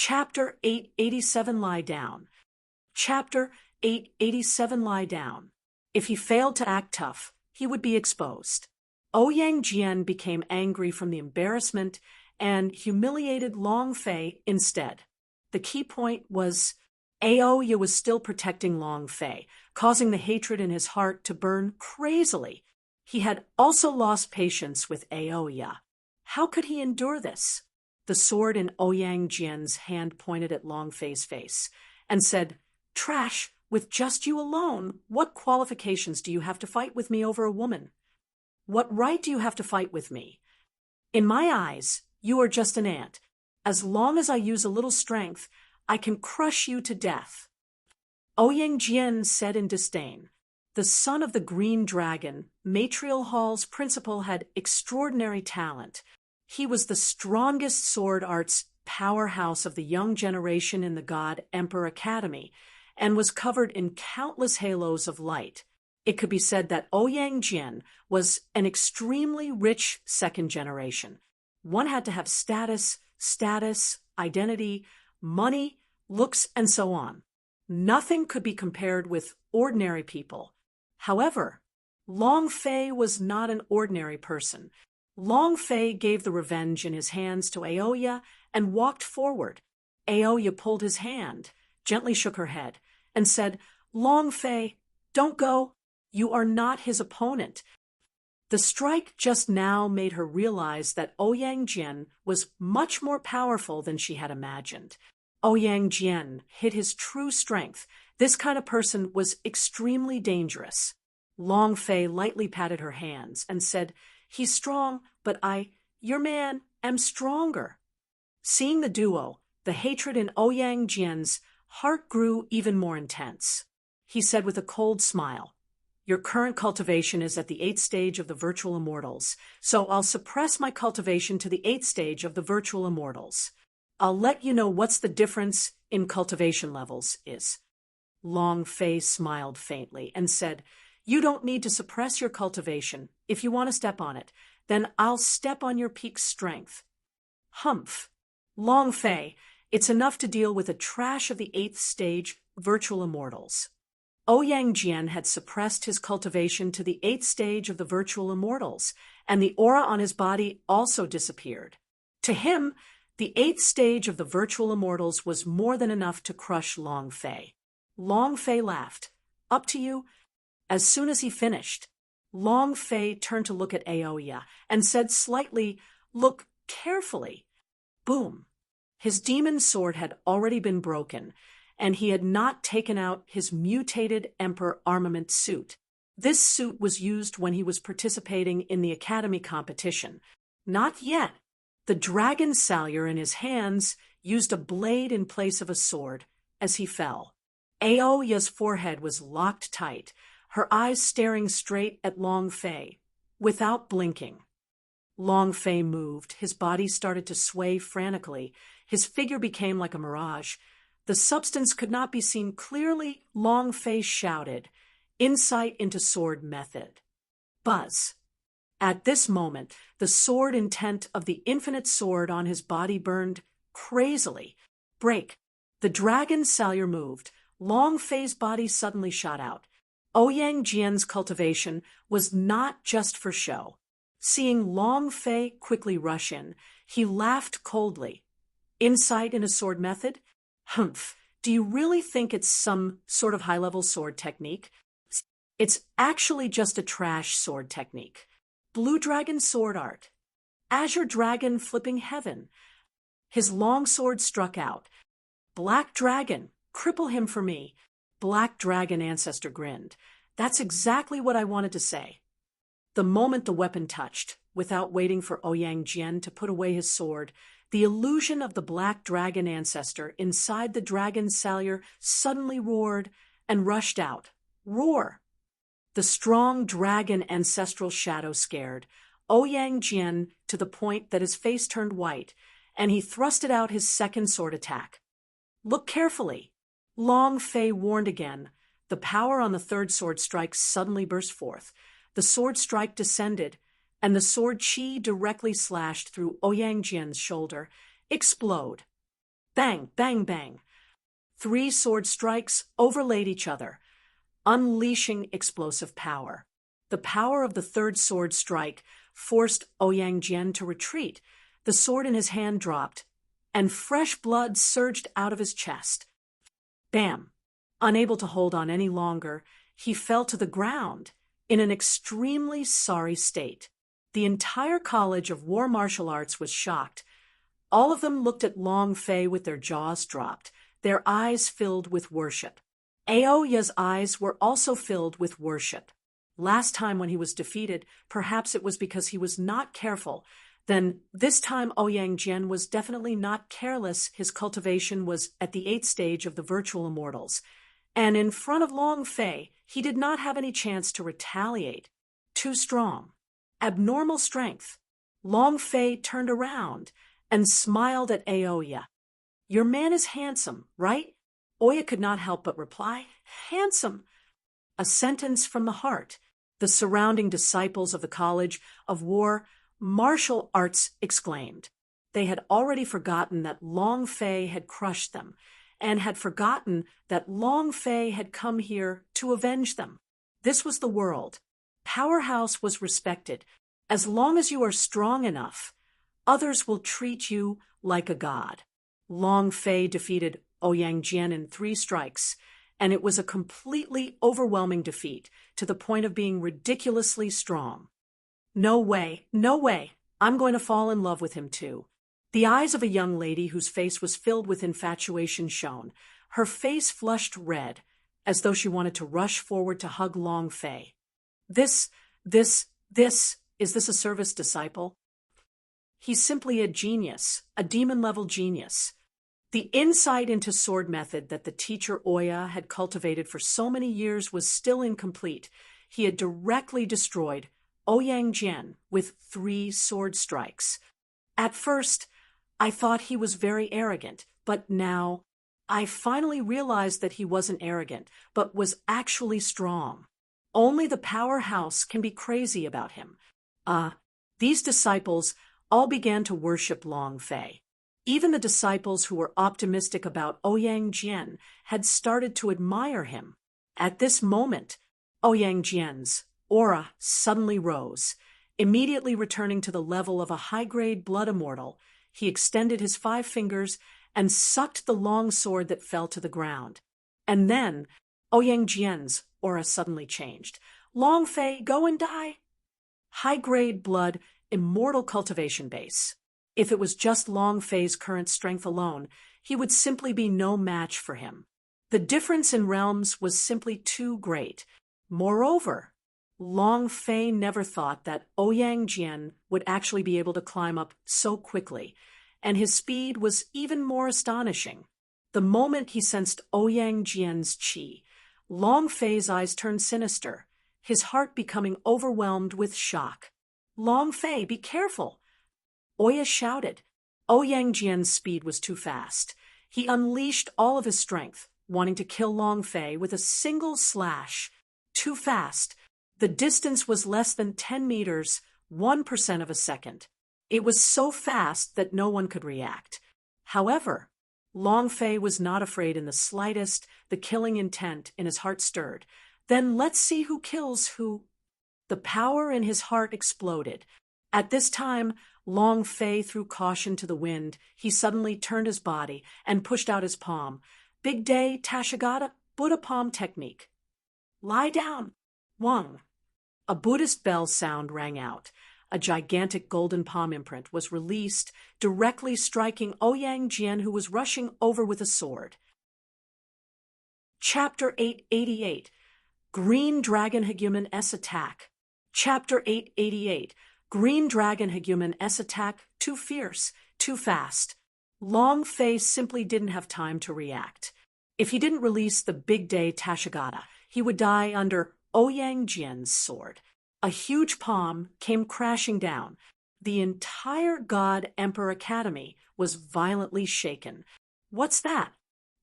Chapter 887 Lie Down. Chapter 887 Lie Down. If he failed to act tough, he would be exposed. Ouyang Jian became angry from the embarrassment and humiliated Long Fei instead. The key point was Aoya was still protecting Long Fei, causing the hatred in his heart to burn crazily. He had also lost patience with Aoya. How could he endure this? The sword in Ouyang Jian's hand pointed at Long Fei's face and said, "Trash, with just you alone, what qualifications do you have to fight with me over a woman? What right do you have to fight with me? In my eyes, you are just an ant. As long as I use a little strength, I can crush you to death." Ouyang Jian said in disdain. The son of the Green Dragon, Matrial Hall's principal, had extraordinary talent. He was the strongest sword arts powerhouse of the young generation in the God Emperor Academy, and was covered in countless halos of light. It could be said that Ouyang Jian was an extremely rich second generation. One had to have status, identity, money, looks, and so on. Nothing could be compared with ordinary people. However, Long Fei was not an ordinary person. Long Fei gave the revenge in his hands to Aoya and walked forward. Aoya pulled his hand, gently shook her head, and said, "Long Fei, don't go. You are not his opponent." The strike just now made her realize that Ouyang Jian was much more powerful than she had imagined. Ouyang Jian hid his true strength. This kind of person was extremely dangerous. Long Fei lightly patted her hands and said, "He's strong, but your man, am stronger." Seeing the duo, the hatred in Ouyang Jian's heart grew even more intense. He said with a cold smile, "Your current cultivation is at the 8th stage of the virtual immortals, so I'll suppress my cultivation to the 8th stage of the virtual immortals. I'll let you know what's the difference in cultivation levels is." Long Fei smiled faintly and said, "You don't need to suppress your cultivation. If you want to step on it, then I'll step on your peak strength." Humph. Long Fei, it's enough to deal with the trash of the 8th stage virtual immortals. Ouyang Jian had suppressed his cultivation to the 8th stage of the virtual immortals, and the aura on his body also disappeared. To him, the 8th stage of the virtual immortals was more than enough to crush Long Fei. Long Fei laughed. "Up to you." As soon as he finished, Long Fei turned to look at Aoya and said slightly, "Look carefully." Boom. His demon sword had already been broken, and he had not taken out his mutated Emperor armament suit. This suit was used when he was participating in the Academy competition. Not yet. The dragon salyer in his hands used a blade in place of a sword as he fell. Aoya's forehead was locked tight, her eyes staring straight at Long Fei, without blinking. Long Fei moved. His body started to sway frantically. His figure became like a mirage. The substance could not be seen clearly. Long Fei shouted, "Insight into sword method." Buzz. At this moment, the sword intent of the infinite sword on his body burned crazily. Break. The dragon salyer moved. Long Fei's body suddenly shot out. Ouyang Jian's cultivation was not just for show. Seeing Long Fei quickly rush in, he laughed coldly. "Insight in a sword method? Humph, do you really think it's some sort of high-level sword technique? It's actually just a trash sword technique. Blue Dragon sword art. Azure Dragon flipping heaven." His long sword struck out. "Black Dragon, cripple him for me." Black Dragon ancestor grinned. "That's exactly what I wanted to say." The moment the weapon touched, without waiting for Ouyang Jian to put away his sword, the illusion of the Black Dragon ancestor inside the dragon salyer suddenly roared and rushed out. Roar! The strong dragon ancestral shadow scared Ouyang Jian to the point that his face turned white, and he thrusted out his second sword attack. "Look carefully." Long Fei warned again. The power on the third sword strike suddenly burst forth. The sword strike descended, and the sword chi directly slashed through Ouyang Jian's shoulder. Explode. Bang, bang, bang. 3 sword strikes overlaid each other, unleashing explosive power. The power of the third sword strike forced Ouyang Jian to retreat. The sword in his hand dropped, and fresh blood surged out of his chest. Bam! Unable to hold on any longer, he fell to the ground in an extremely sorry state. The entire College of War Martial Arts was shocked. All of them looked at Long Fei with their jaws dropped, their eyes filled with worship. Aoya's eyes were also filled with worship. Last time when he was defeated, perhaps it was because he was not careful. Then this time Ouyang Jian was definitely not careless. His cultivation was at the 8th stage of the virtual immortals. And in front of Long Fei, he did not have any chance to retaliate. Too strong. Abnormal strength. Long Fei turned around and smiled at Aoya. Your man is handsome, right? Oya could not help but reply, handsome. A sentence from the heart. The surrounding disciples of the College of War Martial Arts exclaimed. They had already forgotten that Long Fei had crushed them, and had forgotten that Long Fei had come here to avenge them. This was the world. Powerhouse was respected. As long as you are strong enough, others will treat you like a god. Long Fei defeated Ouyang Jian in 3 strikes, and it was a completely overwhelming defeat, to the point of being ridiculously strong. No way, no way, I'm going to fall in love with him too. The eyes of a young lady whose face was filled with infatuation shone. Her face flushed red, as though she wanted to rush forward to hug Long Fei. Is this a service disciple? He's simply a genius, a demon-level genius. The insight into sword method that the teacher Oya had cultivated for so many years was still incomplete. He had directly destroyed Ouyang Jian with 3 sword strikes. At first, I thought he was very arrogant, but now I finally realized that he wasn't arrogant, but was actually strong. Only the powerhouse can be crazy about him. These disciples all began to worship Long Fei. Even the disciples who were optimistic about Ouyang Jian had started to admire him. At this moment, Ouyang Jian's aura suddenly rose. Immediately returning to the level of a high-grade blood immortal, he extended his 5 fingers and sucked the long sword that fell to the ground. And then, Ouyang Jian's aura suddenly changed. Long Fei, go and die. High-grade blood, immortal cultivation base. If it was just Long Fei's current strength alone, he would simply be no match for him. The difference in realms was simply too great. Moreover, Long Fei never thought that Ouyang Jian would actually be able to climb up so quickly, and his speed was even more astonishing. The moment he sensed Ouyang Jian's qi, Long Fei's eyes turned sinister, his heart becoming overwhelmed with shock. Long Fei, be careful! Oya shouted. Ouyang Jian's speed was too fast. He unleashed all of his strength, wanting to kill Long Fei with a single slash. Too fast. The distance was less than 10 meters, 1% of a second. It was so fast that no one could react. However, Long Fei was not afraid in the slightest. The killing intent in his heart stirred. Then let's see who kills who. The power in his heart exploded. At this time, Long Fei threw caution to the wind. He suddenly turned his body and pushed out his palm. Big day, Tashigata, Buddha palm technique. Lie down. Wang. A Buddhist bell sound rang out. A gigantic golden palm imprint was released, directly striking Ouyang Jian, who was rushing over with a sword. Chapter 888. Green Dragon Hegumen S Attack. Chapter 888. Green Dragon Hegumen S Attack, too fierce, too fast. Long Fei simply didn't have time to react. If he didn't release the big day Tashigata, he would die under Ouyang Jian's sword. A huge palm came crashing down. The entire God Emperor Academy was violently shaken. What's that?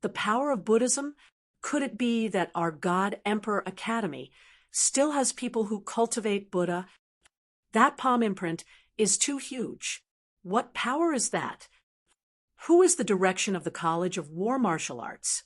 The power of Buddhism? Could it be that our God Emperor Academy still has people who cultivate Buddha? That palm imprint is too huge. What power is that? Who is the direction of the College of War Martial Arts?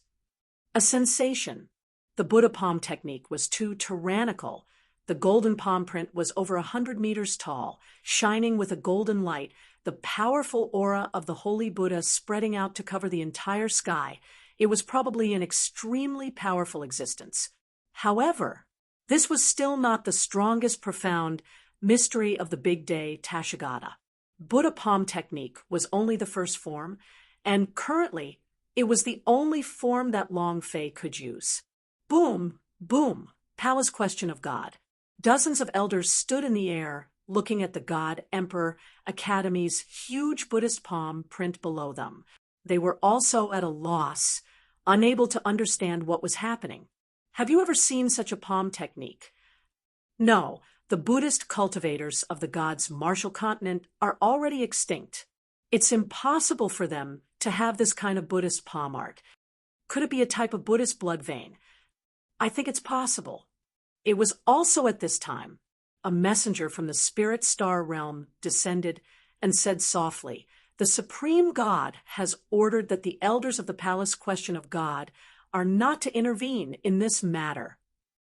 A sensation. The Buddha palm technique was too tyrannical. The golden palm print was over 100 meters tall, shining with a golden light, the powerful aura of the holy Buddha spreading out to cover the entire sky. It was probably an extremely powerful existence. However, this was still not the strongest profound mystery of the big day Tathagata. Buddha palm technique was only the first form, and currently, it was the only form that Long Fei could use. Boom, boom, palace question of God. Dozens of elders stood in the air, looking at the God Emperor Academy's huge Buddhist palm print below them. They were also at a loss, unable to understand what was happening. Have you ever seen such a palm technique? No, the Buddhist cultivators of the gods' martial continent are already extinct. It's impossible for them to have this kind of Buddhist palm art. Could it be a type of Buddhist blood vein? I think it's possible. It was also at this time a messenger from the spirit star realm descended and said softly, "The supreme God has ordered that the elders of the palace question of God are not to intervene in this matter."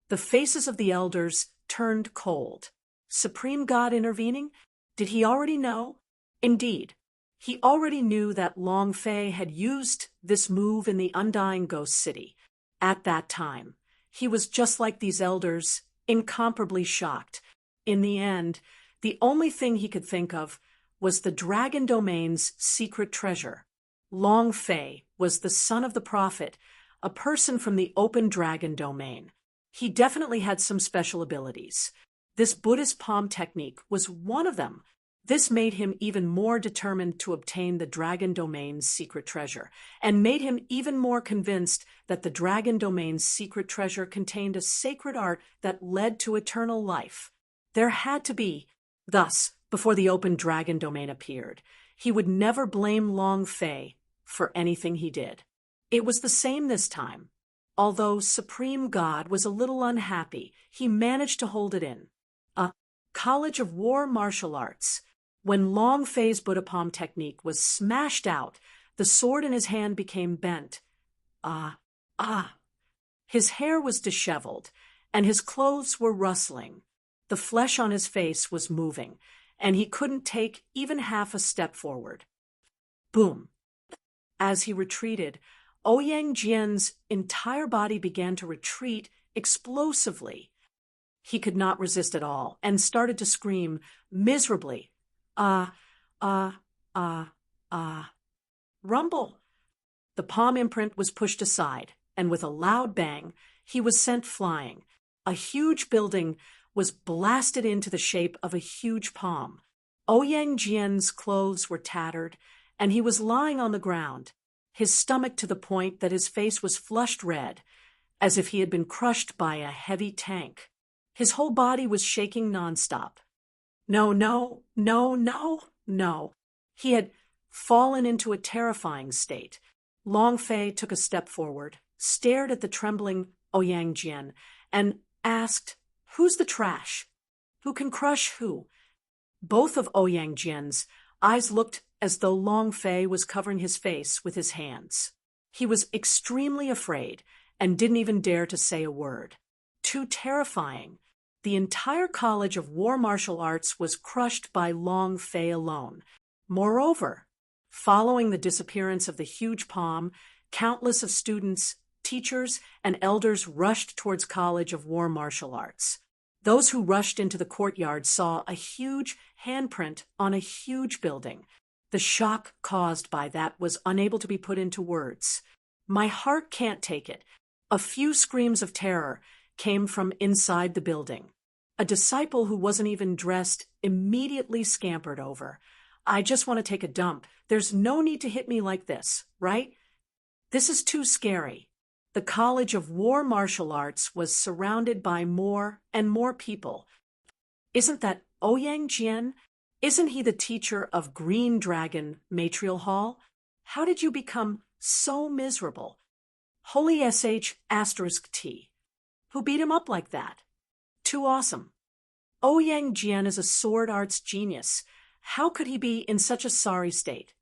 The faces of the elders turned cold. Supreme God intervening? Did he already know? Indeed, he already knew that Long Fei had used this move in the Undying Ghost City. At that time, he was just like these elders, incomparably shocked. In the end, the only thing he could think of was the Dragon Domain's secret treasure. Long Fei was the son of the prophet, a person from the open Dragon Domain. He definitely had some special abilities. This Buddhist palm technique was one of them. This made him even more determined to obtain the Dragon Domain's secret treasure, and made him even more convinced that the Dragon Domain's secret treasure contained a sacred art that led to eternal life. There had to be. Thus, before the open Dragon Domain appeared, he would never blame Long Fei for anything he did. It was the same this time. Although Supreme God was a little unhappy, he managed to hold it in. A College of War Martial Arts. When Long Fei's Buddha palm technique was smashed out, the sword in his hand became bent. His hair was disheveled, and his clothes were rustling. The flesh on his face was moving, and he couldn't take even half a step forward. Boom. As he retreated, Ouyang Jian's entire body began to retreat explosively. He could not resist at all, and started to scream miserably. Rumble. The palm imprint was pushed aside, and with a loud bang, he was sent flying. A huge building was blasted into the shape of a huge palm. Ouyang Jian's clothes were tattered, and he was lying on the ground, his stomach to the point that his face was flushed red, as if he had been crushed by a heavy tank. His whole body was shaking nonstop. No. He had fallen into a terrifying state. Long Fei took a step forward, stared at the trembling Ouyang Jian, and asked, "Who's the trash? Who can crush who?" Both of Ouyang Jian's eyes looked as though Long Fei was covering his face with his hands. He was extremely afraid and didn't even dare to say a word. Too terrifying. The entire College of War Martial Arts was crushed by Long Fei alone. Moreover, following the disappearance of the huge palm, countless of students, teachers, and elders rushed towards College of War Martial Arts. Those who rushed into the courtyard saw a huge handprint on a huge building. The shock caused by that was unable to be put into words. My heart can't take it. A few screams of terror came from inside the building. A disciple who wasn't even dressed immediately scampered over. "I just want to take a dump. There's no need to hit me like this, right? This is too scary." The College of War Martial Arts was surrounded by more and more people. "Isn't that Ouyang Jian? Isn't he the teacher of Green Dragon Matrial Hall? How did you become so miserable? Holy **T. Who beat him up like that? Too awesome. Ouyang Jian is a sword arts genius. How could he be in such a sorry state?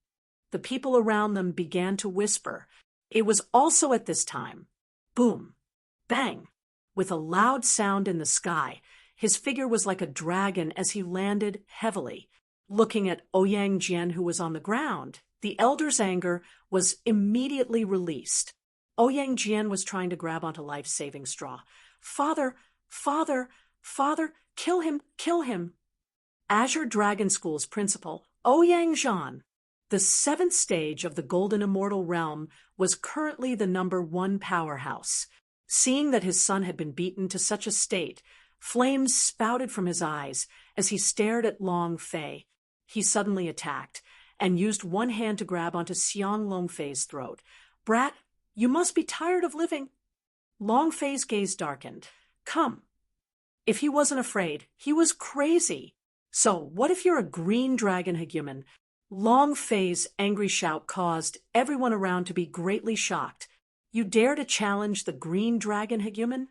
The people around them began to whisper. It was also at this time. Boom! Bang! With a loud sound in the sky, his figure was like a dragon as he landed heavily. Looking at Ouyang Jian, who was on the ground, the elder's anger was immediately released. Ouyang Jian was trying to grab onto life-saving straw. Father, father, father, kill him, kill him. Azure Dragon School's principal, Ouyang Jian, the 7th stage of the Golden Immortal Realm, was currently the #1 powerhouse. Seeing that his son had been beaten to such a state, flames spouted from his eyes as he stared at Long Fei. He suddenly attacked and used one hand to grab onto Xiang Longfei's throat. Brat, you must be tired of living. Long Fei's gaze darkened. Come. If he wasn't afraid, he was crazy. So, what if you're a green dragon hegumen? Long Fei's angry shout caused everyone around to be greatly shocked. You dare to challenge the green dragon hegumen?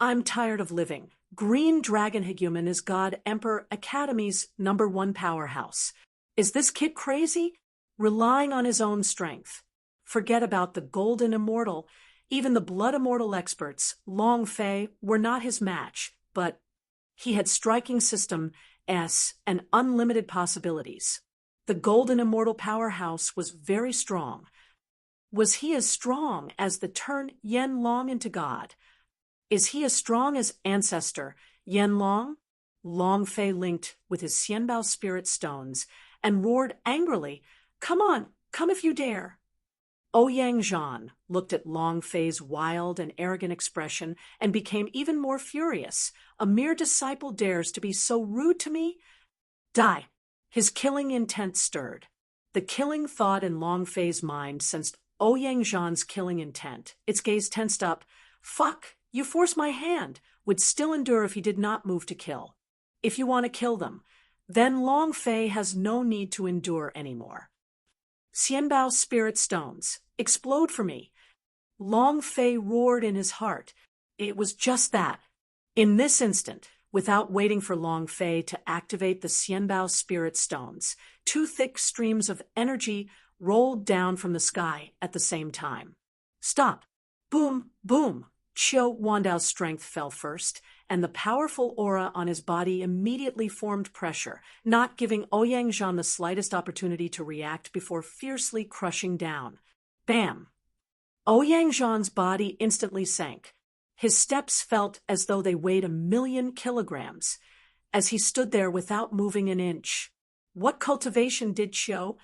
I'm tired of living. Green Dragon Hegumen is God Emperor Academy's #1 powerhouse. Is this kid crazy? Relying on his own strength. Forget about the Golden Immortal. Even the Blood Immortal experts, Long Fei, were not his match, but he had striking system S and unlimited possibilities. The Golden Immortal powerhouse was very strong. Was he as strong as the turn Yen Long into God? Is he as strong as ancestor Yen Long? Long Fei linked with his Xianbao spirit stones and roared angrily, Come on, come if you dare. Ouyang Jian looked at Long Fei's wild and arrogant expression and became even more furious. A mere disciple dares to be so rude to me? Die! His killing intent stirred. The killing thought in Long Fei's mind sensed Ouyang Jian's killing intent. Its gaze tensed up. Fuck! You force my hand, would still endure if he did not move to kill. If you want to kill them, then Long Fei has no need to endure anymore. Xianbao spirit stones, explode for me. Long Fei roared in his heart. It was just that. In this instant, without waiting for Long Fei to activate the Xianbao spirit stones, 2 thick streams of energy rolled down from the sky at the same time. Stop! Boom! Boom! Qiu Wandao's strength fell first, and the powerful aura on his body immediately formed pressure, not giving Ouyang Jian the slightest opportunity to react before fiercely crushing down. Bam! Ouyang Jian's body instantly sank. His steps felt as though they weighed 1,000,000 kilograms, as he stood there without moving an inch. What cultivation did Qiu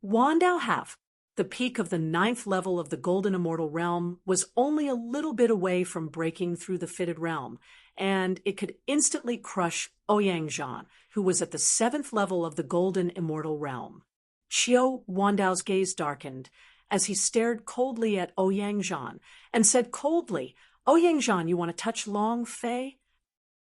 Wandao have? The peak of the 9th level of the Golden Immortal Realm was only a little bit away from breaking through the Fitted Realm, and it could instantly crush Ouyang Jian, who was at the 7th level of the Golden Immortal Realm. Qiu Wandao's gaze darkened as he stared coldly at Ouyang Jian and said coldly, Ouyang Jian, you want to touch Long Fei?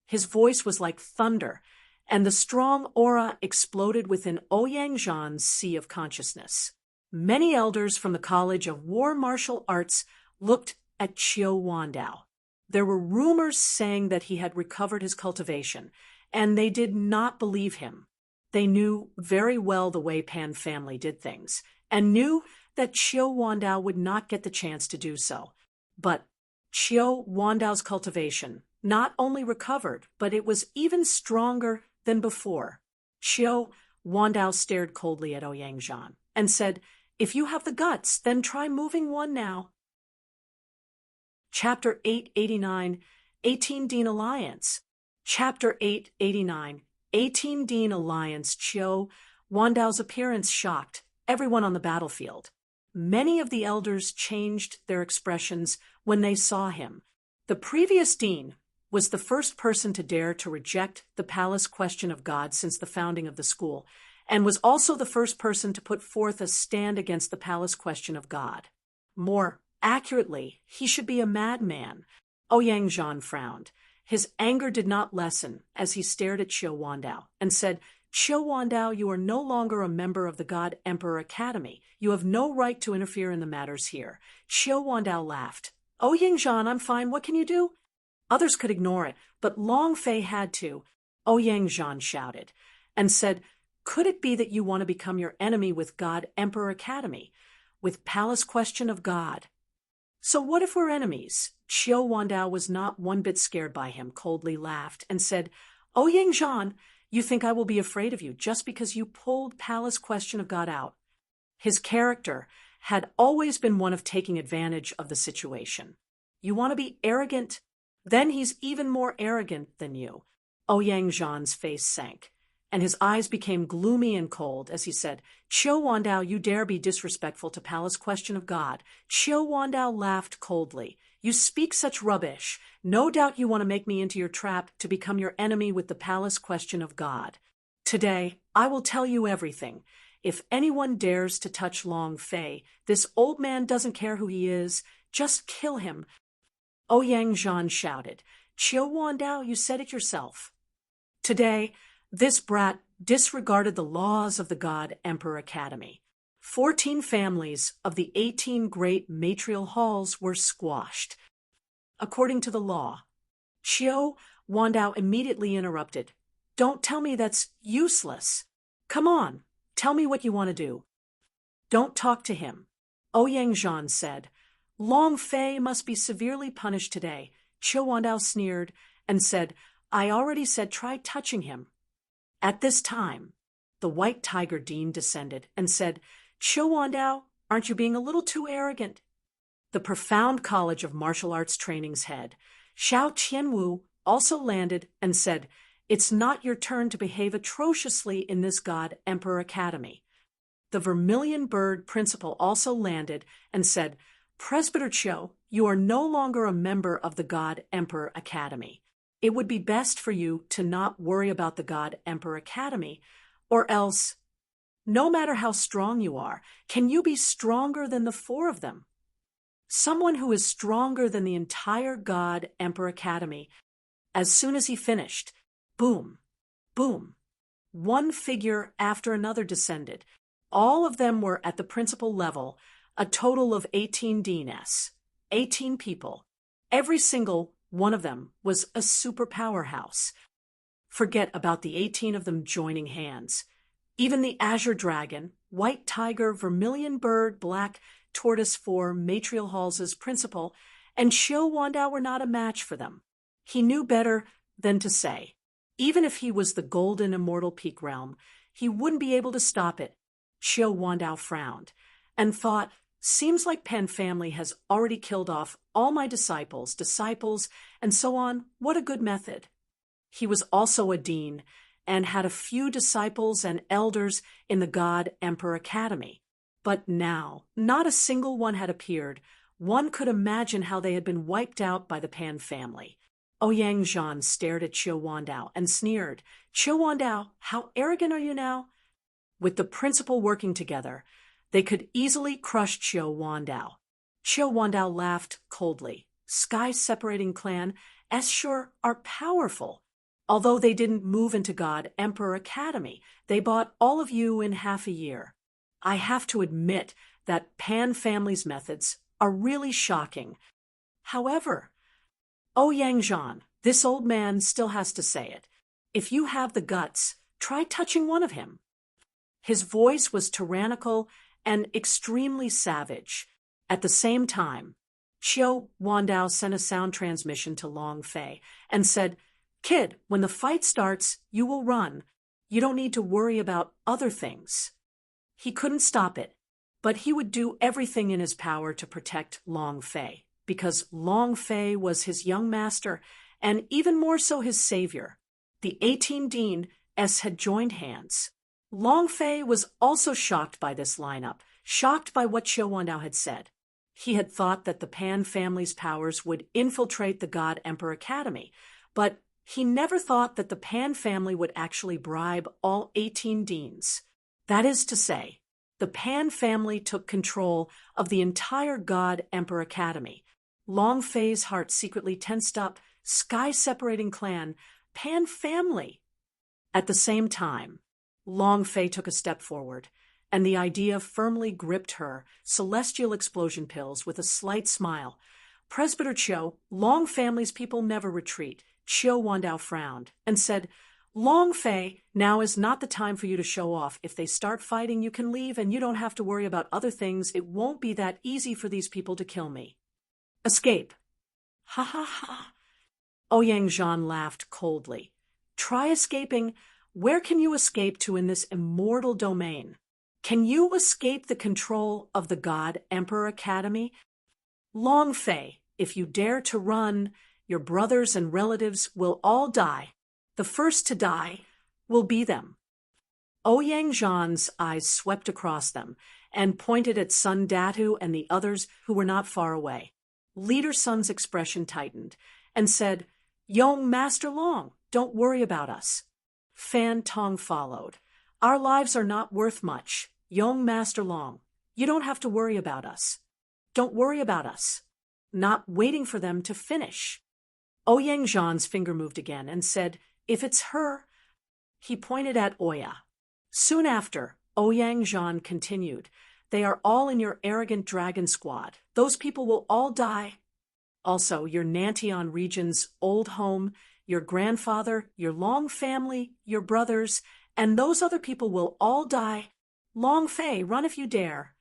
His voice was like thunder, and the strong aura exploded within Ouyang Jian's sea of consciousness. Many elders from the College of War Martial Arts looked at Qiu Wandao. There were rumors saying that he had recovered his cultivation, and they did not believe him. They knew very well the way Pan family did things, and knew that Qiu Wandao would not get the chance to do so. But Qiu Wandao's cultivation not only recovered, but it was even stronger than before. Qiu Wandao stared coldly at Ouyang Jian and said, If you have the guts, then try moving one now. Chapter 889, 18 Dean Alliance. Chapter 889, 18 Dean Alliance. Qiu Wandao's appearance shocked everyone on the battlefield. Many of the elders changed their expressions when they saw him. The previous dean was the first person to dare to reject the palace question of God since the founding of the school, and was also the first person to put forth a stand against the palace question of God. More accurately, he should be a madman. Ouyang Jian frowned. His anger did not lessen as he stared at Qiu Wandao and said, Qiu Wandao, you are no longer a member of the God Emperor Academy. You have no right to interfere in the matters here. Qiu Wandao laughed. Ouyang Jian, I'm fine. What can you do? Others could ignore it, but Long Fei had to. Ouyang Jian shouted and said, Could it be that you want to become your enemy with God Emperor Academy, with Palace Question of God? So what if we're enemies? Qiu Wandao was not one bit scared by him, coldly laughed, and said, "Oh Yang Zhan, you think I will be afraid of you just because you pulled Palace Question of God out?" His character had always been one of taking advantage of the situation. You want to be arrogant? Then he's even more arrogant than you. Ouyang Zhan's face sank, and his eyes became gloomy and cold as he said, "Qiu Wandao, you dare be disrespectful to Palace Question of God." Qiu Wandao laughed coldly. "You speak such rubbish. No doubt you want to make me into your trap to become your enemy with the Palace Question of God. Today, I will tell you everything. If anyone dares to touch Long Fei, this old man doesn't care who he is. Just kill him." Ouyang Zhan shouted, "Qiu Wandao, you said it yourself." Today, this brat disregarded the laws of the God Emperor Academy. 14 families of the 18 great matrial halls were squashed. According to the law, Qiu Wandao immediately interrupted. "Don't tell me that's useless. Come on, tell me what you want to do." "Don't talk to him," Ouyang Zhan said. "Long Fei must be severely punished today." Qiu Wandao sneered and said, "I already said try touching him." At this time, the White Tiger Dean descended and said, "Qiu Wandao, aren't you being a little too arrogant?" The Profound College of Martial Arts Training's head, Xiao Qianwu, also landed and said, "It's not your turn to behave atrociously in this God Emperor Academy." The Vermilion Bird principal also landed and said, "Presbyter Qiu, you are no longer a member of the God Emperor Academy. It would be best for you to not worry about the God Emperor Academy, or else, no matter how strong you are, can you be stronger than the 4 of them? Someone who is stronger than the entire God Emperor Academy." As soon as he finished, boom, boom, one figure after another descended. All of them were at the principal level, a total of 18 DNS, 18 people. Every single one of them was a super powerhouse. Forget about the 18 of them joining hands. Even the Azure Dragon, White Tiger, Vermilion Bird, Black Tortoise 4, Matrial Halls' principal, and Qiu Wandao were not a match for them. He knew better than to say, even if he was the golden immortal peak realm, he wouldn't be able to stop it. Qiu Wandao frowned and thought, "Seems like Pan family has already killed off all my disciples, and so on. What a good method." He was also a dean and had a few disciples and elders in the God Emperor Academy. But now, not a single one had appeared. One could imagine how they had been wiped out by the Pan family. Ouyang Zhan stared at Qiu Wandao and sneered, "Qiu Wandao, how arrogant are you now?" With the principal working together, they could easily crush Qiu Wandao. Qiu Wandao laughed coldly. "Sky-separating clan, sure are powerful. Although they didn't move into God Emperor Academy, they bought all of you in half a year. I have to admit that Pan family's methods are really shocking. However, Ouyang Zhan, this old man still has to say it. If you have the guts, try touching one of him." His voice was tyrannical and extremely savage. At the same time, Qiu Wandao sent a sound transmission to Long Fei and said, "Kid, when the fight starts, you will run. You don't need to worry about other things." He couldn't stop it, but he would do everything in his power to protect Long Fei, because Long Fei was his young master and even more so his savior. The 18 Dean S had joined hands. Long Fei was also shocked by this lineup, shocked by what Qiu Wandao had said. He had thought that the Pan family's powers would infiltrate the God Emperor Academy, but he never thought that the Pan family would actually bribe all 18 deans. That is to say, the Pan family took control of the entire God Emperor Academy. Long Fei's heart secretly tensed up. Sky-separating clan, Pan family. At the same time, Long Fei took a step forward, and the idea firmly gripped her, celestial explosion pills, with a slight smile. "Presbyter Qiu, Long family's people never retreat." Qiu Wandao frowned and said, Long Fei, now is not the time for you to show off. If they start fighting, you can leave and you don't have to worry about other things. It won't be that easy for these people to kill me. Escape. Ha ha ha. Ouyang Zhan laughed coldly. Try escaping. Where can you escape to in this immortal domain? Can you escape the control of the God Emperor Academy? Long Fei, if you dare to run, your brothers and relatives will all die. The first to die will be them. Ouyang Zhan's eyes swept across them and pointed at Sun Datu and the others who were not far away. Leader Sun's expression tightened and said, Young Master Long, don't worry about us. Fan Tong followed. Our lives are not worth much. Young Master Long, you don't have to worry about us. Don't worry about us. Not waiting for them to finish. Ouyang Zhan's finger moved again and said, If it's her. He pointed at Oya. Soon after, Ouyang Zhan continued, They are all in your arrogant dragon squad. Those people will all die. Also, your Nantian region's old home, your grandfather, your Long family, your brothers, and those other people will all die. Long Fei, run if you dare.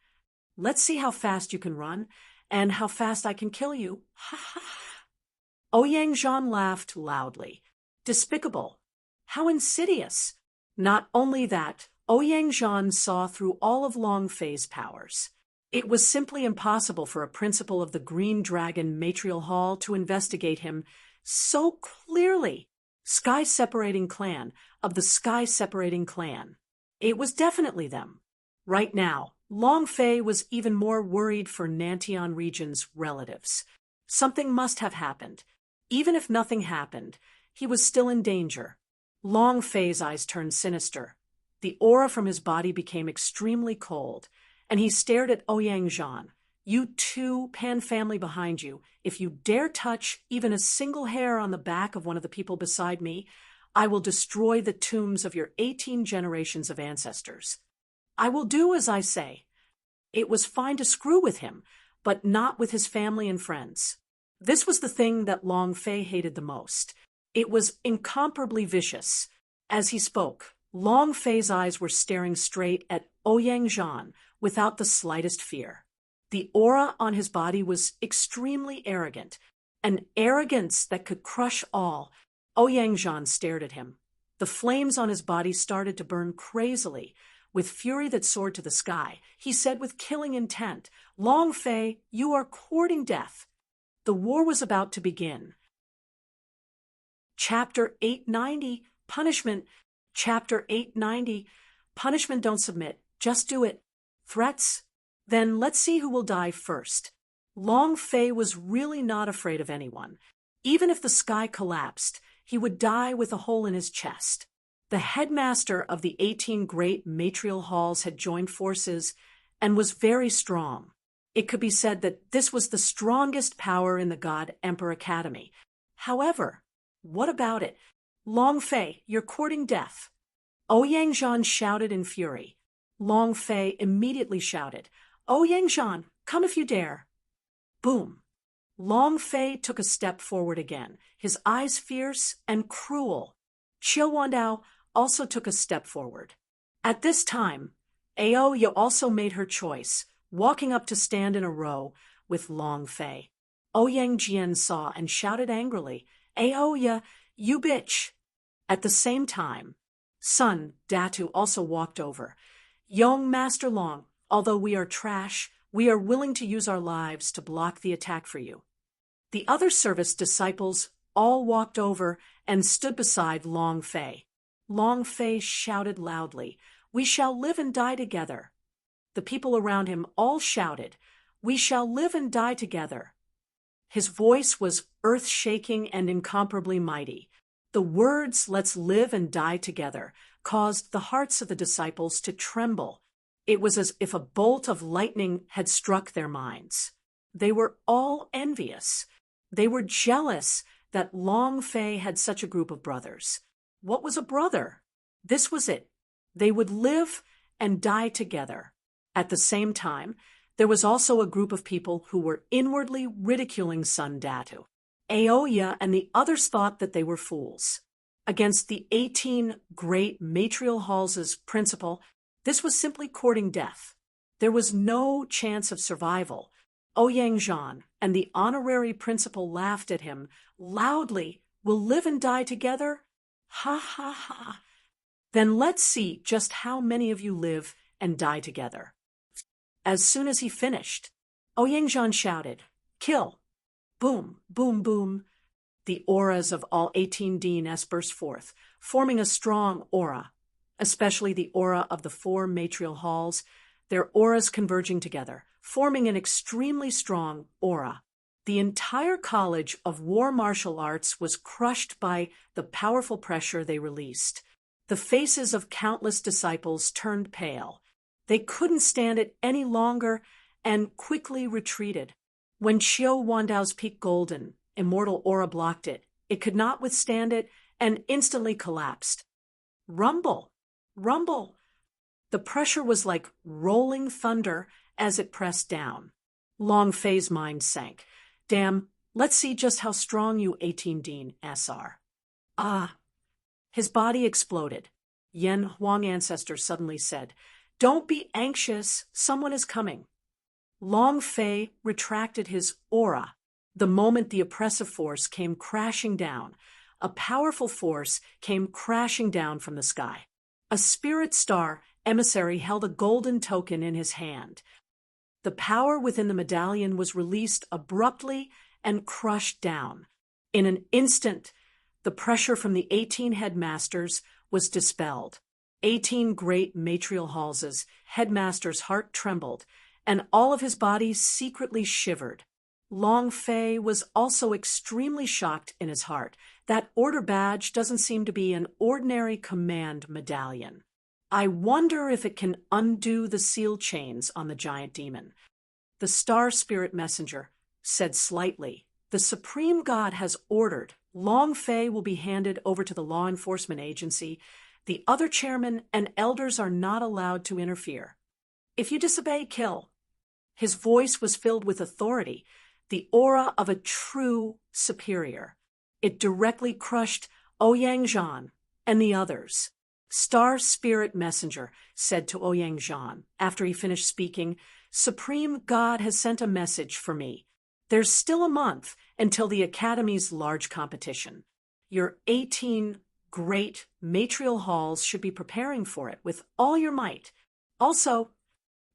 Let's see how fast you can run, and how fast I can kill you. Ha ha ha. Ouyang Zhan laughed loudly. Despicable. How insidious. Not only that, Ouyang Zhan saw through all of Long Fei's powers. It was simply impossible for a principal of the Green Dragon Matrial Hall to investigate him so clearly. Sky-separating clan of the sky-separating clan. It was definitely them. Right now, Long Fei was even more worried for Nantian region's relatives. Something must have happened. Even if nothing happened, he was still in danger. Long Fei's eyes turned sinister. The aura from his body became extremely cold, and he stared at Ouyang Zhan. You too, Pan family behind you, if you dare touch even a single hair on the back of one of the people beside me, I will destroy the tombs of your 18 generations of ancestors. I will do as I say. It was fine to screw with him, but not with his family and friends. This was the thing that Long Fei hated the most. It was incomparably vicious. As he spoke, Long Fei's eyes were staring straight at Ouyang Zhan without the slightest fear. The aura on his body was extremely arrogant, an arrogance that could crush all. Ouyang Zhan stared at him. The flames on his body started to burn crazily. With fury that soared to the sky, he said with killing intent, Long Fei, you are courting death. The war was about to begin. Chapter 890, Punishment. Chapter 890, Punishment. Don't submit. Just do it. Threats? Then let's see who will die first. Long Fei was really not afraid of anyone. Even if the sky collapsed, he would die with a hole in his chest. The headmaster of the 18 great matrial halls had joined forces and was very strong. It could be said that this was the strongest power in the God Emperor Academy. However, what about it? Long Fei, you're courting death. Ouyang Zhan shouted in fury. Long Fei immediately shouted, Ouyang Zhan, come if you dare. Boom. Long Fei took a step forward again, his eyes fierce and cruel. Qiu Wandao also took a step forward. At this time, Aoya also made her choice, walking up to stand in a row with Long Fei. Ouyang Jian saw and shouted angrily, Aoya, you bitch! At the same time, Sun Datu also walked over. Young Master Long, although we are trash, we are willing to use our lives to block the attack for you. The other service disciples all walked over and stood beside Long Fei. Long Fei shouted loudly, We shall live and die together. The people around him all shouted, We shall live and die together. His voice was earth-shaking and incomparably mighty. The words, Let's live and die together, caused the hearts of the disciples to tremble. It was as if a bolt of lightning had struck their minds. They were all envious. They were jealous that Long Fei had such a group of brothers. What was a brother? This was it. They would live and die together. At the same time, there was also a group of people who were inwardly ridiculing Sun Datu. Aoya and the others thought that they were fools. Against the 18 great matrial halls' principle, this was simply courting death. There was no chance of survival. Ouyang Zhan and the honorary principal laughed at him loudly. We'll live and die together? Ha ha ha. Then let's see just how many of you live and die together. As soon as he finished, Ouyang Zhan shouted, Kill! Boom, boom, boom. The auras of all 18 DNS burst forth, forming a strong aura, especially the aura of the 4 matrial halls, their auras converging together, forming an extremely strong aura. The entire College of War Martial Arts was crushed by the powerful pressure they released. The faces of countless disciples turned pale. They couldn't stand it any longer and quickly retreated. When Xiao Wandao's peak golden, immortal aura blocked it, it could not withstand it and instantly collapsed. Rumble! Rumble! The pressure was like rolling thunder as it pressed down. Long Fei's mind sank. Damn, let's see just how strong you 18 DNS are. Ah! His body exploded. Yan Huang ancestor suddenly said, Don't be anxious, someone is coming. Long Fei retracted his aura. The moment the oppressive force came crashing down, a powerful force came crashing down from the sky. A spirit star emissary held a golden token in his hand. The power within the medallion was released abruptly and crushed down. In an instant, the pressure from the 18 headmasters was dispelled. 18 great matrial halls' headmaster's heart trembled, and all of his body secretly shivered. Long Fei was also extremely shocked in his heart. That order badge doesn't seem to be an ordinary command medallion. I wonder if it can undo the seal chains on the giant demon. The star spirit messenger said slightly, The Supreme God has ordered Long Fei will be handed over to the law enforcement agency. The other chairmen and elders are not allowed to interfere. If you disobey, kill. His voice was filled with authority, the aura of a true superior. It directly crushed Ouyang Zhan and the others. Star Spirit Messenger said to Ouyang Zhan after he finished speaking, Supreme God has sent a message for me. There's still a month until the Academy's large competition. Your 18 great matrial halls should be preparing for it with all your might. Also,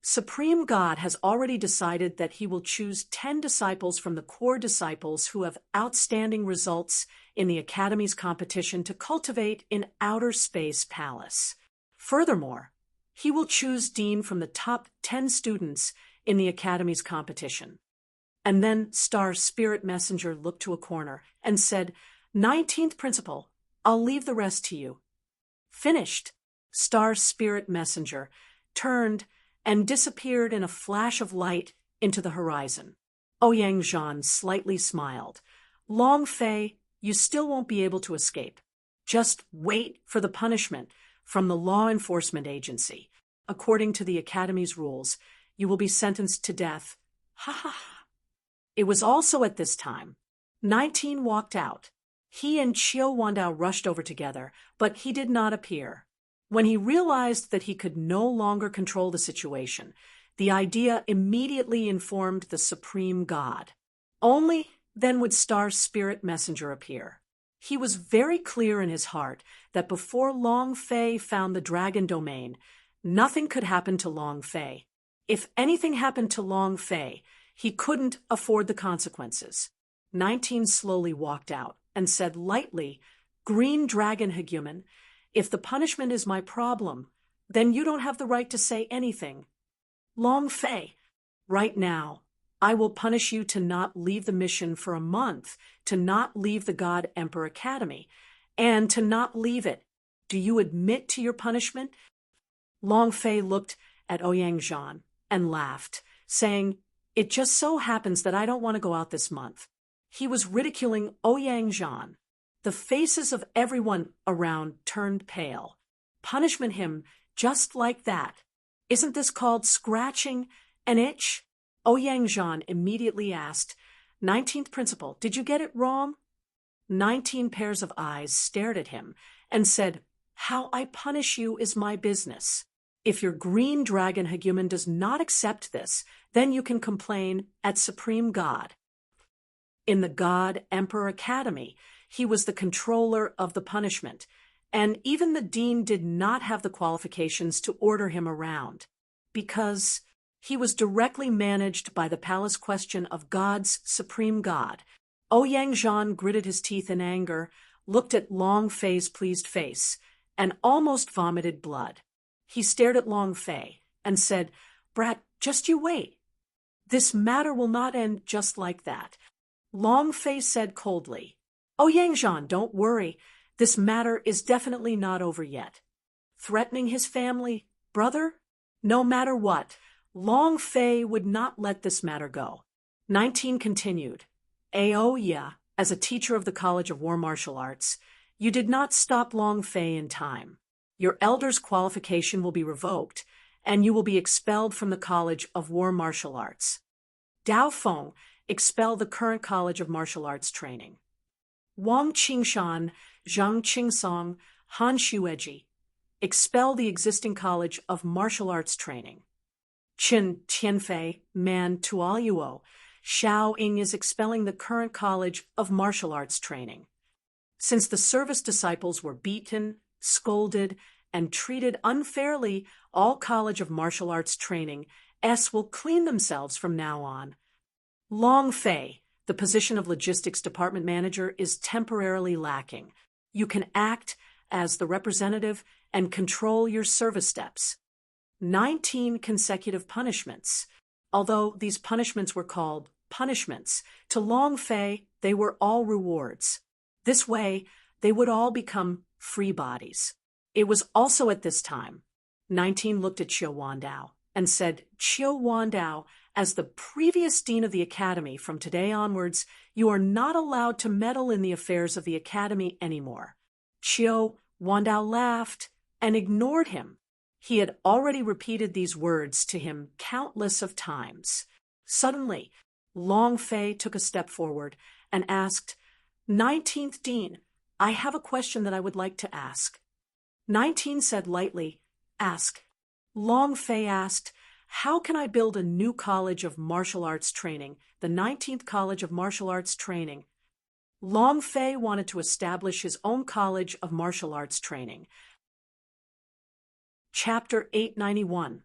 Supreme God has already decided that he will choose 10 disciples from the core disciples who have outstanding results in the Academy's competition to cultivate in Outer Space Palace. Furthermore, he will choose Dean from the top 10 students in the Academy's competition. And then Star Spirit Messenger looked to a corner and said, 19th Principal, I'll leave the rest to you. Finished. Star Spirit Messenger turned and disappeared in a flash of light into the horizon. Ouyang Zhan slightly smiled. Long Fei, you still won't be able to escape. Just wait for the punishment from the law enforcement agency. According to the Academy's rules, you will be sentenced to death. Ha ha ha. It was also at this time 19 walked out. He and Qiu Wandao rushed over together, but he did not appear. When he realized that he could no longer control the situation, the idea immediately informed the Supreme God. Only then would Star Spirit Messenger appear. He was very clear in his heart that before Long Fei found the Dragon Domain, nothing could happen to Long Fei. If anything happened to Long Fei, he couldn't afford the consequences. 19 slowly walked out and said lightly, Green Dragon Hegumen, if the punishment is my problem, then you don't have the right to say anything. Long Fei, right now, I will punish you to not leave the mission for a month, to not leave the God Emperor Academy, and to not leave it. Do you admit to your punishment? Long Fei looked at Ouyang Zhan and laughed, saying, It just so happens that I don't want to go out this month. He was ridiculing Ouyang Zhan. The faces of everyone around turned pale. Punishment him just like that. Isn't this called scratching an itch? Ouyang Zhan immediately asked, 19th Principal, did you get it wrong? 19 pairs of eyes stared at him and said, "How I punish you is my business. If your green dragon hegumen does not accept this, then you can complain at Supreme God." In the God Emperor Academy, he was the controller of the punishment, and even the dean did not have the qualifications to order him around, because he was directly managed by the palace question of God's supreme God. Ouyang Zhan gritted his teeth in anger, looked at Long Fei's pleased face, and almost vomited blood. He stared at Long Fei and said, "Brat, just you wait. This matter will not end just like that." Long Fei said coldly, "Ouyang Zhan, don't worry. This matter is definitely not over yet." Threatening his family, brother? No matter what, Long Fei would not let this matter go. 19 continued, "Aoya, as a teacher of the College of War Martial Arts, you did not stop Long Fei in time. Your elder's qualification will be revoked, and you will be expelled from the College of War Martial Arts. Dao Feng, expel the current College of Martial Arts training. Wang Qingshan, Zhang Qingsong, Han Xueji, expel the existing College of Martial Arts training. Qin Tianfei, Man Tuoyuo, Xiao Ying is expelling the current College of Martial Arts training. Since the service disciples were beaten, scolded, and treated unfairly, all College of Martial Arts training will clean themselves from now on. Long Fei, the position of Logistics Department Manager is temporarily lacking. You can act as the representative and control your service steps." 19 consecutive punishments. Although these punishments were called punishments, to Long Fei they were all rewards. This way, they would all become free bodies. It was also at this time 19 looked at Qiu Wandao and said, "Qiu Wandao, as the previous dean of the academy, from today onwards, you are not allowed to meddle in the affairs of the academy anymore." Qiu Wandao laughed and ignored him. He had already repeated these words to him countless of times. Suddenly, Long Fei took a step forward and asked, 19th Dean, I have a question that I would like to ask." 19 said lightly, "Ask." Long Fei asked, "How can I build a new college of martial arts training, the 19th College of Martial Arts Training?" Long Fei wanted to establish his own college of martial arts training. Chapter 891.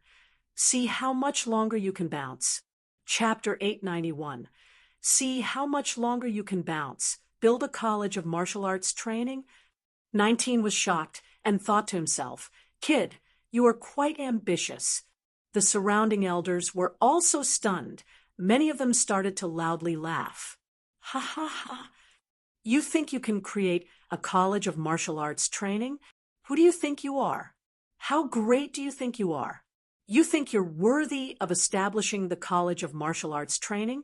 See how much longer you can bounce. Chapter 891. See how much longer you can bounce. Build a college of martial arts training? 19 was shocked and thought to himself, "Kid, you are quite ambitious." The surrounding elders were also stunned. Many of them started to loudly laugh. "Ha ha ha. You think you can create a college of martial arts training? Who do you think you are? How great do you think you are? You think you're worthy of establishing the College of Martial Arts training?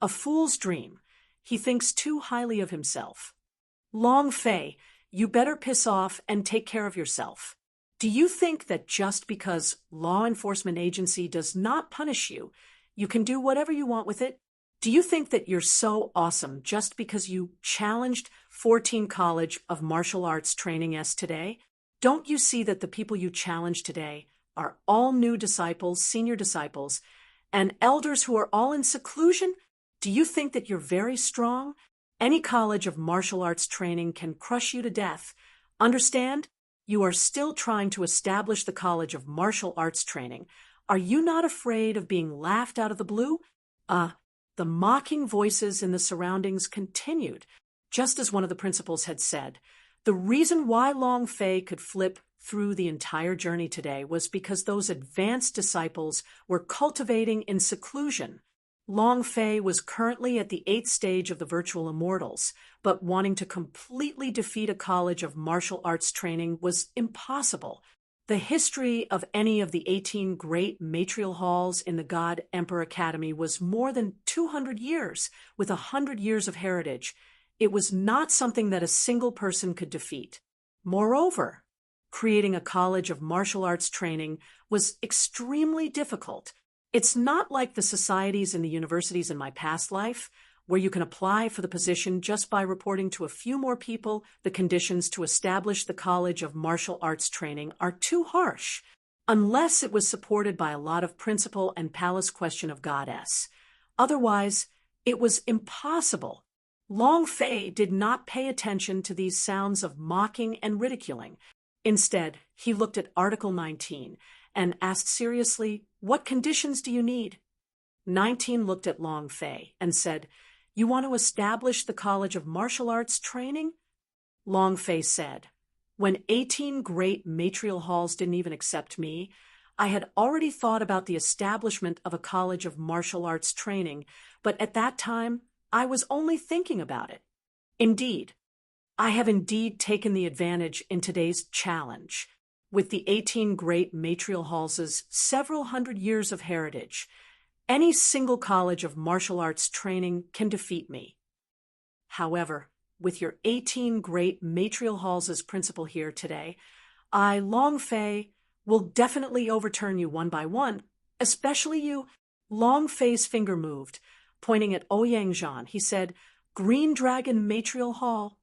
A fool's dream. He thinks too highly of himself. Long Fei, you better piss off and take care of yourself. Do you think that just because law enforcement agency does not punish you, you can do whatever you want with it? Do you think that you're so awesome just because you challenged 14 College of Martial Arts training today? Don't you see that the people you challenge today are all new disciples, senior disciples, and elders who are all in seclusion? Do you think that you're very strong? Any College of Martial Arts training can crush you to death. Understand? You are still trying to establish the College of Martial Arts training. Are you not afraid of being laughed out of the blue? The mocking voices in the surroundings continued, just as one of the principals had said. The reason why Long Fei could flip through the entire journey today was because those advanced disciples were cultivating in seclusion. Long Fei was currently at the 8th stage of the virtual immortals, but wanting to completely defeat a college of martial arts training was impossible. The history of any of the 18 great matrial halls in the God Emperor Academy was more than 200 years, with 100 years of heritage. It was not something that a single person could defeat. Moreover, creating a college of martial arts training was extremely difficult. It's not like the societies and the universities in my past life. where you can apply for the position just by reporting to a few more people. The conditions to establish the College of Martial Arts Training are too harsh, unless it was supported by a lot of principle and palace question of goddess. Otherwise, it was impossible. Long Fei did not pay attention to these sounds of mocking and ridiculing. Instead, he looked at Article 19 and asked seriously, "What conditions do you need?" 19 looked at Long Fei and said, "You want to establish the College of Martial Arts Training?" Long Fei said, "When 18 great matrial halls didn't even accept me, I had already thought about the establishment of a College of Martial Arts Training, but at that time, I was only thinking about it. Indeed, I have indeed taken the advantage in today's challenge. With the 18 great matrial halls' several hundred years of heritage, any single college of martial arts training can defeat me. However, with your 18 great matrial halls' principal here today, I, Long Fei, will definitely overturn you one by one, especially you." Long Fei's finger moved, pointing at Ouyang He said, "Green Dragon Matrial Hall."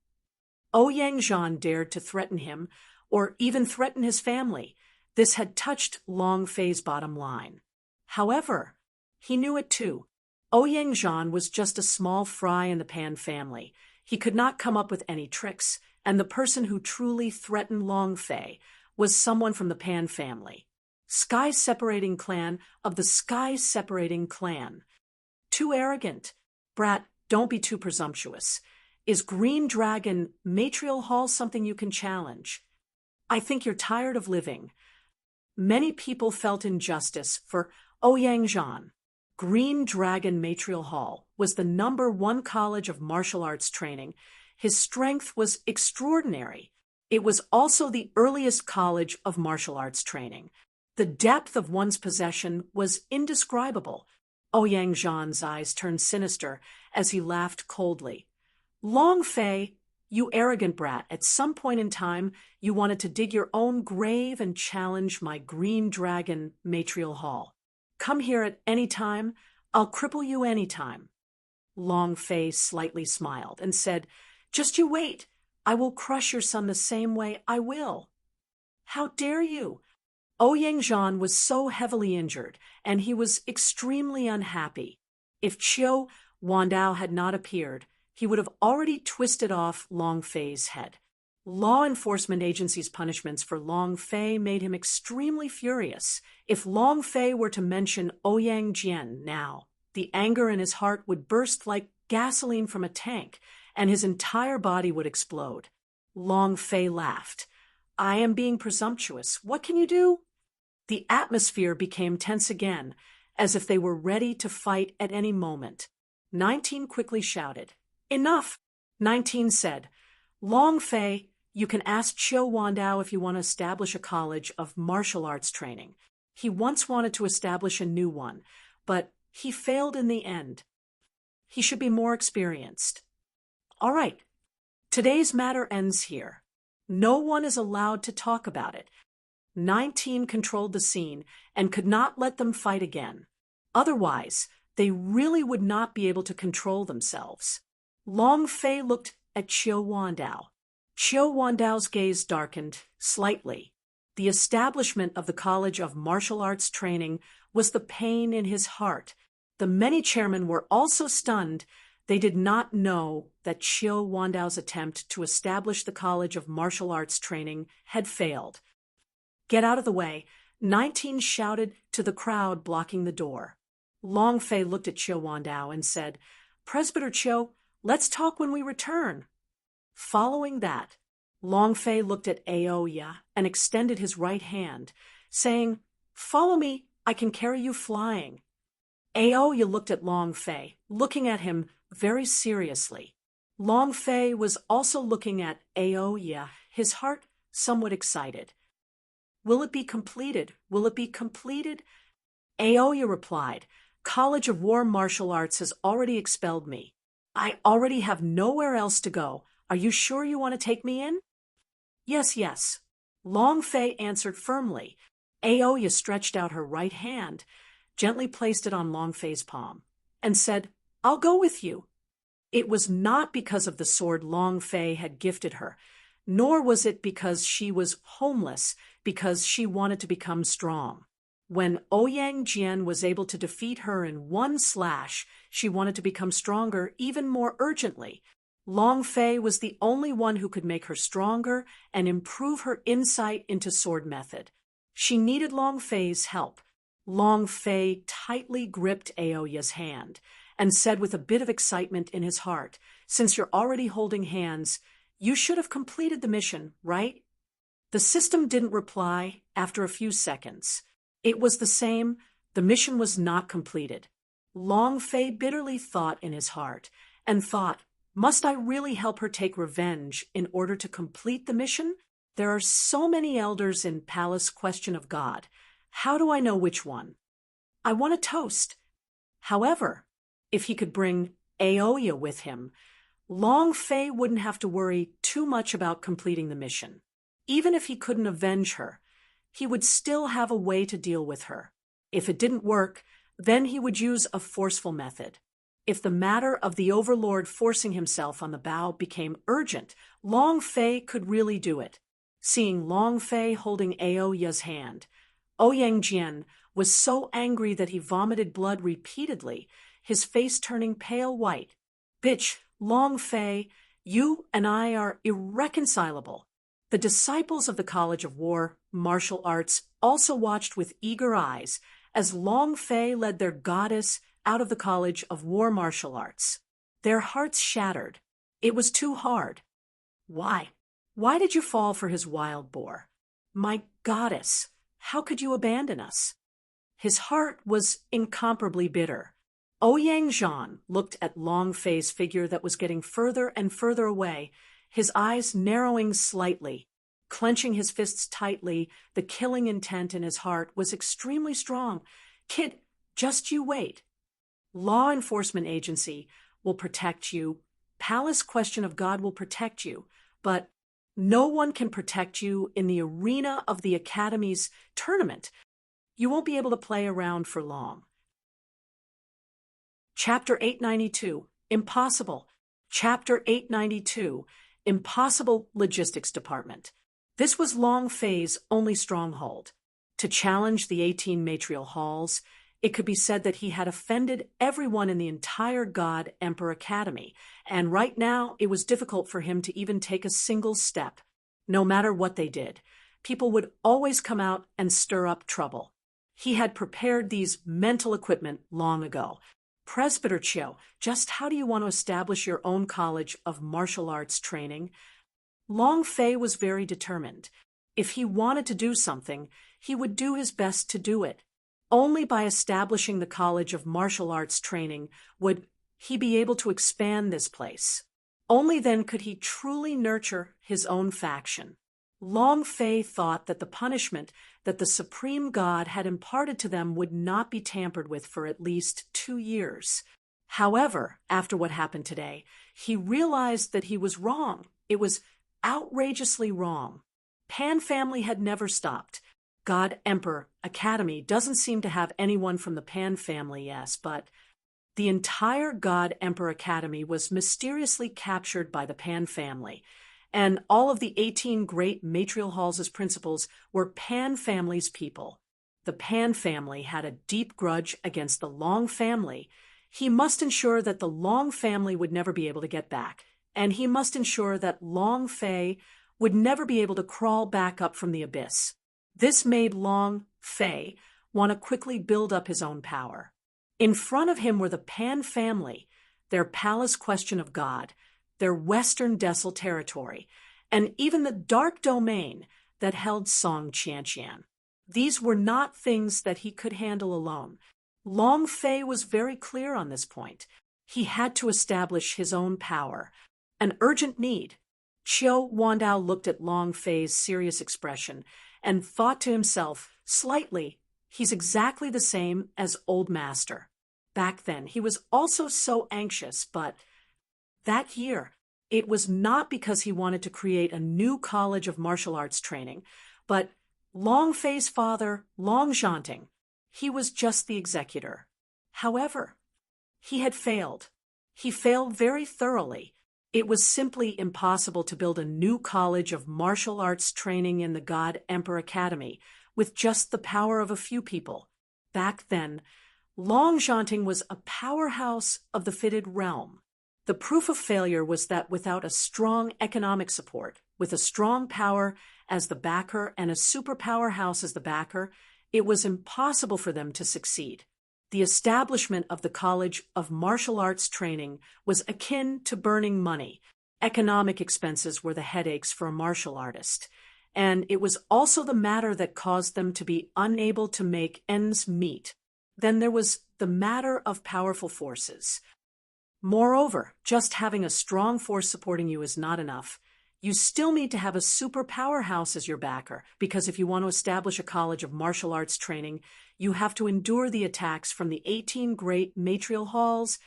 Ouyang dared to threaten him, or even threaten his family. This had touched Long Fei's bottom line. However, he knew it too. Ouyang was just a small fry in the Pan family. He could not come up with any tricks, and the person who truly threatened Long Fei was someone from the Pan family. Sky-separating clan of the Sky-separating clan. Too arrogant. Brat, don't be too presumptuous. Is Green Dragon Matrial Hall something you can challenge? I think you're tired of living. Many people felt injustice for Ouyang. Green Dragon Matrial Hall was the #1 college of martial arts training. His strength was extraordinary. It was also the earliest college of martial arts training. The depth of one's possession was indescribable. Ouyang eyes turned sinister as he laughed coldly. "Long Fei, you arrogant brat, at some point in time you wanted to dig your own grave and challenge my Green Dragon Matrial Hall. Come here at any time, I'll cripple you any time." Long Fei slightly smiled and said, "Just you wait, I will crush your son the same way I will." "How dare you?" Ouyang was so heavily injured, and he was extremely unhappy. If Qiu Wandao had not appeared, he would have already twisted off Long Fei's head. Law enforcement agencies' punishments for Long Fei made him extremely furious. If Long Fei were to mention Ouyang now, the anger in his heart would burst like gasoline from a tank, and his entire body would explode. Long Fei laughed. "I am being presumptuous. What can you do?" The atmosphere became tense again, as if they were ready to fight at any moment. 19 quickly shouted, "Enough!" 19 said, "Long Fei, you can ask Qiu Wandao if you want to establish a college of martial arts training. He once wanted to establish a new one, but he failed in the end. He should be more experienced." "All right. Today's matter ends here. No one is allowed to talk about it." 19 controlled the scene and could not let them fight again. Otherwise, they really would not be able to control themselves. Long Fei looked at Qiu Wandao. Qiu Wandao's gaze darkened slightly. The establishment of the College of Martial Arts Training was the pain in his heart. The many chairmen were also stunned. They did not know that Qiu Wandao's attempt to establish the College of Martial Arts Training had failed. "Get out of the way," 19 shouted to the crowd blocking the door. Long Fei looked at Qiu Wandao and said, "Presbyter Qiu, let's talk when we return." Following that, Long Fei looked at Aoya and extended his right hand, saying, "Follow me, I can carry you flying." Aoya looked at Long Fei, looking at him very seriously. Long Fei was also looking at Aoya, his heart somewhat excited. "Will it be completed? Will it be completed?" Aoya replied, "College of War Martial Arts has already expelled me. I already have nowhere else to go. Are you sure you want to take me in?" "Yes, yes." Long Fei answered firmly. Aoya stretched out her right hand, gently placed it on Long Fei's palm, and said, "I'll go with you." It was not because of the sword Long Fei had gifted her, nor was it because she was homeless, because she wanted to become strong. When Ouyang Jian was able to defeat her in one slash, she wanted to become stronger even more urgently. Long Fei was the only one who could make her stronger and improve her insight into sword method. She needed Long Fei's help. Long Fei tightly gripped Aoya's hand and said with a bit of excitement in his heart, "Since you're already holding hands, you should have completed the mission, right?" The system didn't reply after a few seconds. It was the same. The mission was not completed. Long Fei bitterly thought in his heart and thought, must I really help her take revenge in order to complete the mission? There are so many elders in Palace Question of God. How do I know which one? I want a toast. However, if he could bring Aoya with him, Long Fei wouldn't have to worry too much about completing the mission. Even if he couldn't avenge her, he would still have a way to deal with her. If it didn't work, then he would use a forceful method. If the matter of the overlord forcing himself on the bow became urgent, Long Fei could really do it. Seeing Long Fei holding Aoya's hand, Ouyang Jian was so angry that he vomited blood repeatedly, his face turning pale white. "Bitch, Long Fei, you and I are irreconcilable." The disciples of the College of War, Martial Arts also watched with eager eyes as Long Fei led their goddess out of the College of War Martial Arts. Their hearts shattered. It was too hard. Why? Why did you fall for his wild boar? My goddess, how could you abandon us? His heart was incomparably bitter. Ouyang Jian looked at Long Fei's figure that was getting further and further away, his eyes narrowing slightly. Clenching his fists tightly, the killing intent in his heart was extremely strong. "Kid, just you wait. Law enforcement agency will protect you. Palace Question of God will protect you. But no one can protect you in the arena of the Academy's tournament. You won't be able to play around for long." Chapter 892, Impossible. Chapter 892, Impossible Logistics Department. This was Long Fei's only stronghold. To challenge the 18 matrial halls, it could be said that he had offended everyone in the entire God Emperor Academy, and right now it was difficult for him to even take a single step. No matter what they did, people would always come out and stir up trouble. He had prepared these mental equipment long ago. Presbyter Chiu, just how do you want to establish your own college of martial arts training? Long Fei was very determined. If he wanted to do something, he would do his best to do it. Only by establishing the College of Martial Arts Training would he be able to expand this place. Only then could he truly nurture his own faction. Long Fei thought that the punishment that the Supreme God had imparted to them would not be tampered with for at least 2 years. However, after what happened today, he realized that he was wrong. It was outrageously wrong. Pan family had never stopped. God Emperor Academy doesn't seem to have anyone from the Pan family, yes, but the entire God Emperor Academy was mysteriously captured by the Pan family, and all of the 18 great matrial halls as principals were Pan family's people. The Pan family had a deep grudge against the Long family. He must ensure that the Long family would never be able to get back, and he must ensure that Long Fei would never be able to crawl back up from the abyss. This made Long Fei want to quickly build up his own power. In front of him were the Pan family, their Palace Question of God, their Western Decil territory, and even the dark domain that held Song Qianqian. These were not things that he could handle alone. Long Fei was very clear on this point. He had to establish his own power, an urgent need. Qiu Wandao looked at Long Fei's serious expression and thought to himself, slightly, he's exactly the same as Old Master. Back then, he was also so anxious, but that year, it was not because he wanted to create a new college of martial arts training, but Long Fei's father, Long Zhanting, he was just the executor. However, he had failed. He failed very thoroughly. It was simply impossible to build a new college of martial arts training in the God Emperor Academy with just the power of a few people. Back then, Longjanting was a powerhouse of the fitted realm. The proof of failure was that without a strong economic support, with a strong power as the backer and a superpower house as the backer, it was impossible for them to succeed. The establishment of the College of Martial Arts Training was akin to burning money. Economic expenses were the headaches for a martial artist, and it was also the matter that caused them to be unable to make ends meet. Then there was the matter of powerful forces. Moreover, just having a strong force supporting you is not enough. You still need to have a super powerhouse as your backer, because if you want to establish a college of martial arts training, you have to endure the attacks from the 18 great matrial halls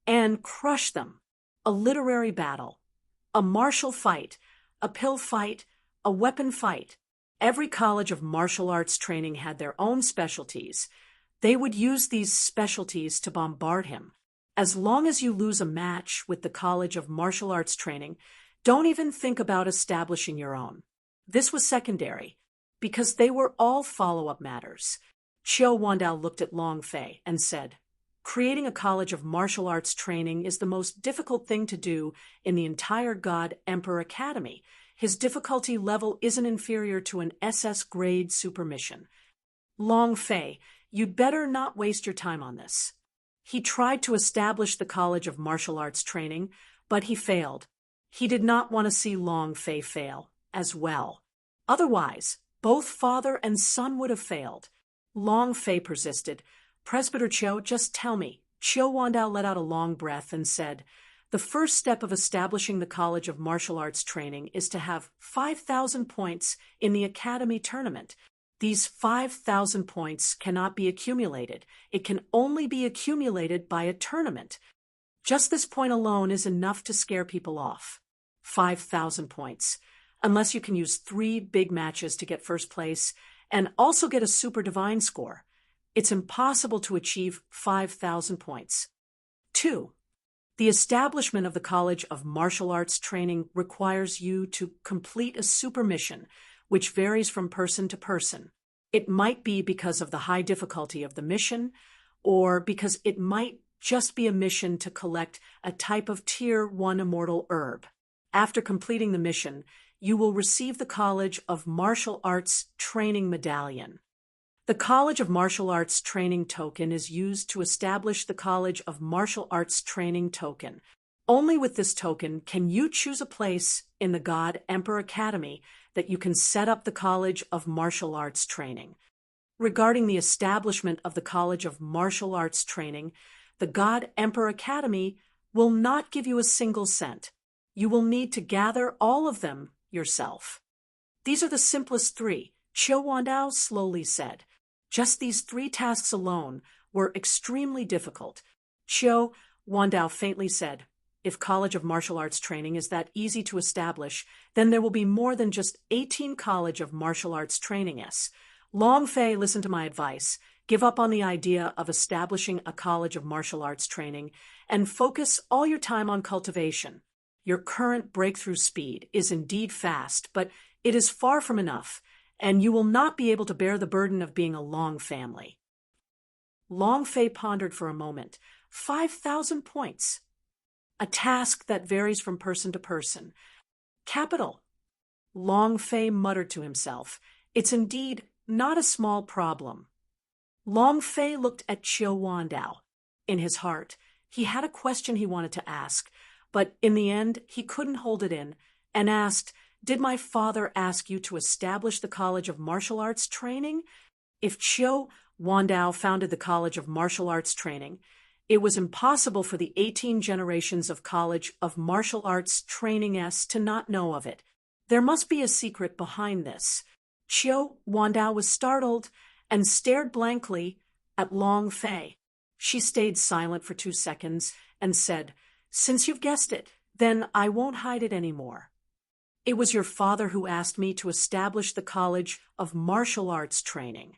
and crush them. A literary battle, a martial fight, a pill fight, a weapon fight. Every college of martial arts training had their own specialties. They would use these specialties to bombard him. As long as you lose a match with the College of Martial Arts Training, don't even think about establishing your own. This was secondary, because they were all follow-up matters. Qiu Wandao looked at Long Fei and said, "Creating a college of martial arts training is the most difficult thing to do in the entire God Emperor Academy. His difficulty level isn't inferior to an SS grade super mission. Long Fei, you'd better not waste your time on this." He tried to establish the College of Martial Arts Training, but he failed. He did not want to see Long Fei fail as well. Otherwise, both father and son would have failed. Long Fei persisted. "Presbyter Qiu, just tell me." Qiu Wandao let out a long breath and said, "The first step of establishing the College of Martial Arts Training is to have 5,000 points in the Academy tournament. These 5,000 points cannot be accumulated. It can only be accumulated by a tournament. Just this point alone is enough to scare people off. 5,000 points. Unless you can use 3 big matches to get first place and also get a super divine score, it's impossible to achieve 5,000 points. 2. The establishment of the College of Martial Arts Training requires you to complete a super mission, which varies from person to person. It might be because of the high difficulty of the mission, or because it might just be a mission to collect a type of Tier 1 immortal herb. After completing the mission, you will receive the College of Martial Arts Training Medallion. The College of Martial Arts Training Token is used to establish the College of Martial Arts Training Token. Only with this token can you choose a place in the God Emperor Academy that you can set up the College of Martial Arts Training. Regarding the establishment of the College of Martial Arts Training, the God Emperor Academy will not give you a single cent. You will need to gather all of them yourself. These are the simplest 3, Qiu Wandao slowly said. Just these 3 tasks alone were extremely difficult. Qiu Wandao faintly said, "If College of Martial Arts Training is that easy to establish, then there will be more than just 18 College of Martial Arts Training-s. Long Fei, listen to my advice. Give up on the idea of establishing a College of Martial Arts Training and focus all your time on cultivation. Your current breakthrough speed is indeed fast, but it is far from enough, and you will not be able to bear the burden of being a Long family." Long Fei pondered for a moment. 5,000 points. A task that varies from person to person. Capital. Long Fei muttered to himself. It's indeed not a small problem. Long Fei looked at Qiu Wandao. In his heart, he had a question he wanted to ask, but in the end, he couldn't hold it in, and asked, "Did my father ask you to establish the College of Martial Arts Training?" If Qiu Wandao founded the College of Martial Arts Training, it was impossible for the 18 generations of College of Martial Arts Training-s to not know of it. There must be a secret behind this. Qiu Wandao was startled and stared blankly at Long Fei. She stayed silent for 2 seconds and said, "Since you've guessed it, then I won't hide it anymore. It was your father who asked me to establish the College of Martial Arts Training.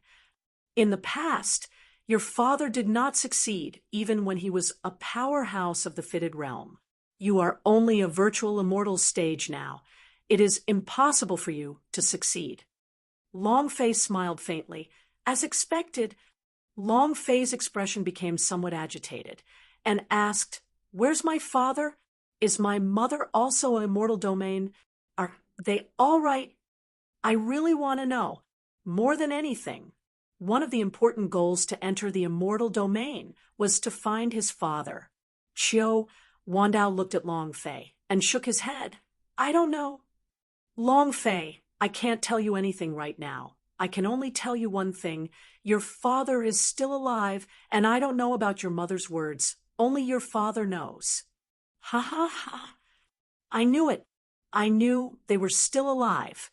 In the past, Your father did not succeed even when he was a powerhouse of the fitted realm. You are only a virtual immortal stage now. It is impossible for you to succeed. Longfei smiled faintly. As expected, Longfei's expression became somewhat agitated, and asked, "Where's my father? Is my mother also an immortal domain? Are they all right? I really want to know. More than anything, one of the important goals to enter the immortal domain was to find his father." Wandao looked at Longfei and shook his head. "I don't know." "Longfei, I can't tell you anything right now. I can only tell you one thing. Your father is still alive, and I don't know about your mother's words. Only your father knows." "Ha ha ha. I knew it. I knew they were still alive."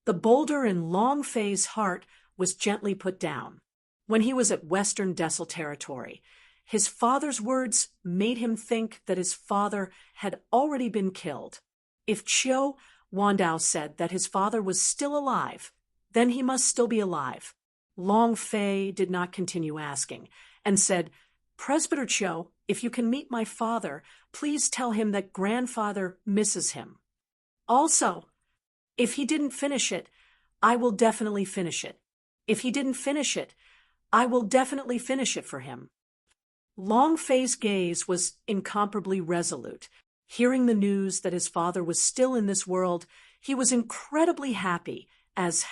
The boulder in Longfei's heart was gently put down. When he was at Western Dessel territory, his father's words made him think that his father had already been killed. If Wandao said that his father was still alive, then he must still be alive. Longfei did not continue asking, and said, "Presbyter Chiu, if you can meet my father, please tell him that grandfather misses him. Also, if he didn't finish it, I will definitely finish it. If he didn't finish it, I will definitely finish it for him." Longfei's gaze was incomparably resolute. Hearing the news that his father was still in this world, he was incredibly happy as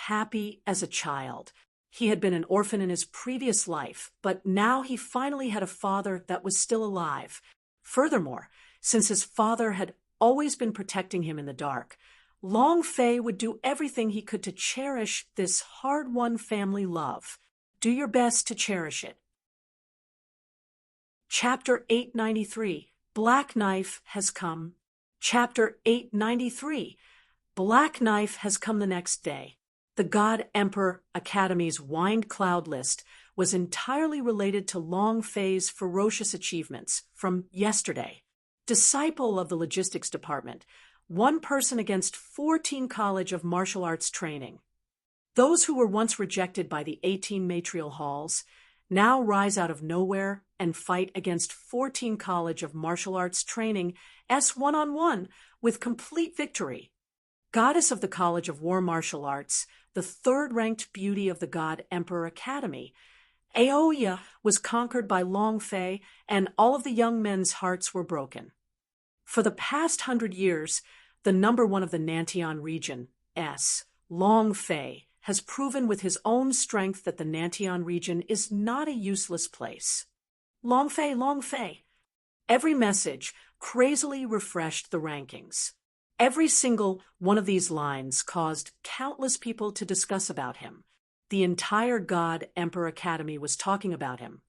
a child. He had been an orphan in his previous life, but now he finally had a father that was still alive. Furthermore, since his father had always been protecting him in the dark, Longfei would do everything he could to cherish this hard-won family love. Do your best to cherish it. Chapter 893, Black Knife Has Come. Chapter 893, Black Knife has come the next day. The God Emperor Academy's Wind Cloud list was entirely related to Longfei's ferocious achievements from yesterday. Disciple of the logistics department, one person against 14 College of Martial Arts training. Those who were once rejected by the 18 matrial halls now rise out of nowhere and fight against 14 College of Martial Arts training S1-on-1 with complete victory. Goddess of the College of War Martial Arts, the third-ranked beauty of the God Emperor Academy, Aoya was conquered by Longfei, and all of the young men's hearts were broken. For the past 100 years, the number one of the Nantian region, Longfei, has proven with his own strength that the Nantian region is not a useless place. Longfei. Every message crazily refreshed the rankings. Every single one of these lines caused countless people to discuss about him. The entire God Emperor Academy was talking about him.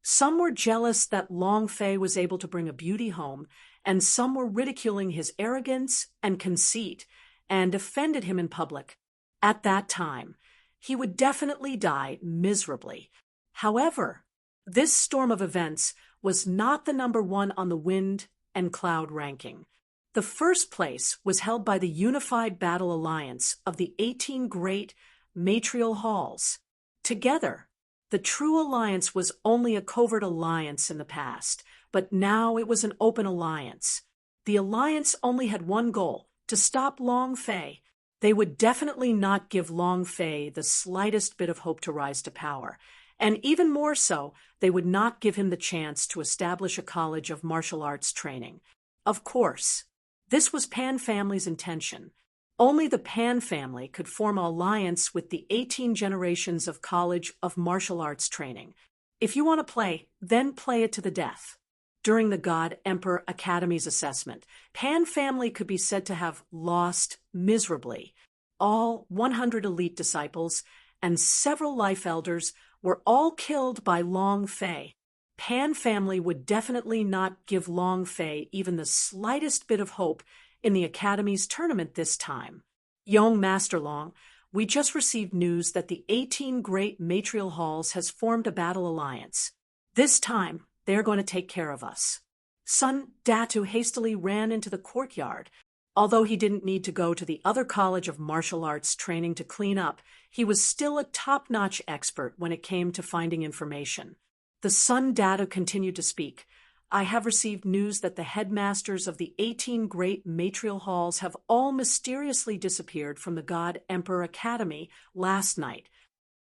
Some were jealous that Longfei was able to bring a beauty home, and some were ridiculing his arrogance and conceit and offended him in public. At that time, he would definitely die miserably. However, this storm of events was not the number one on the Wind and Cloud ranking. The first place was held by the Unified Battle Alliance of the 18 great matrial halls. Together, the true alliance was only a covert alliance in the past, but now it was an open alliance. The alliance only had one goal: to stop Longfei. They would definitely not give Longfei the slightest bit of hope to rise to power, and even more so, they would not give him the chance to establish a college of martial arts training. Of course, this was Pan family's intention. Only the Pan family could form an alliance with the 18 generations of College of Martial Arts training. If you want to play, then play it to the death. During the God Emperor Academy's assessment, Pan family could be said to have lost miserably. All 100 elite disciples and several life elders were all killed by Longfei. Pan family would definitely not give Longfei even the slightest bit of hope in the Academy's tournament this time. Young Master Long, we just received news that the 18 great matrial halls has formed a battle alliance. This time, they are going to take care of us. Sun Datu hastily ran into the courtyard. Although he didn't need to go to the other college of martial arts training to clean up, he was still a top-notch expert when it came to finding information. The Sun Data continued to speak. I have received news that the headmasters of the 18 great matrial halls have all mysteriously disappeared from the God Emperor Academy last night.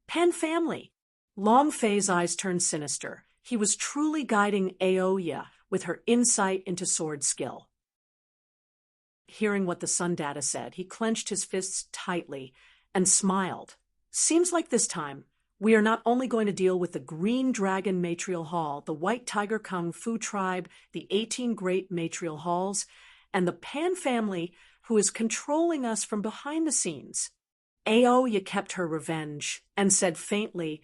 Pan family. Long Fei's eyes turned sinister. He was truly guiding Aoya with her insight into sword skill. Hearing what the Sun Data said, he clenched his fists tightly and smiled. Seems like this time, we are not only going to deal with the Green Dragon Matrial Hall, the White Tiger Kung Fu Tribe, the 18 Great Matrial Halls, and the Pan family who is controlling us from behind the scenes. Aoya kept her revenge and said faintly,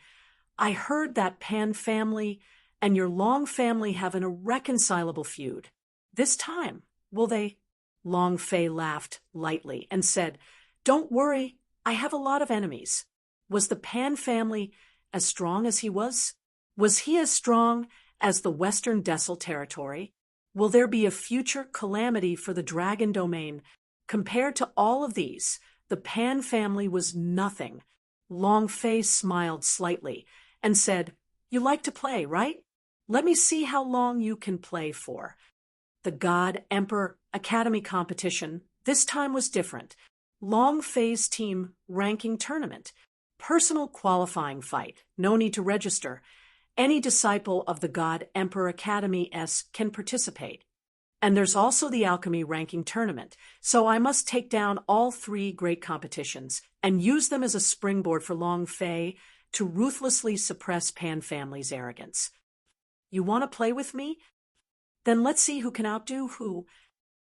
I heard that Pan family and your Long family have an irreconcilable feud. This time, will they? Long Fei laughed lightly and said, Don't worry, I have a lot of enemies. Was the Pan family as strong as he was? Was he as strong as the Western Decil territory? Will there be a future calamity for the Dragon Domain? Compared to all of these, the Pan family was nothing. Long Fei smiled slightly and said, You like to play, right? Let me see how long you can play for. The God Emperor Academy competition this time was different. Long Fei's team ranking tournament. Personal qualifying fight. No need to register. Any disciple of the God Emperor Academy S can participate. And there's also the alchemy ranking tournament. So I must take down all 3 great competitions and use them as a springboard for Long Fei to ruthlessly suppress Pan family's arrogance. You want to play with me? Then let's see who can outdo who.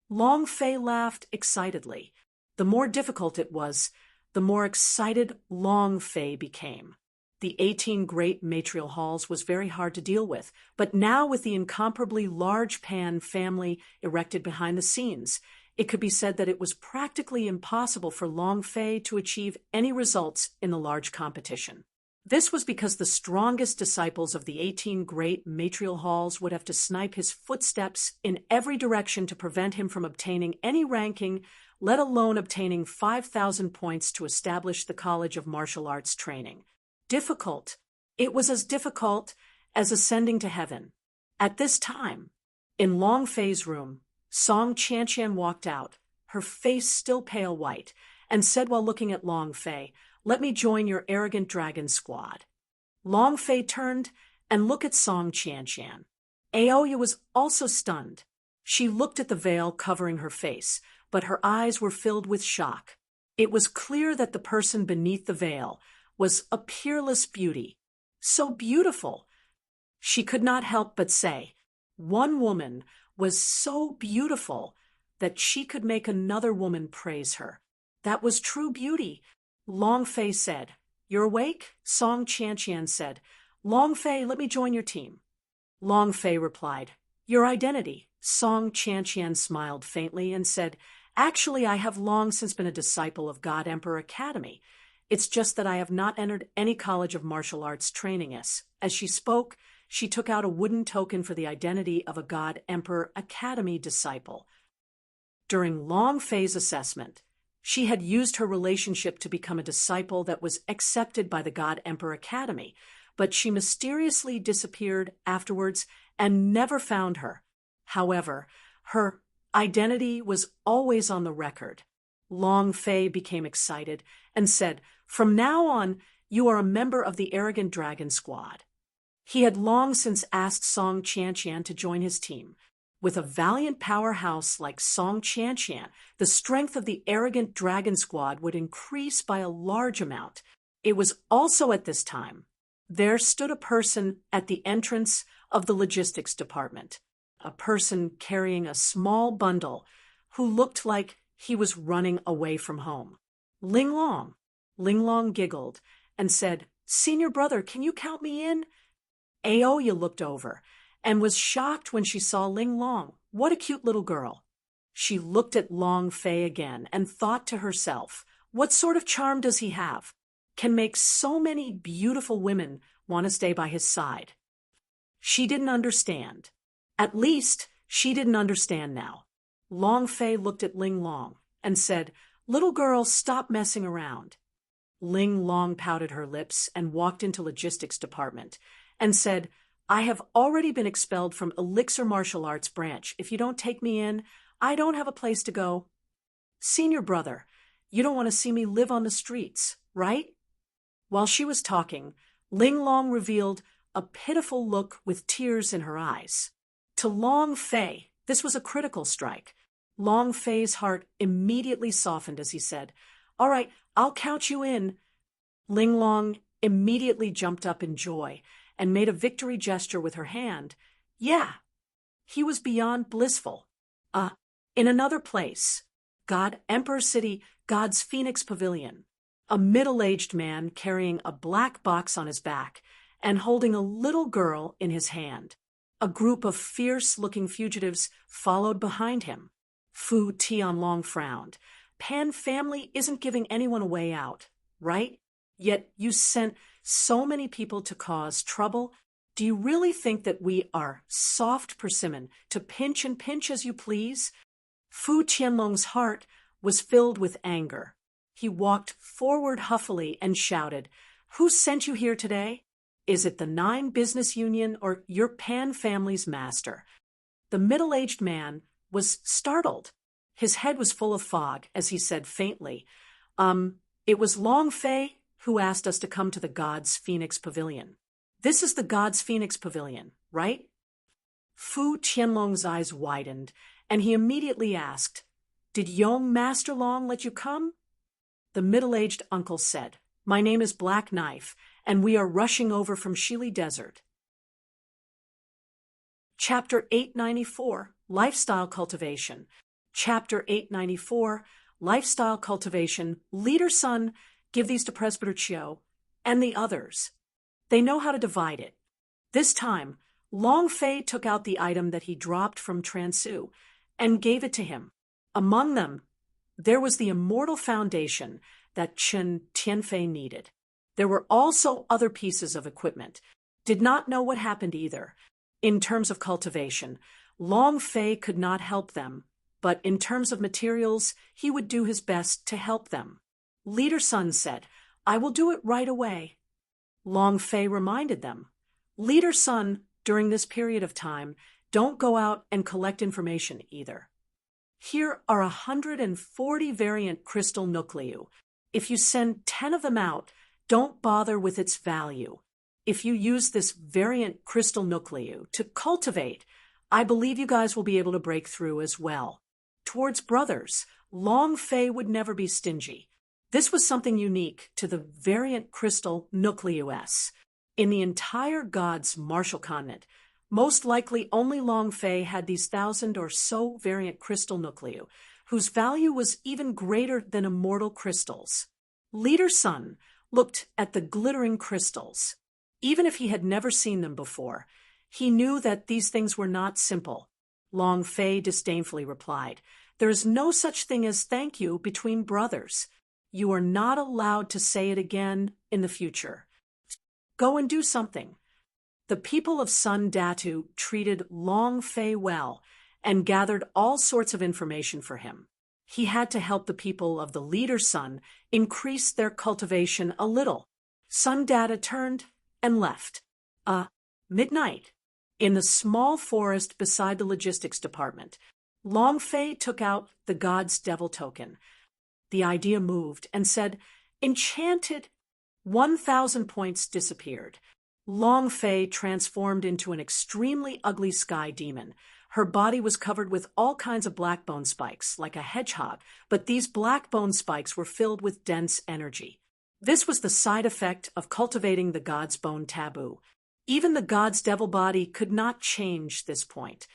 Long Fei laughed excitedly. The more difficult it was, the more excited Long Fei became. The 18 great matrial halls was very hard to deal with, but now with the incomparably large Pan family erected behind the scenes, it could be said that it was practically impossible for Long Fei to achieve any results in the large competition. This was because the strongest disciples of the 18 great matrial halls would have to snipe his footsteps in every direction to prevent him from obtaining any ranking, let alone obtaining 5,000 points to establish the College of Martial Arts training. Difficult. It was as difficult as ascending to heaven. At this time, in Long Fei's room, Song Qianqian walked out, her face still pale white, and said while looking at Long Fei, Let me join your arrogant dragon squad. Long Fei turned and looked at Song Qianqian. Aoya was also stunned. She looked at the veil covering her face, but her eyes were filled with shock. It was clear that the person beneath the veil was a peerless beauty. So beautiful. She could not help but say, one woman was so beautiful that she could make another woman praise her. That was true beauty. Long Fei said, You're awake? Song Qianqian said, Long Fei, let me join your team. Long Fei replied, Your identity. Song Qianqian smiled faintly and said, Actually, I have long since been a disciple of God Emperor Academy. It's just that I have not entered any college of martial arts training. As she spoke, she took out a wooden token for the identity of a God Emperor Academy disciple. During Long Fei's assessment, she had used her relationship to become a disciple that was accepted by the God Emperor Academy, but she mysteriously disappeared afterwards and never found her. However, her identity was always on the record. Long Fei became excited and said, From now on, you are a member of the Arrogant Dragon Squad. He had long since asked Song Qianqian to join his team. With a valiant powerhouse like Song Qianqian, the strength of the Arrogant Dragon Squad would increase by a large amount. It was also at this time there stood a person at the entrance of the logistics department, a person carrying a small bundle who looked like he was running away from home. Ling Long. Ling Long giggled and said, Senior brother, can you count me in? Aoya looked over and was shocked when she saw Ling Long. What a cute little girl. She looked at Long Fei again and thought to herself, what sort of charm does he have? Can make so many beautiful women want to stay by his side. She didn't understand. At least, she didn't understand now. Long Fei looked at Ling Long and said, "Little girl, stop messing around." Ling Long pouted her lips and walked into logistics department and said, "I have already been expelled from Elixir Martial Arts branch. If you don't take me in, I don't have a place to go." "Senior brother, you don't want to see me live on the streets, right?" While she was talking, Ling Long revealed a pitiful look with tears in her eyes. To Long Fei, this was a critical strike. Long Fei's heart immediately softened as he said, "All right, I'll count you in." Ling Long immediately jumped up in joy and made a victory gesture with her hand. Yeah, he was beyond blissful. In another place, Emperor City, God's Phoenix Pavilion, a middle-aged man carrying a black box on his back and holding a little girl in his hand. A group of fierce-looking fugitives followed behind him. Fu Tianlong frowned. "Pan family isn't giving anyone a way out, right? Yet you sent so many people to cause trouble. Do you really think that we are soft persimmon to pinch and pinch as you please?" Fu Tianlong's heart was filled with anger. He walked forward huffily and shouted, "Who sent you here today? Is it the 9 Business Union or your Pan family's master?" The middle-aged man was startled. His head was full of fog as he said faintly, "It was Long Fei who asked us to come to the God's Phoenix Pavilion. This is the God's Phoenix Pavilion, right?" Fu Tianlong's eyes widened, and he immediately asked, "Did Yong Master Long let you come?" The middle-aged uncle said, "My name is Black Knife, and we are rushing over from Shili Desert." Chapter 894, Lifestyle Cultivation. Chapter 894, Lifestyle Cultivation. Leader Sun, give these to Presbyter Chiu and the others. They know how to divide it. This time, Long Fei took out the item that he dropped from Transu and gave it to him. Among them, there was the immortal foundation that Chen Tianfei needed. There were also other pieces of equipment. Did not know what happened either. In terms of cultivation, Long Fei could not help them, but in terms of materials, he would do his best to help them. Leader Sun said, "I will do it right away." Long Fei reminded them, "Leader Sun, during this period of time, don't go out and collect information either. Here are 140 variant crystal nuclei. If you send 10 of them out, don't bother with its value. If you use this variant crystal nuclei to cultivate, I believe you guys will be able to break through as well." Towards brothers, Long Fei would never be stingy. This was something unique to the variant crystal nucleus. In the entire God's martial continent, most likely only Long Fei had these 1,000 or so variant crystal nuclei, whose value was even greater than immortal crystals. Leader Sun looked at the glittering crystals. Even if he had never seen them before, he knew that these things were not simple. Long Fei disdainfully replied, "There is no such thing as thank you between brothers. You are not allowed to say it again in the future. Go and do something." The people of Sun Datu treated Long Fei well and gathered all sorts of information for him. He had to help the people of the Leader Sun increase their cultivation a little. Sun Data turned and left. Midnight. In the small forest beside the logistics department, Long Fei took out the God's Devil token. The idea moved and said, "Enchanted." 1,000 points disappeared. Long Fei transformed into an extremely ugly sky demon. Her body was covered with all kinds of black bone spikes, like a hedgehog, but these black bone spikes were filled with dense energy. This was the side effect of cultivating the God's Bone taboo. Even the God's Devil body could not change this point.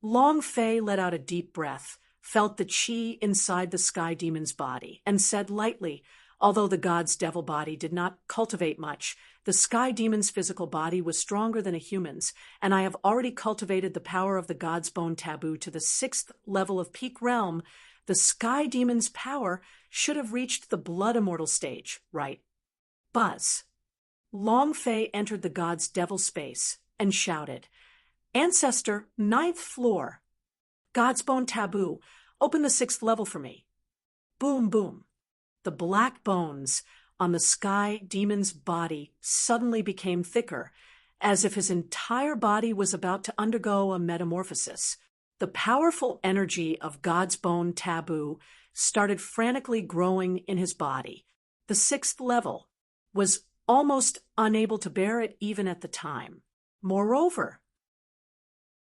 Long Fei let out a deep breath, felt the chi inside the sky demon's body, and said lightly, although the God's Devil body did not cultivate much, the sky demon's physical body was stronger than a human's, and I have already cultivated the power of the God's Bone taboo to the 6th level of peak realm. The sky demon's power should have reached the blood immortal stage, right? Buzz. Long Fei entered the God's Devil space and shouted, "Ancestor, 9th floor." God's bone taboo. Open the 6th level for me. Boom, boom. The black bones on the sky demon's body suddenly became thicker, as if his entire body was about to undergo a metamorphosis. The powerful energy of God's bone taboo started frantically growing in his body. The 6th level was almost unable to bear it even at the time. Moreover,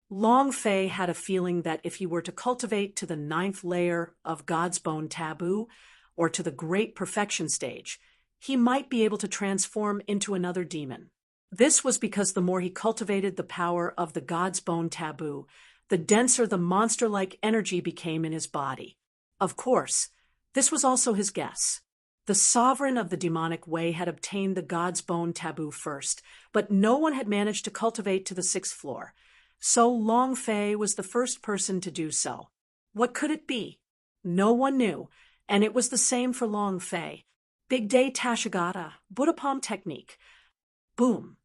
Long Fei had a feeling that if he were to cultivate to the 9th layer of God's bone taboo, or to the great perfection stage, he might be able to transform into another demon. This was because the more he cultivated the power of the God's bone taboo, the denser the monster-like energy became in his body. Of course, this was also his guess. The sovereign of the demonic way had obtained the God's bone taboo first, but no one had managed to cultivate to the 6th floor. So Long Fei was the first person to do so. What could it be? No one knew, and it was the same for Long Fei. Big Day Tashigata, Buddha palm technique. Boom.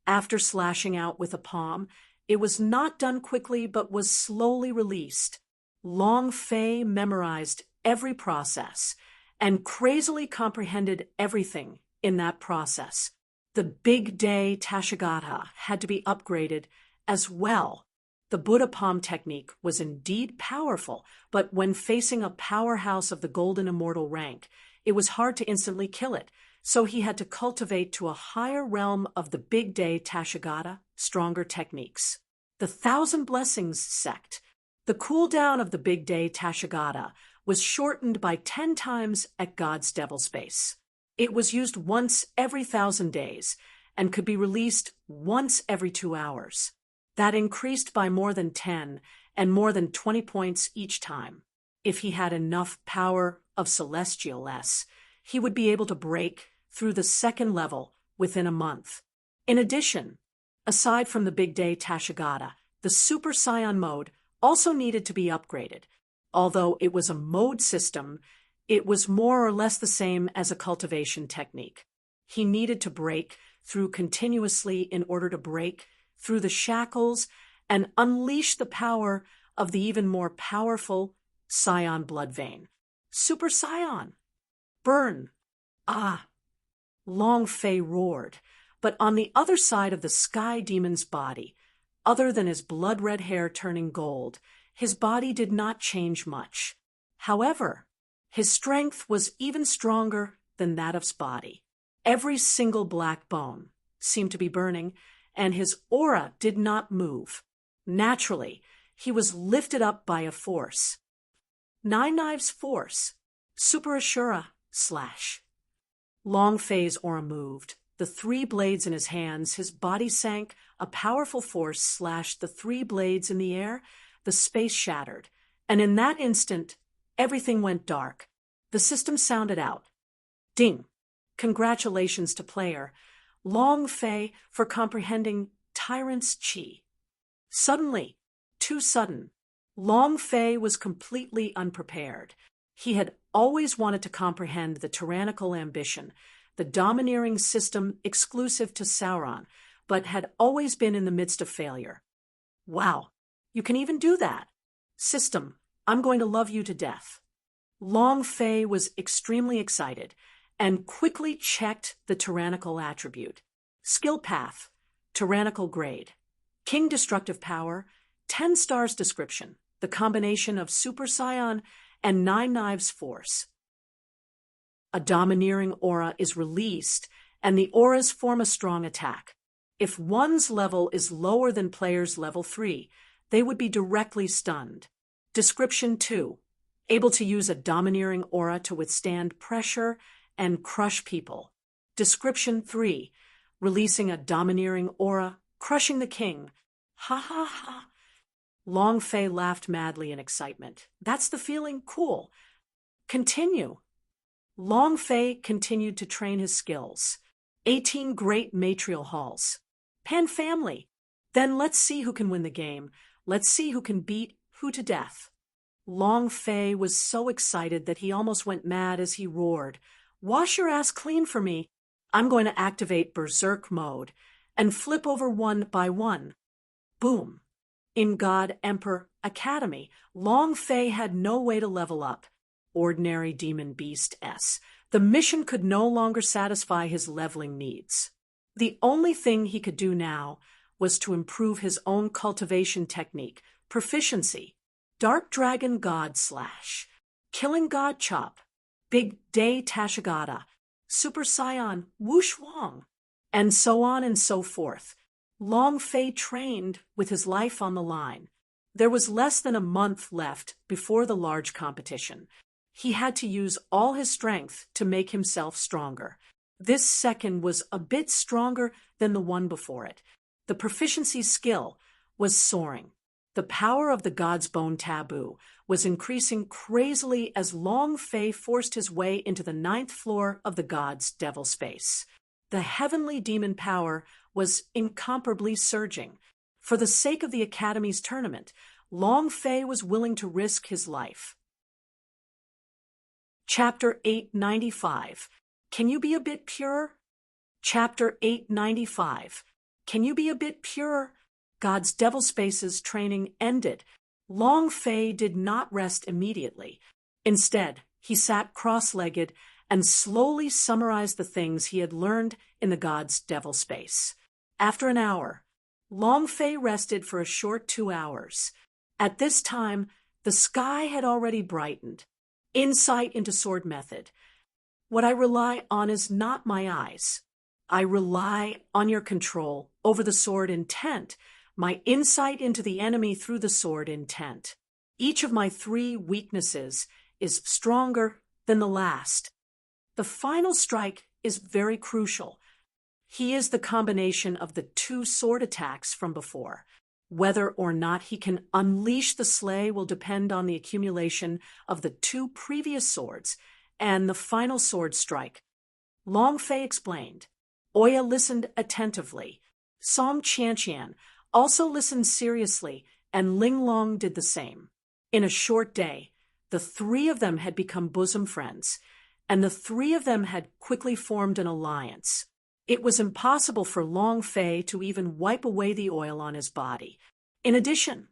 After slashing out with a palm, it was not done quickly but was slowly released. Long Fei memorized every process and crazily comprehended everything in that process. The Big Day Tashigata had to be upgraded as well. The Buddha palm technique was indeed powerful, but when facing a powerhouse of the golden immortal rank, it was hard to instantly kill it, so he had to cultivate to a higher realm of the Big Day Tashigata, stronger techniques. The Thousand Blessings sect. The cooldown of the Big Day Tashigata was shortened by 10 times at God's Devil Space. It was used once every 1,000 days and could be released once every 2 hours. That increased by more than 10 and more than 20 points each time. If he had enough power of Celestial S, he would be able to break through the 2nd level within a month. In addition, aside from the Big Day Tashigata, the Super Saiyan mode also needed to be upgraded. Although it was a mode system, it was more or less the same as a cultivation technique. He needed to break through continuously in order to break through the shackles and unleash the power of the even more powerful Saiyan blood vein. Super Saiyan! Burn! Ah! Long Fei roared, but on the other side of the sky demon's body, other than his blood-red hair turning gold, his body did not change much. However, his strength was even stronger than that of his body. Every single black bone seemed to be burning, and his aura did not move. Naturally, he was lifted up by a force. Nine Knives Force. Super Ashura slash. Long Fei's aura moved. The 3 blades in his hands, his body sank, a powerful force slashed the 3 blades in the air, the space shattered, and in that instant, everything went dark. The system sounded out. Ding! Congratulations to player Long Fei for comprehending Tyrant's Chi. Suddenly, too sudden, Long Fei was completely unprepared. He had always wanted to comprehend the tyrannical ambition, the domineering system exclusive to Sauron, but had always been in the midst of failure. Wow, you can even do that. System, I'm going to love you to death. Long Fei was extremely excited and quickly checked the tyrannical attribute. Skill path, tyrannical grade. King destructive power, 10 stars description, the combination of Super Saiyan and 9 Knives Force. A domineering aura is released, and the auras form a strong attack. If one's level is lower than player's level 3, they would be directly stunned. Description 2. Able to use a domineering aura to withstand pressure and crush people. Description 3. Releasing a domineering aura, crushing the king. Ha ha ha. Long Fei laughed madly in excitement. That's the feeling? Cool. Continue. Long Fei continued to train his skills. 18 great matrial halls. Pan family. Then let's see who can win the game. Let's see who can beat who to death. Long Fei was so excited that he almost went mad as he roared. Wash your ass clean for me. I'm going to activate Berserk mode and flip over one by one. Boom. In God Emperor Academy, Long Fei had no way to level up. Ordinary demon beast S. The mission could no longer satisfy his leveling needs. The only thing he could do now was to improve his own cultivation technique, proficiency, Dark Dragon God Slash, Killing God Chop, Big Day Tashigata, Super Saiyan Whoosh Wong, and so on and so forth. Long Fei trained with his life on the line. There was less than a month left before the large competition. He had to use all his strength to make himself stronger. This second was a bit stronger than the one before it. The proficiency skill was soaring. The power of the God's Bone Taboo was increasing crazily as Long Fei forced his way into the 9th floor of the God's Devil Space. The heavenly demon power was incomparably surging. For the sake of the Academy's tournament, Long Fei was willing to risk his life. Chapter 895. Can you be a bit purer? Chapter 895. Can you be a bit purer? God's Devil Space's training ended. Long Fei did not rest immediately. Instead, he sat cross-legged and slowly summarized the things he had learned in the God's Devil Space. After an hour, Long Fei rested for a short 2 hours. At this time, the sky had already brightened. Insight into sword method. What I rely on is not my eyes. I rely on your control over the sword intent, my insight into the enemy through the sword intent. Each of my 3 weaknesses is stronger than the last. The final strike is very crucial. He is the combination of the 2 sword attacks from before. Whether or not he can unleash the slay will depend on the accumulation of the 2 previous swords and the final sword strike. Long Fei explained. Oya listened attentively. Song Qianqian also listened seriously, and Ling Long did the same. In a short day, the 3 of them had become bosom friends, and the 3 of them had quickly formed an alliance. It was impossible for Long Fei to even wipe away the oil on his body. In addition,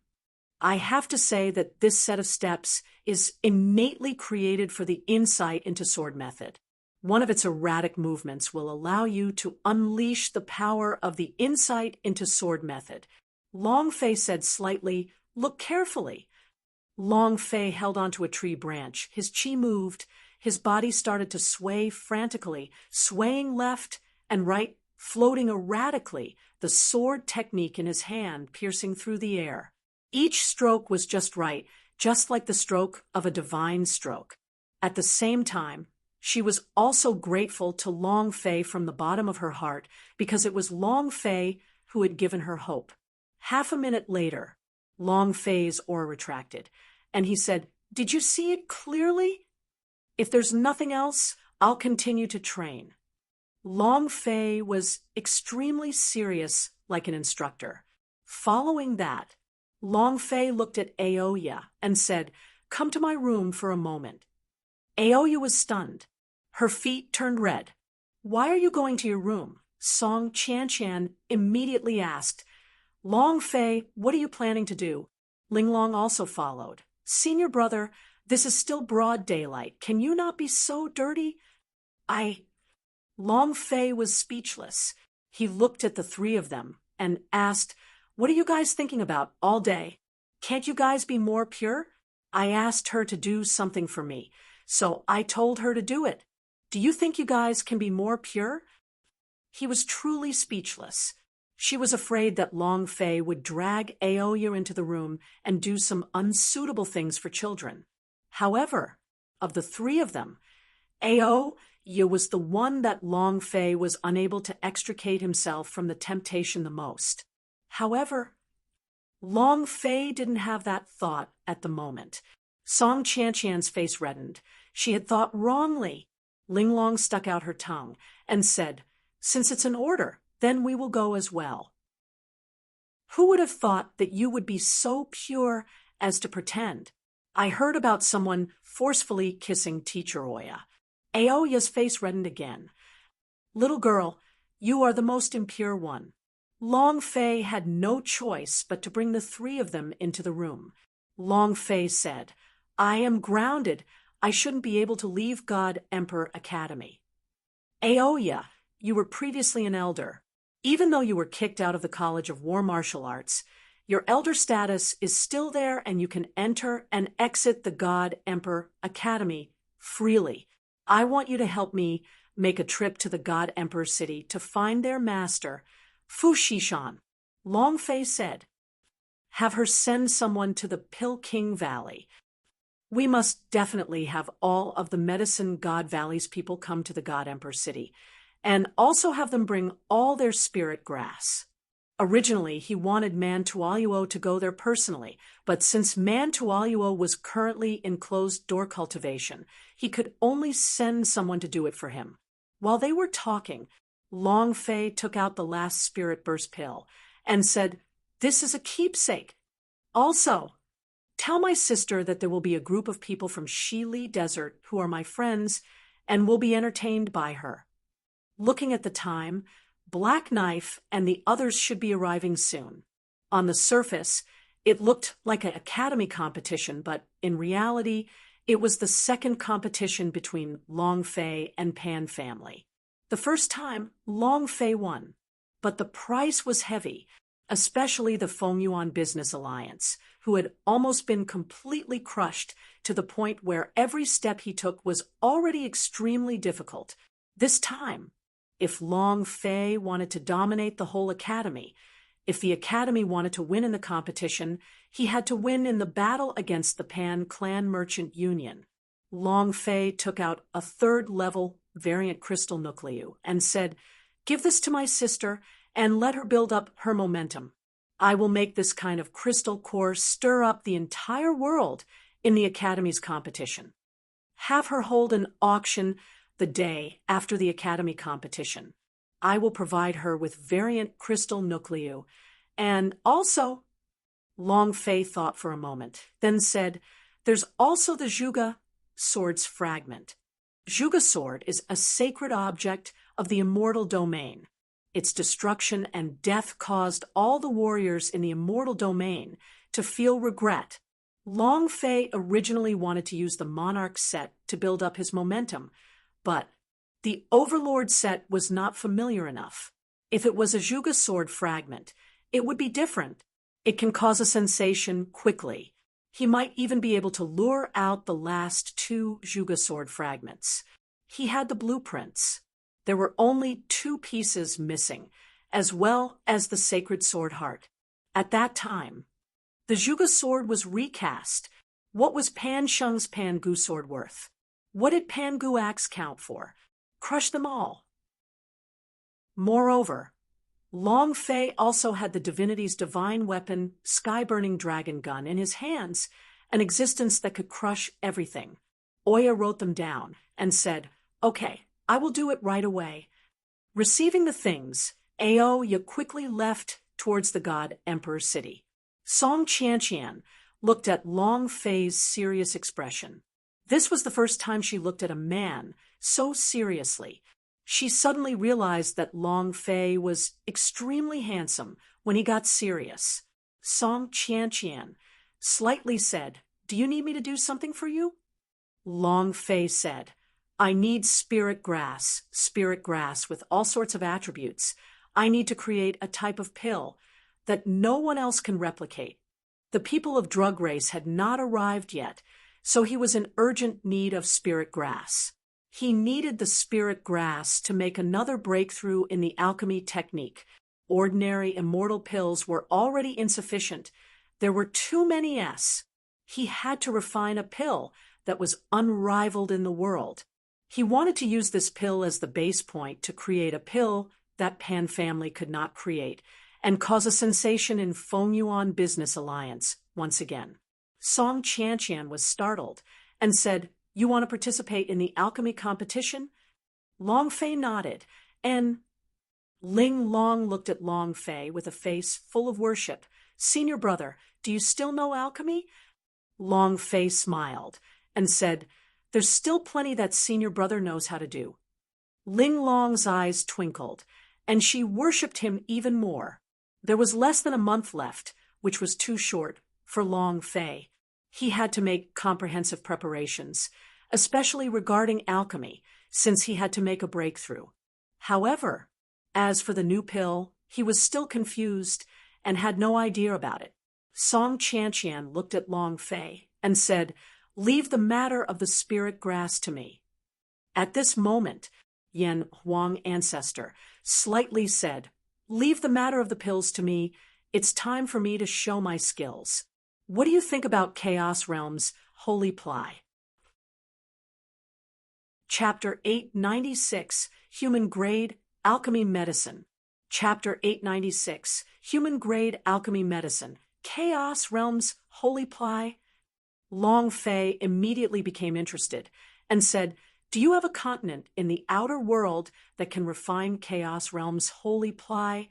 I have to say that this set of steps is innately created for the insight into sword method. One of its erratic movements will allow you to unleash the power of the insight into sword method. Long Fei said slightly, "Look carefully." Long Fei held onto a tree branch. His chi moved. His body started to sway frantically, swaying left and right, floating erratically, the sword technique in his hand piercing through the air. Each stroke was just right, just like the stroke of a divine stroke. At the same time, she was also grateful to Long Fei from the bottom of her heart because it was Long Fei who had given her hope. Half a minute later, Long Fei's aura retracted, and he said, "Did you see it clearly? If there's nothing else, I'll continue to train." Long Fei was extremely serious, like an instructor. Following that, Long Fei looked at Aoya and said, "Come to my room for a moment." Aoya was stunned. Her feet turned red. "Why are you going to your room?" Song Qianqian immediately asked. "Long Fei, what are you planning to do?" Ling Long also followed. "Senior brother, this is still broad daylight. Can you not be so dirty?" Long Fei was speechless. He looked at the 3 of them and asked, "What are you guys thinking about all day? Can't you guys be more pure? I asked her to do something for me, so I told her to do it. Do you think you guys can be more pure?" He was truly speechless. She was afraid that Long Fei would drag Aoya into the room and do some unsuitable things for children. However, of the 3 of them, Aoya was the one that Long Fei was unable to extricate himself from the temptation the most. However, Long Fei didn't have that thought at the moment. Song Qianqian's face reddened. She had thought wrongly. Ling Long stuck out her tongue and said, "Since it's an order, then we will go as well." "Who would have thought that you would be so pure as to pretend? I heard about someone forcefully kissing Teacher Oya." Aoya's face reddened again. "Little girl, you are the most impure one. Long Fei had no choice but to bring the three of them into the room. Long Fei said, "I am grounded. I shouldn't be able to leave God Emperor Academy." Aoya, you were previously an elder. Even though you were kicked out of the College of War Martial Arts, your elder status is still there and you can enter and exit the God Emperor Academy freely. I want you to help me make a trip to the God Emperor City to find their master, Fu Shishan. Long Fei said, "Have her send someone to the Pilking Valley. We must definitely have all of the Medicine God Valley's people come to the God Emperor City, and also have them bring all their spirit grass." Originally, he wanted Man Tualuo to go there personally, but since Man Tualuo was currently in closed-door cultivation, he could only send someone to do it for him. While they were talking, Long Fei took out the last spirit burst pill and said, "This is a keepsake. Also, tell my sister that there will be a group of people from Shili Desert who are my friends and will be entertained by her." Looking at the time, Black Knife and the others should be arriving soon. On the surface, it looked like an academy competition, but in reality, it was the second competition between Long Fei and Pan family. The first time, Long Fei won, but the price was heavy, especially the Fengyuan Business Alliance, who had almost been completely crushed to the point where every step he took was already extremely difficult. This time, if Long Fei wanted to dominate the whole academy, if the academy wanted to win in the competition, he had to win in the battle against the Pan Clan Merchant Union. Long Fei took out a third-level variant crystal nucleu and said, "Give this to my sister and let her build up her momentum. I will make this kind of crystal core stir up the entire world in the Academy's competition. Have her hold an auction the day after the Academy competition. I will provide her with variant crystal nucleu. And also," Long Fei thought for a moment, then said, "there's also the Zhuge sword's fragment. Zhuge sword is a sacred object of the immortal domain. Its destruction and death caused all the warriors in the immortal domain to feel regret. Long Fei originally wanted to use the Monarch set to build up his momentum, but the Overlord set was not familiar enough. If it was a Zhuge sword fragment, it would be different. It can cause a sensation quickly. He might even be able to lure out the last two Zhuge sword fragments. He had the blueprints. There were only 2 pieces missing, as well as the sacred sword heart. At that time, the Zhuge sword was recast. What was Pan Sheng's Pan Gu sword worth? What did Pan Gu axe count for? Crush them all. Moreover, Long Fei also had the divinity's divine weapon, sky-burning dragon gun, in his hands, an existence that could crush everything. Oya wrote them down and said, "Okay, I will do it right away." Receiving the things, Aoya quickly left towards the God Emperor City. Song Qianqian looked at Long Fei's serious expression. This was the first time she looked at a man so seriously. She suddenly realized that Long Fei was extremely handsome when he got serious. Song Qianqian slightly said, "Do you need me to do something for you?" Long Fei said, "I need spirit grass with all sorts of attributes. I need to create a type of pill that no one else can replicate." The people of Drug Race had not arrived yet, so he was in urgent need of spirit grass. He needed the spirit grass to make another breakthrough in the alchemy technique. Ordinary immortal pills were already insufficient. There were too many S. He had to refine a pill that was unrivaled in the world. He wanted to use this pill as the base point to create a pill that Pan family could not create and cause a sensation in Fengyuan Business Alliance once again. Song Qianqian was startled and said, "You want to participate in the alchemy competition?" Long Fei nodded, and Ling Long looked at Long Fei with a face full of worship. "Senior brother, do you still know alchemy?" Long Fei smiled and said, "There's still plenty that senior brother knows how to do." Ling Long's eyes twinkled, and she worshipped him even more. There was less than a month left, which was too short for Long Fei. He had to make comprehensive preparations, especially regarding alchemy, since he had to make a breakthrough. However, as for the new pill, he was still confused and had no idea about it. Song Qianqian looked at Long Fei and said, "Leave the matter of the spirit grass to me." At this moment, Yan Huang Ancestor slightly said, "Leave the matter of the pills to me. It's time for me to show my skills. What do you think about Chaos Realm's Holy Ply?" Chapter 896, Human Grade Alchemy Medicine. Chapter 896, Human Grade Alchemy Medicine. Chaos Realm's Holy Ply? Long Fei immediately became interested and said, "Do you have a continent in the outer world that can refine Chaos Realm's Holy Ply?"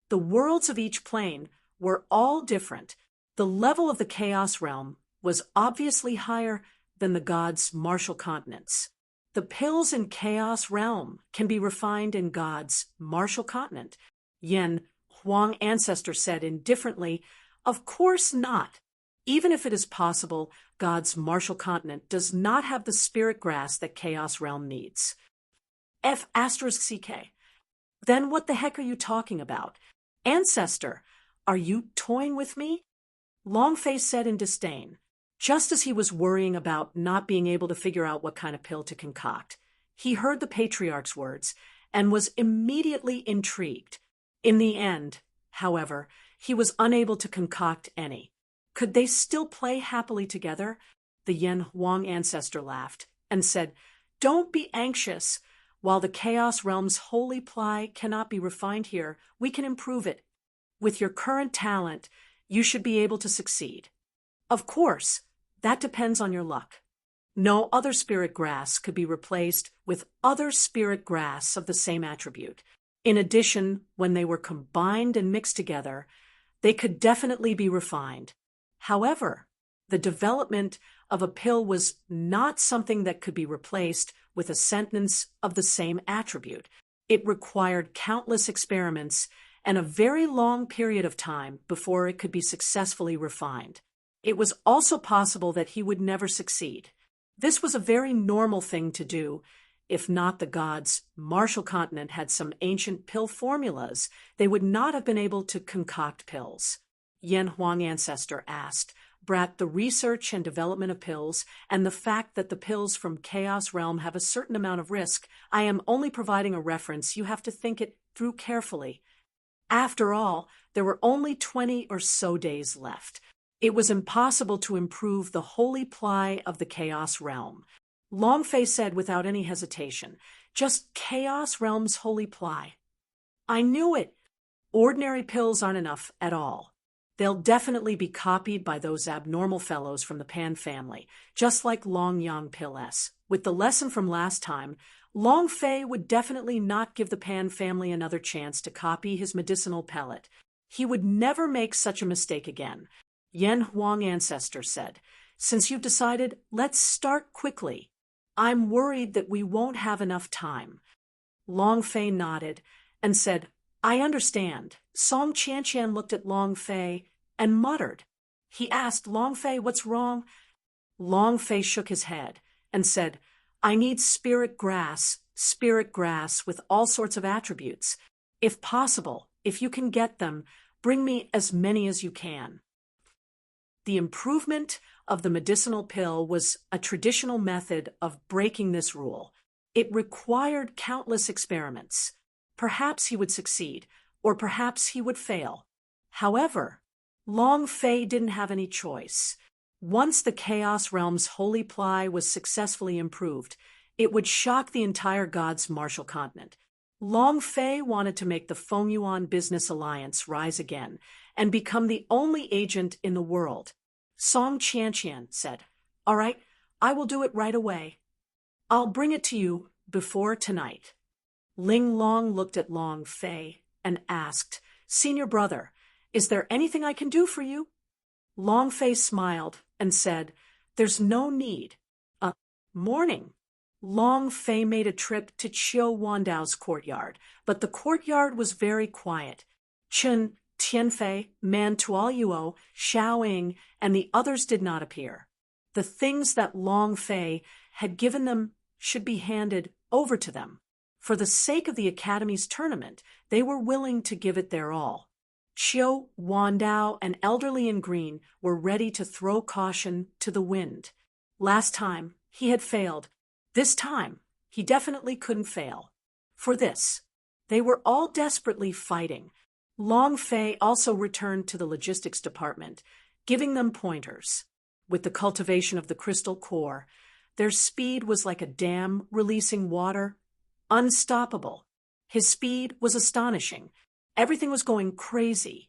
The worlds of each plane were all different. The level of the Chaos Realm was obviously higher than the gods' martial continents. The pills in Chaos Realm can be refined in God's martial continent. Yan Huang Ancestor said indifferently, "Of course not. Even if it is possible, God's martial continent does not have the spirit grass that Chaos Realm needs." F***CK. Then what the heck are you talking about? Ancestor, are you toying with me? Long Fei said in disdain. Just as he was worrying about not being able to figure out what kind of pill to concoct, he heard the patriarch's words and was immediately intrigued. In the end, however, he was unable to concoct any. Could they still play happily together? The Yan Huang Ancestor laughed and said, "Don't be anxious. While the Chaos Realm's Holy Ply cannot be refined here, we can improve it. With your current talent, you should be able to succeed. Of course, that depends on your luck. No other spirit grass could be replaced with other spirit grass of the same attribute. In addition, when they were combined and mixed together, they could definitely be refined. However, the development of a pill was not something that could be replaced with a sentence of the same attribute. It required countless experiments and a very long period of time before it could be successfully refined. It was also possible that he would never succeed. This was a very normal thing to do. If not the gods' martial continent had some ancient pill formulas, they would not have been able to concoct pills. Yan Huang Ancestor asked, "Brat, the research and development of pills, and the fact that the pills from Chaos Realm have a certain amount of risk, I am only providing a reference. You have to think it through carefully. After all, there were only 20 or so days left. It was impossible to improve the holy ply of the Chaos Realm." Long Fei said without any hesitation, "Just Chaos Realm's holy ply." "I knew it. Ordinary pills aren't enough at all. They'll definitely be copied by those abnormal fellows from the Pan family, just like Long Yang Pill S. With the lesson from last time, Long Fei would definitely not give the Pan family another chance to copy his medicinal pellet. He would never make such a mistake again." Yan Huang Ancestor said, "Since you've decided, let's start quickly. I'm worried that we won't have enough time." Long Fei nodded and said, "I understand." Song Qianqian looked at Long Fei and muttered. He asked, "Long Fei, what's wrong?" Long Fei shook his head and said, "I need spirit grass with all sorts of attributes. If possible, if you can get them, bring me as many as you can." The improvement of the medicinal pill was a traditional method of breaking this rule. It required countless experiments. Perhaps he would succeed, or perhaps he would fail. However, Long Fei didn't have any choice. Once the Chaos Realm's holy ply was successfully improved, it would shock the entire God's martial continent. Long Fei wanted to make the Fengyuan Business Alliance rise again and become the only agent in the world. Song Qianqian said, "All right, I will do it right away. I'll bring it to you before tonight." Ling Long looked at Long Fei and asked, "Senior brother, is there anything I can do for you?" Long Fei smiled and said, "There's no need." Morning. Long Fei made a trip to Qiu Wandao's courtyard, but the courtyard was very quiet. Chen Tianfei, Man Tuoyuo, Xiaoying, and the others did not appear. The things that Long Fei had given them should be handed over to them. For the sake of the Academy's tournament, they were willing to give it their all. Qiu, Wandao, and Elderly in Green were ready to throw caution to the wind. Last time, he had failed. This time, he definitely couldn't fail. For this, they were all desperately fighting. Long Fei also returned to the logistics department, giving them pointers. With the cultivation of the crystal core, their speed was like a dam releasing water. Unstoppable. His speed was astonishing. Everything was going crazy.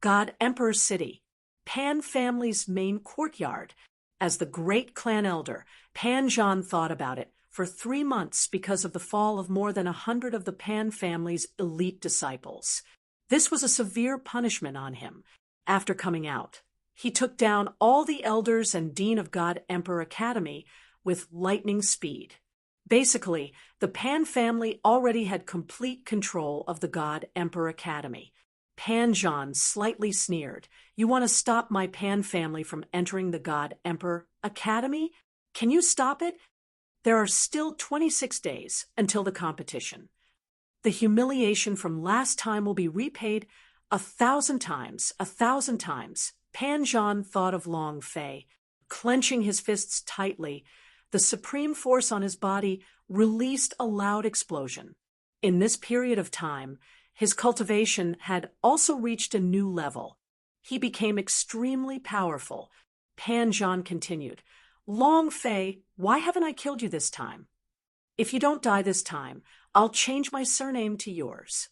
God Emperor City, Pan family's main courtyard. As the great clan elder, Pan Zhan thought about it for 3 months because of the fall of more than 100 of the Pan family's elite disciples. This was a severe punishment on him. After coming out, he took down all the elders and dean of God Emperor Academy with lightning speed. Basically, the Pan family already had complete control of the God Emperor Academy. Pan Zhan slightly sneered. You want to stop my Pan family from entering the God Emperor Academy? Can you stop it? There are still 26 days until the competition. The humiliation from last time will be repaid 1,000 times, 1,000 times. Pan Zhan thought of Long Fei. Clenching his fists tightly, the supreme force on his body released a loud explosion. In this period of time, his cultivation had also reached a new level. He became extremely powerful. Pan Zhan continued, Long Fei, why haven't I killed you this time? If you don't die this time, I'll change my surname to yours.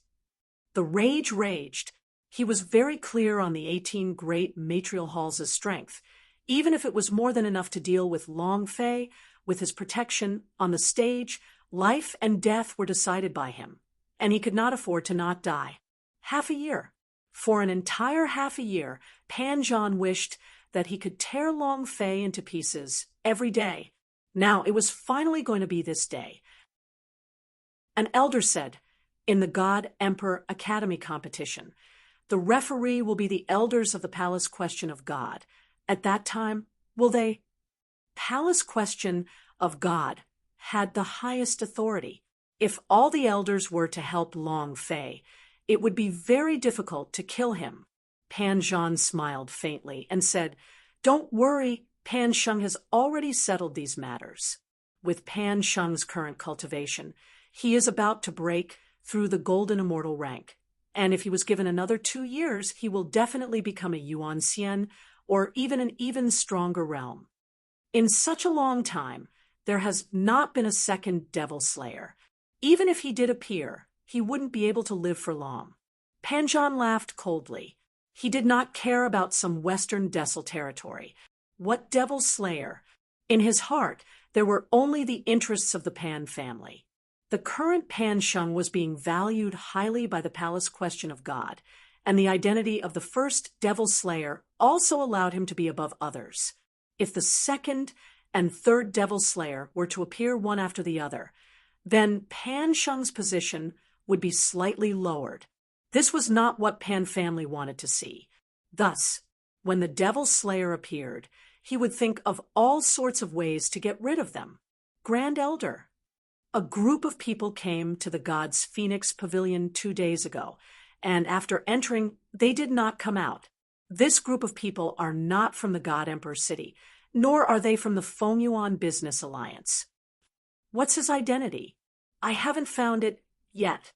The rage raged. He was very clear on the 18 great matrial halls' strength. Even if it was more than enough to deal with Long Fei, with his protection on the stage, life and death were decided by him, and he could not afford to not die. Half a year. For an entire half a year, Pan Zhan wished that he could tear Long Fei into pieces every day. Now it was finally going to be this day. An elder said, in the God Emperor Academy competition, the referee will be the elders of the Palace Question of God. At that time, will they? Palace Question of God had the highest authority. If all the elders were to help Long Fei, it would be very difficult to kill him. Pan Zhan smiled faintly and said, Don't worry, Pan Sheng has already settled these matters. With Pan Sheng's current cultivation, he is about to break through the golden immortal rank. And if he was given another 2 years, he will definitely become a Yuan Xian, or even an even stronger realm. In such a long time, there has not been a second Devil Slayer. Even if he did appear, he wouldn't be able to live for long. Pan Zhan laughed coldly. He did not care about some Western Dessel territory. What Devil Slayer? In his heart, there were only the interests of the Pan family. The current Pan Sheng was being valued highly by the Palace Question of God, and the identity of the first Devil Slayer also allowed him to be above others. If the second and third Devil Slayer were to appear one after the other, then Pan Sheng's position would be slightly lowered. This was not what Pan family wanted to see. Thus, when the Devil Slayer appeared, he would think of all sorts of ways to get rid of them. Grand Elder. A group of people came to the God's Phoenix Pavilion 2 days ago, and after entering, they did not come out. This group of people are not from the God Emperor City, nor are they from the Fengyuan Business Alliance. What's his identity? I haven't found it yet.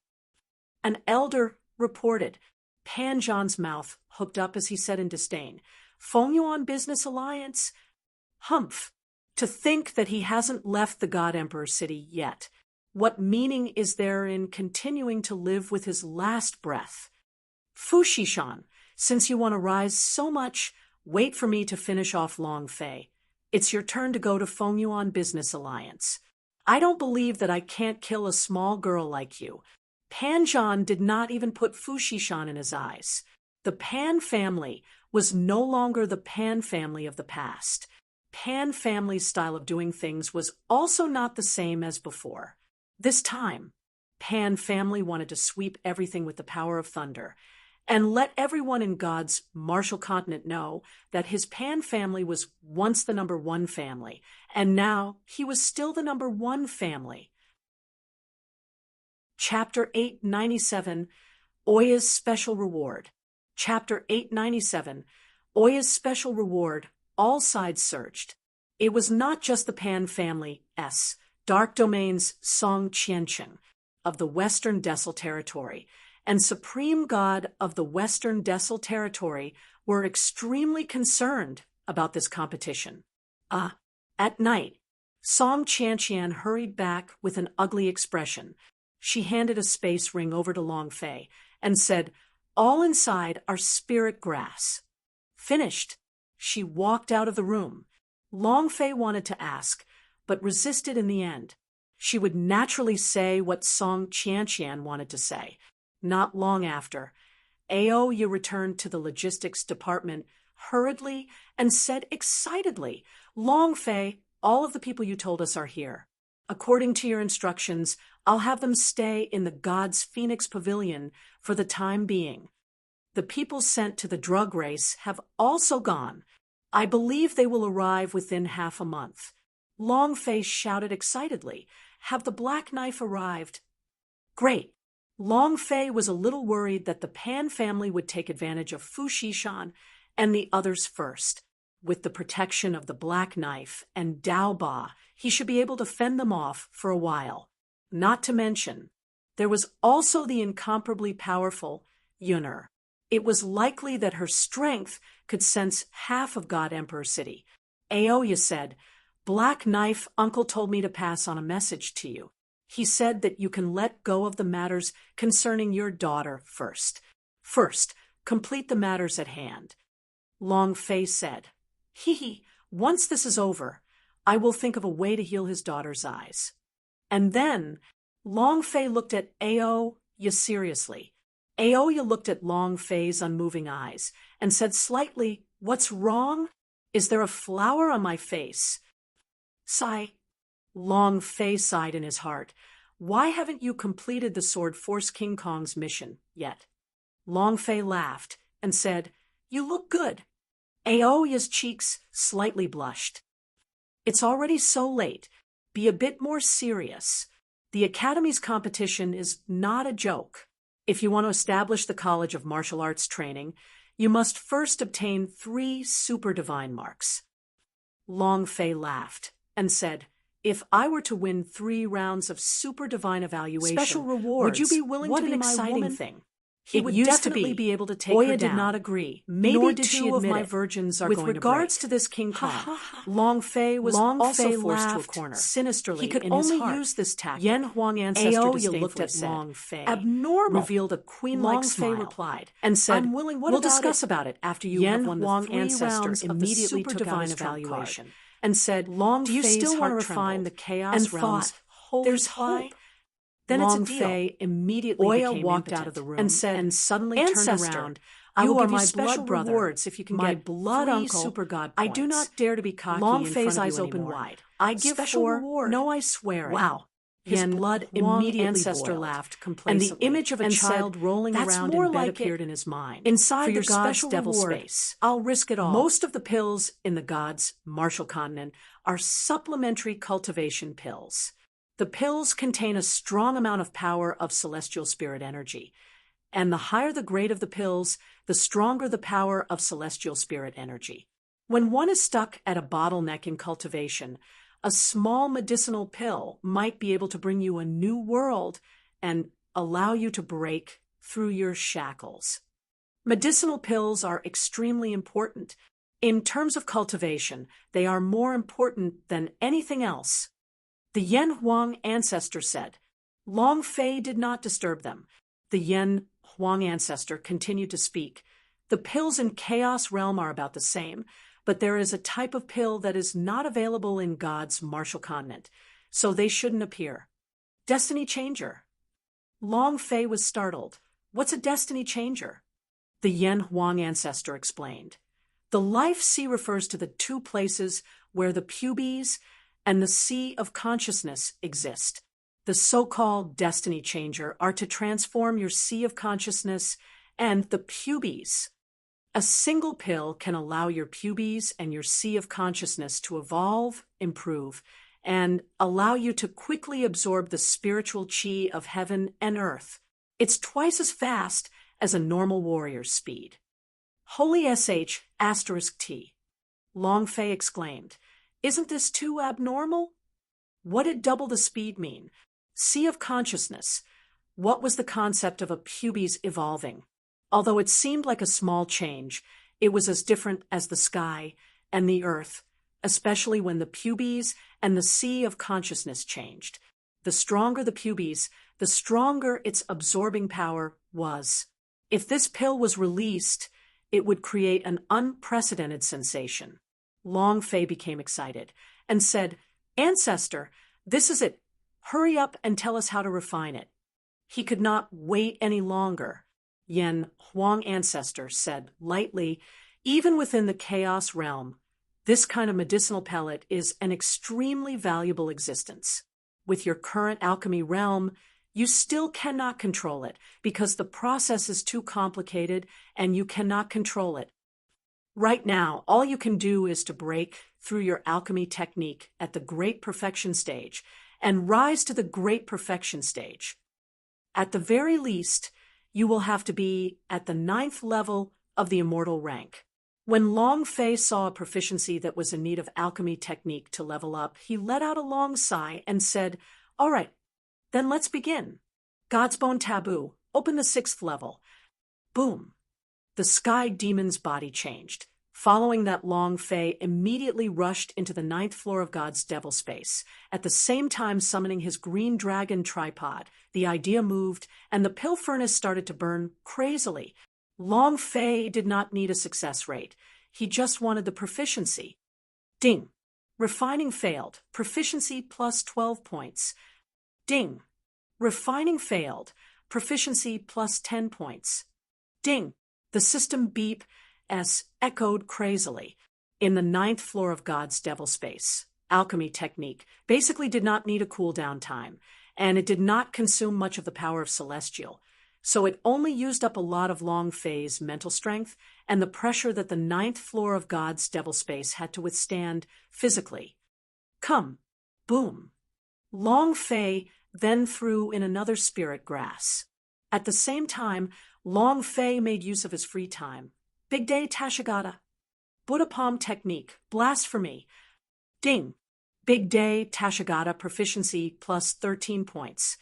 An elder reported. Pan Zhan's mouth hooked up as he said in disdain, Fengyuan Business Alliance? Humph! To think that he hasn't left the God Emperor City yet. What meaning is there in continuing to live with his last breath? Fu Shishan, since you want to rise so much, wait for me to finish off Long Fei. It's your turn to go to Fengyuan Business Alliance. I don't believe that I can't kill a small girl like you. Pan Zhan did not even put Fu Shishan in his eyes. The Pan family was no longer the Pan family of the past. Pan family's style of doing things was also not the same as before. This time, Pan family wanted to sweep everything with the power of thunder, and let everyone in God's Marshall Continent know that his Pan family was once the number one family, and now he was still the number one family. Chapter 897, Oya's Special Reward. Chapter 897, Oya's Special Reward. All sides searched. It was not just the Pan family's Dark Domain's Song Qiancheng of the Western Desil Territory and Supreme God of the Western Desil Territory were extremely concerned about this competition. At night, Song Qianqian hurried back with an ugly expression. She handed a space ring over to Long Fei and said, "All inside are spirit grass." Finished. She walked out of the room. Long Fei wanted to ask, but resisted in the end. She would naturally say what Song Qianqian wanted to say. Not long after, Aoya returned to the logistics department hurriedly and said excitedly, "Long Fei, all of the people you told us are here. According to your instructions, I'll have them stay in the God's Phoenix Pavilion for the time being. The people sent to the drug race have also gone. I believe they will arrive within half a month." Long Fei shouted excitedly, "Have the Black Knife arrived?" Great. Long Fei was a little worried that the Pan family would take advantage of Fu Xishan and the others first. With the protection of the Black Knife and Dao Ba, he should be able to fend them off for a while. Not to mention, there was also the incomparably powerful Yun'er. It was likely that her strength could sense half of God Emperor City. Aoya said, "Black Knife, Uncle told me to pass on a message to you. He said that you can let go of the matters concerning your daughter first. First, complete the matters at hand." Long Fei said, Once this is over, I will think of a way to heal his daughter's eyes." And then Long Fei looked at Aoya seriously. Aoya looked at Long Fei's unmoving eyes and said slightly, "What's wrong? Is there a flower on my face?" Sigh. Long Fei sighed in his heart. "Why haven't you completed the Sword Force King Kong's mission yet?" Long Fei laughed and said, "You look good." Aoya's cheeks slightly blushed. "It's already so late. Be a bit more serious. The Academy's competition is not a joke. If you want to establish the College of Martial Arts Training, you must first obtain 3 super divine marks." Long Fei laughed and said, "If I were to win 3 rounds of super divine evaluation, Special rewards. would you be willing to be my exciting woman?" thing. He It would used to definitely be. be able to take Oya her did down. not agree. Maybe Nor did she 2 of admit my it. virgins are With going regards to break. To this King Ha, Kong, ha, ha. Long Fei was Long also Fei forced to a laughed corner. sinisterly He could in his only heart. use this tactic. Yan Huang ancestor Aoya disdainfully looked at said, Long Fei, "Abnormal," revealed a queen-like Long smile, Fei replied, and said, "I'm willing. What "We'll about discuss it?" about it after you Yan have won the Huang 3 ancestor rounds of the immediately super took out divine his trump evaluation, card. and said, Long "Do you Fei's still want to heart refine trembled the Chaos and realms? thought, "Holy There's pie. hope." Then Long it's a deal. Fei immediately Oya became walked impotent out of the room and said, and suddenly "Ancestor, turned around. I "You will are give you my special blood brother, rewards if you can my get blood 3 uncle. super god I points." do not dare to be cocky Long in Fei's front of eyes you opened anymore. wide. "I give Special 4. reward. No, I swear it." Wow. His Yan blood Huang immediately ancestor boiled, laughed and complacently the image of a and child said, rolling "That's around more in bed like appeared it. in his mind. Inside For the your God's special devil reward, space. I'll risk it all." Most of the pills in the God's Martial Continent are supplementary cultivation pills. The pills contain a strong amount of power of celestial spirit energy, and the higher the grade of the pills, the stronger the power of celestial spirit energy. When one is stuck at a bottleneck in cultivation, a small medicinal pill might be able to bring you a new world and allow you to break through your shackles. Medicinal pills are extremely important. In terms of cultivation, they are more important than anything else. The Yan Huang ancestor said. Long Fei did not disturb them. The Yan Huang ancestor continued to speak. "The pills in Chaos Realm are about the same, but there is a type of pill that is not available in God's Martial Continent, so they shouldn't appear. Destiny Changer." Long Fei was startled. "What's a Destiny Changer?" The Yan Huang ancestor explained. "The Life Sea refers to the 2 places where the pubes and the Sea of Consciousness exist. The so-called Destiny Changer are to transform your Sea of Consciousness and the pubes. A single pill can allow your pubes and your sea of consciousness to evolve, improve, and allow you to quickly absorb the spiritual chi of heaven and earth. It's twice as fast as a normal warrior's speed. Holy SH *T. Long Fei exclaimed, "Isn't this too abnormal?" What did double the speed mean? Sea of consciousness. What was the concept of a pubes evolving? Although it seemed like a small change, it was as different as the sky and the earth, especially when the pubes and the sea of consciousness changed. The stronger the pubes, the stronger its absorbing power was. If this pill was released, it would create an unprecedented sensation. Long Fei became excited and said, "Ancestor, this is it. Hurry up and tell us how to refine it." He could not wait any longer. Yen Huang Ancestor said lightly, "Even within the chaos realm, this kind of medicinal pellet is an extremely valuable existence. With your current alchemy realm, you still cannot control it because the process is too complicated and you cannot control it. Right now, all you can do is to break through your alchemy technique at the great perfection stage and rise to the great perfection stage. At the very least, you will have to be at the 9th level of the immortal rank." When Long Fei saw a proficiency that was in need of alchemy technique to level up, he let out a long sigh and said, "All right, then let's begin. God's Bone Taboo, open the 6th level." Boom! The sky demon's body changed. Following that, Long Fei immediately rushed into the 9th floor of God's devil space, at the same time summoning his green dragon tripod. The idea moved, and the pill furnace started to burn crazily. Long Fei did not need a success rate. He just wanted the proficiency. Ding! Refining failed. Proficiency plus 12 points. Ding! Refining failed. Proficiency plus 10 points. Ding! The system beep as echoed crazily. In the 9th floor of God's devil space, alchemy technique basically did not need a cooldown time, and it did not consume much of the power of Celestial, so it only used up a lot of Long Fei's mental strength and the pressure that the 9th floor of God's devil space had to withstand physically. Come, boom. Long Fei then threw in another spirit grass. At the same time, Long Fei made use of his free time. Big Day Tashigata. Buddha Palm Technique. Blasphemy. Ding. Big Day Tashigata proficiency plus 13 points.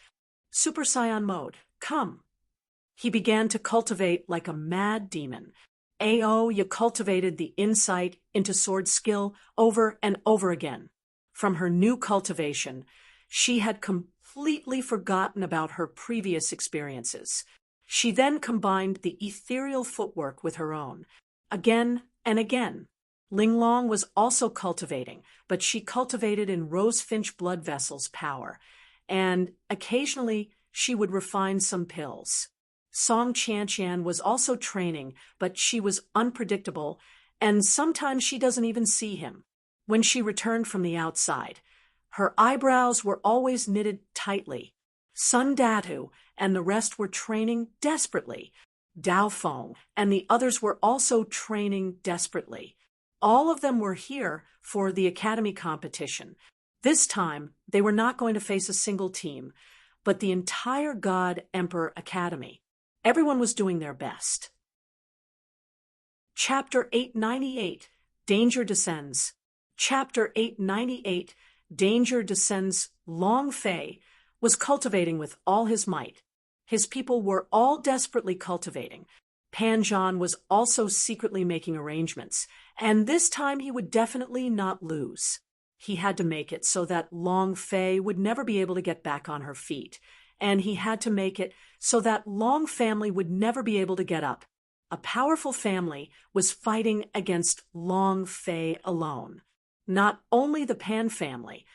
Super Saiyan mode. Come. He began to cultivate like a mad demon. You cultivated the insight into sword skill over and over again. From her new cultivation, she had completely forgotten about her previous experiences. She then combined the ethereal footwork with her own, again and again. Linglong was also cultivating, but she cultivated in Rosefinch blood vessels power, and occasionally she would refine some pills. Song Qianqian was also training, but she was unpredictable, and sometimes she doesn't even see him. When she returned from the outside, her eyebrows were always knitted tightly. Sun Datu and the rest were training desperately. Dao Feng and the others were also training desperately. All of them were here for the academy competition. This time, they were not going to face a single team, but the entire God Emperor Academy. Everyone was doing their best. Chapter 898, Danger Descends. Chapter 898, Danger Descends. Long Fei was cultivating with all his might. His people were all desperately cultivating. Pan Zhan was also secretly making arrangements, and this time he would definitely not lose. He had to make it so that Long Fei would never be able to get back on her feet, and he had to make it so that Long family would never be able to get up. A powerful family was fighting against Long Fei alone. Not only the Pan family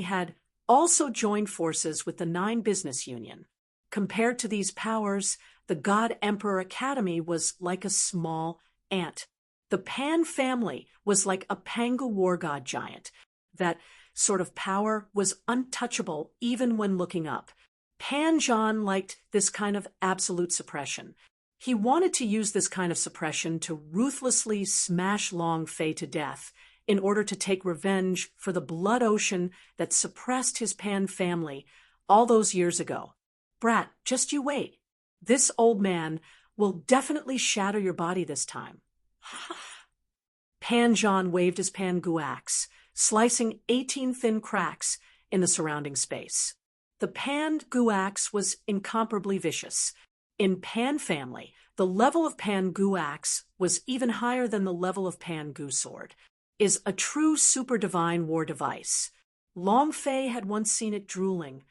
had also joined forces with the 9 Business Union. Compared to these powers, the God Emperor Academy was like a small ant. The Pan family was like a Pangu war god giant. That sort of power was untouchable even when looking up. Pan Zhan liked this kind of absolute suppression. He wanted to use this kind of suppression to ruthlessly smash Long Fei to death in order to take revenge for the blood ocean that suppressed his Pan family all those years ago. Brat, just you wait. This old man will definitely shatter your body this time. Pan Zhan waved his Pan Gu axe, slicing 18 thin cracks in the surrounding space. The Pan Gu axe was incomparably vicious. In Pan family, the level of Pan Gu axe was even higher than the level of Pan Gu sword. Is a true super divine war device. Long Fei had once seen it drooling.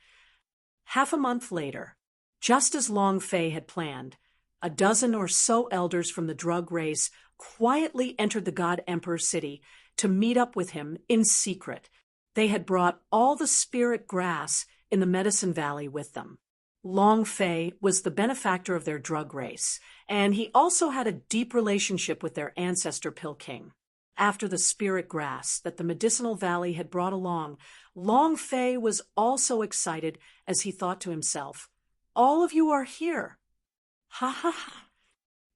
Half a month later, just as Long Fei had planned, a dozen or so elders from the drug race quietly entered the God Emperor city to meet up with him in secret. They had brought all the spirit grass in the Medicine Valley with them. Long Fei was the benefactor of their drug race, and he also had a deep relationship with their ancestor Pill King. After the spirit grass that the Medicinal Valley had brought along, Long Fei was also excited as he thought to himself, "All of you are here. Ha ha ha."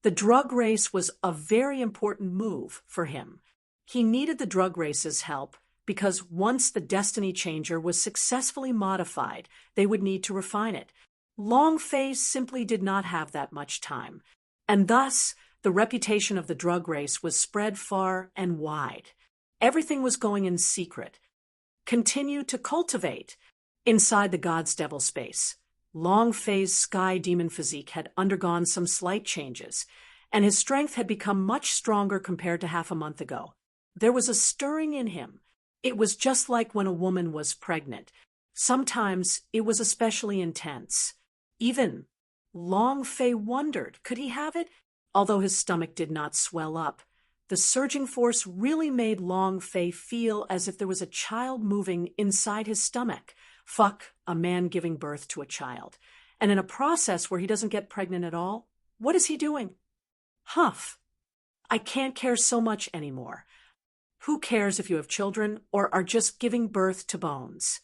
The drug race was a very important move for him. He needed the drug race's help because once the destiny changer was successfully modified, they would need to refine it. Long Fei simply did not have that much time, and thus the reputation of the drug race was spread far and wide. Everything was going in secret. Continue to cultivate. Inside the God's Devil space, Long Fei's sky demon physique had undergone some slight changes, and his strength had become much stronger compared to half a month ago. There was a stirring in him. It was just like when a woman was pregnant. Sometimes it was especially intense. Even Long Fei wondered, could he have it? Although his stomach did not swell up, the surging force really made Long Fei feel as if there was a child moving inside his stomach. Fuck, a man giving birth to a child. And in a process where he doesn't get pregnant at all, what is he doing? Huff. I can't care so much anymore. Who cares if you have children or are just giving birth to bones?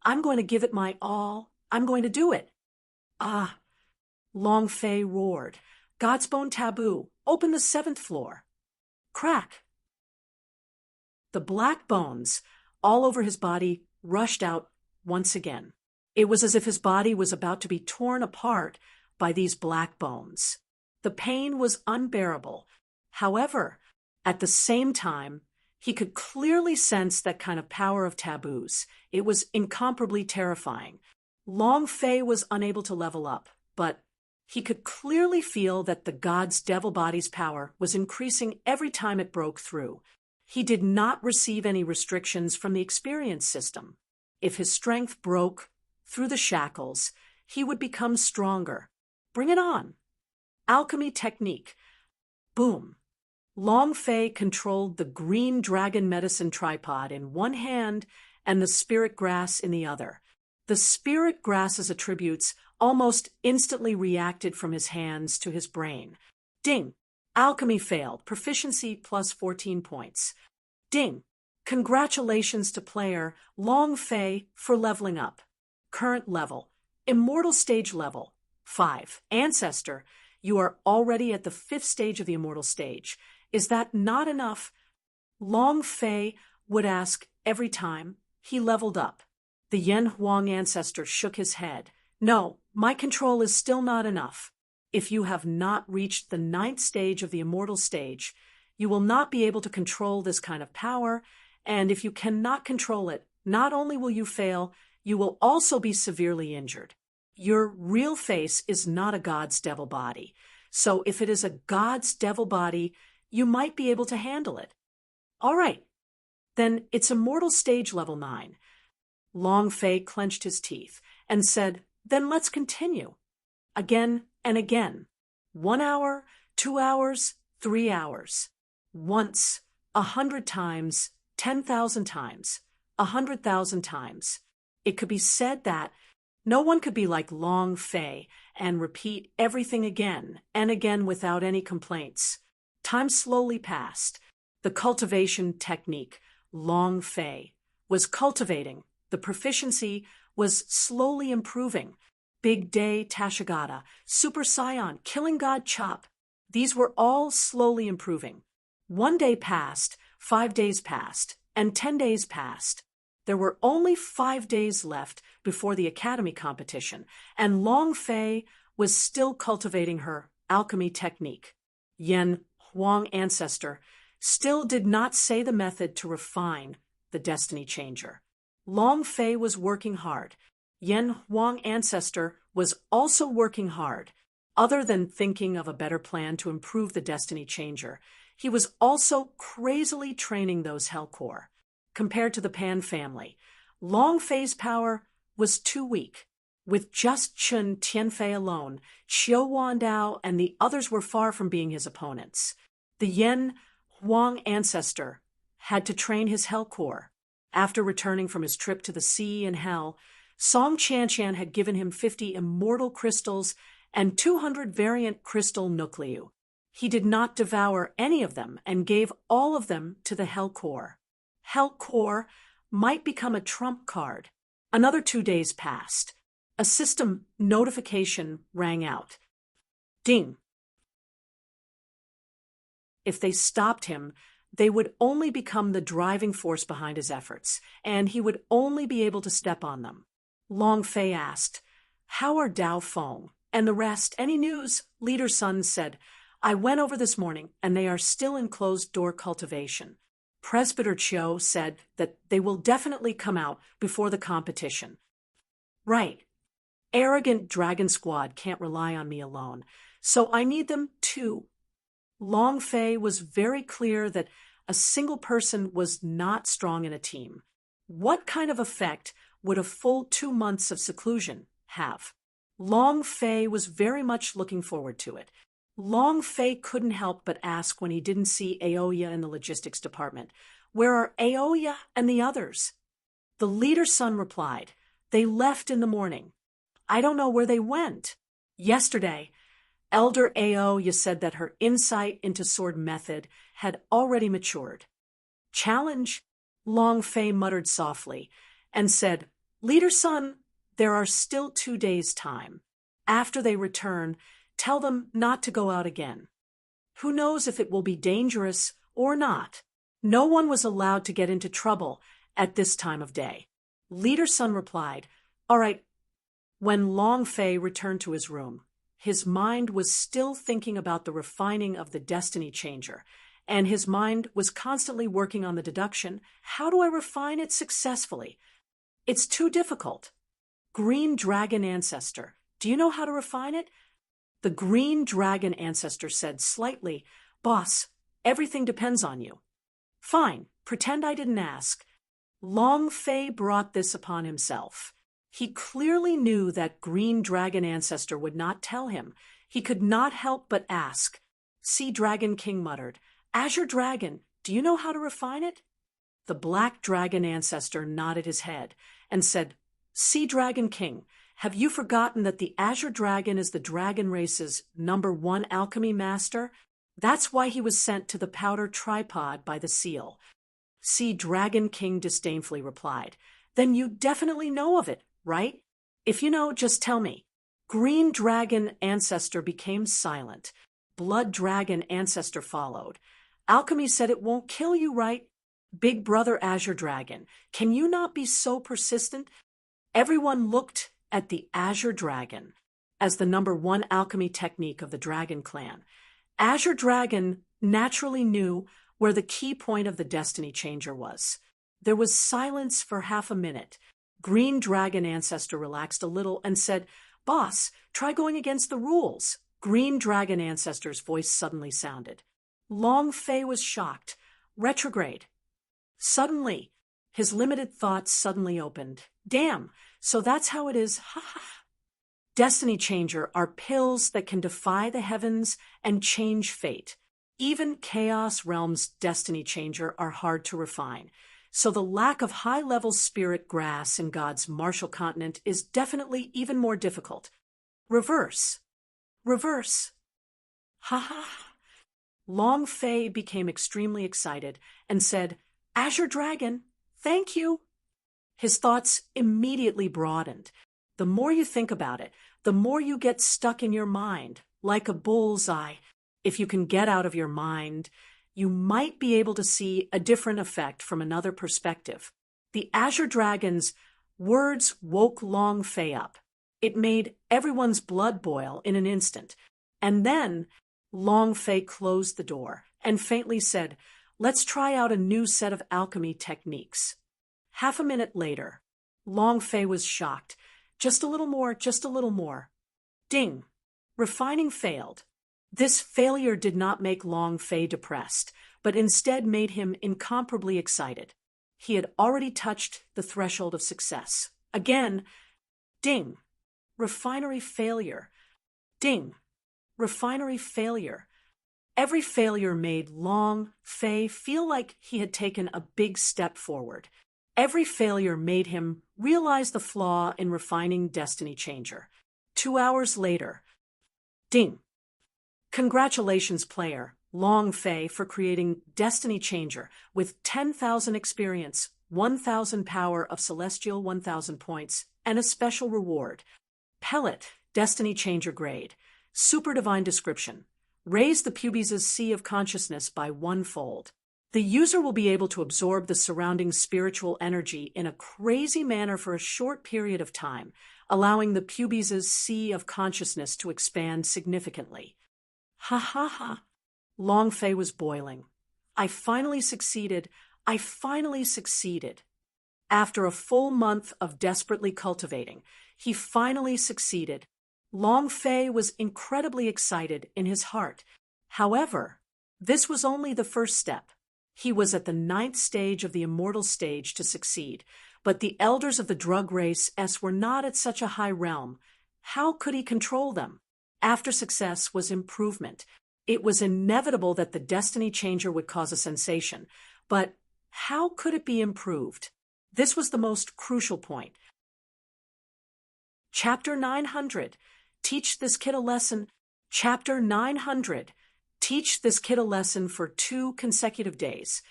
I'm going to give it my all. I'm going to do it. Ah, Long Fei roared. God's bone taboo. Open the 7th floor. Crack. The black bones all over his body rushed out once again. It was as if his body was about to be torn apart by these black bones. The pain was unbearable. However, at the same time, he could clearly sense that kind of power of taboos. It was incomparably terrifying. Long Fei was unable to level up, but he could clearly feel that the God's Devil body's power was increasing every time it broke through. He did not receive any restrictions from the experience system. If his strength broke through the shackles, he would become stronger. Bring it on. Alchemy technique. Boom. Long Fei controlled the green dragon medicine tripod in one hand and the spirit grass in the other. The spirit grass's attributes almost instantly reacted from his hands to his brain. Ding! Alchemy failed. Proficiency plus 14 points. Ding! Congratulations to player Long Fei for leveling up. Current level. Immortal stage level. 5. Ancestor. You are already at the 5th stage of the immortal stage. Is that not enough? Long Fei would ask every time he leveled up. The Yen Huang ancestor shook his head. No, my control is still not enough. If you have not reached the 9th stage of the immortal stage, you will not be able to control this kind of power, and if you cannot control it, not only will you fail, you will also be severely injured. Your real face is not a God's Devil body, so if it is a God's Devil body, you might be able to handle it. All right, then it's immortal stage level 9. Long Fei clenched his teeth and said, then let's continue. Again and again. 1 hour, 2 hours, 3 hours. Once, 100 times, 10,000 times, 100,000 times. It could be said that no one could be like Long Fei and repeat everything again and again without any complaints. Time slowly passed. The cultivation technique, Long Fei, was cultivating. The proficiency was slowly improving. Big Day Tashigata, Super Saiyan, Killing God Chop. These were all slowly improving. 1 day passed, 5 days passed, and 10 days passed. There were only 5 days left before the academy competition, and Long Fei was still cultivating her alchemy technique. Yan Huang Ancestor still did not say the method to refine the Destiny Changer. Long Fei was working hard. Yan Huang Ancestor was also working hard. Other than thinking of a better plan to improve the Destiny Changer, he was also crazily training those Hellcore. Compared to the Pan family, Long Fei's power was too weak. With just Chun Tianfei alone, Xiao Wandao and the others were far from being his opponents. The Yan Huang Ancestor had to train his Hellcore. After returning from his trip to the sea and hell, Song Qianshan had given him 50 immortal crystals and 200 variant crystal nuclei. He did not devour any of them and gave all of them to the Hellcore. Hellcore might become a trump card. Another 2 days passed. A system notification rang out. Ding. If they stopped him, they would only become the driving force behind his efforts, and he would only be able to step on them. Long Fei asked, "How are Dao Feng and the rest? Any news?" Leader Sun said, "I went over this morning, and they are still in closed-door cultivation." Presbyter Chiu said that they will definitely come out before the competition. Right. Arrogant Dragon Squad can't rely on me alone, so I need them too. Long Fei was very clear that a single person was not strong in a team. What kind of effect would a full 2 months of seclusion have? Long Fei was very much looking forward to it. Long Fei couldn't help but ask when he didn't see Aoya in the logistics department, "Where are Aoya and the others?" The leader son replied, "They left in the morning. I don't know where they went." Yesterday, Elder Aoya said that her insight into sword method had already matured. "Challenge," Long Fei muttered softly, and said, "Leader son, there are still 2 days' time. After they return, tell them not to go out again. Who knows if it will be dangerous or not?" No one was allowed to get into trouble at this time of day. Leader Sun replied, "All right." When Long Fei returned to his room, his mind was still thinking about the refining of the Destiny Changer, and his mind was constantly working on the deduction, how do I refine it successfully? It's too difficult. Green Dragon Ancestor, do you know how to refine it? The Green Dragon Ancestor said slightly, "Boss, everything depends on you." "Fine, pretend I didn't ask." Long Fei brought this upon himself. He clearly knew that Green Dragon Ancestor would not tell him. He could not help but ask. Sea Dragon King muttered, "Azure Dragon, do you know how to refine it?" The Black Dragon Ancestor nodded his head and said, "Sea Dragon King, have you forgotten that the Azure Dragon is the dragon race's #1 alchemy master? That's why he was sent to the powder tripod by the seal." Sea Dragon King disdainfully replied, "Then you definitely know of it, right? If you know, just tell me." Green Dragon Ancestor became silent. Blood Dragon Ancestor followed. "Alchemy said it won't kill you, right? Big Brother Azure Dragon, can you not be so persistent?" Everyone looked at the Azure Dragon as the #1 alchemy technique of the Dragon Clan. Azure Dragon naturally knew where the key point of the Destiny Changer was. There was silence for half a minute. Green Dragon Ancestor relaxed a little and said, "Boss, try going against the rules." Green Dragon Ancestor's voice suddenly sounded. Long Fei was shocked. "Retrograde." Suddenly, his limited thoughts suddenly opened. "Damn, so that's how it is. Ha ha." Destiny Changer are pills that can defy the heavens and change fate. Even Chaos Realm's Destiny Changer are hard to refine, so the lack of high-level spirit grass in God's Martial Continent is definitely even more difficult. Reverse. Reverse. Ha ha. Long Fei became extremely excited and said, "Azure Dragon, thank you." His thoughts immediately broadened. The more you think about it, the more you get stuck in your mind, like a bullseye. If you can get out of your mind, you might be able to see a different effect from another perspective. The Azure Dragon's words woke Long Fei up. It made everyone's blood boil in an instant. And then Long Fei closed the door and faintly said, "Let's try out a new set of alchemy techniques." Half a minute later, Long Fei was shocked. Just a little more, just a little more. Ding! Refining failed. This failure did not make Long Fei depressed, but instead made him incomparably excited. He had already touched the threshold of success. Again, ding! Refinery failure. Ding! Refinery failure. Every failure made Long Fei feel like he had taken a big step forward. Every failure made him realize the flaw in refining Destiny Changer. 2 hours later, ding! Congratulations, player Long Fei, for creating Destiny Changer with 10,000 experience, 1,000 power of Celestial 1,000 points, and a special reward. Pellet, Destiny Changer grade. Super divine description. Raise the pubes' sea of consciousness by 1-fold. The user will be able to absorb the surrounding spiritual energy in a crazy manner for a short period of time, allowing the pubes' sea of consciousness to expand significantly. Ha ha ha. Long Fei was boiling. I finally succeeded. I finally succeeded. After a full month of desperately cultivating, he finally succeeded. Long Fei was incredibly excited in his heart. However, this was only the first step. He was at the 9th stage of the immortal stage to succeed, but the elders of the drug race were not at such a high realm. How could he control them? After success was improvement. It was inevitable that the Destiny Changer would cause a sensation, but how could it be improved? This was the most crucial point. Chapter 900. Teach this kid a lesson. Chapter 900. Teach this kid a lesson for 2 consecutive days.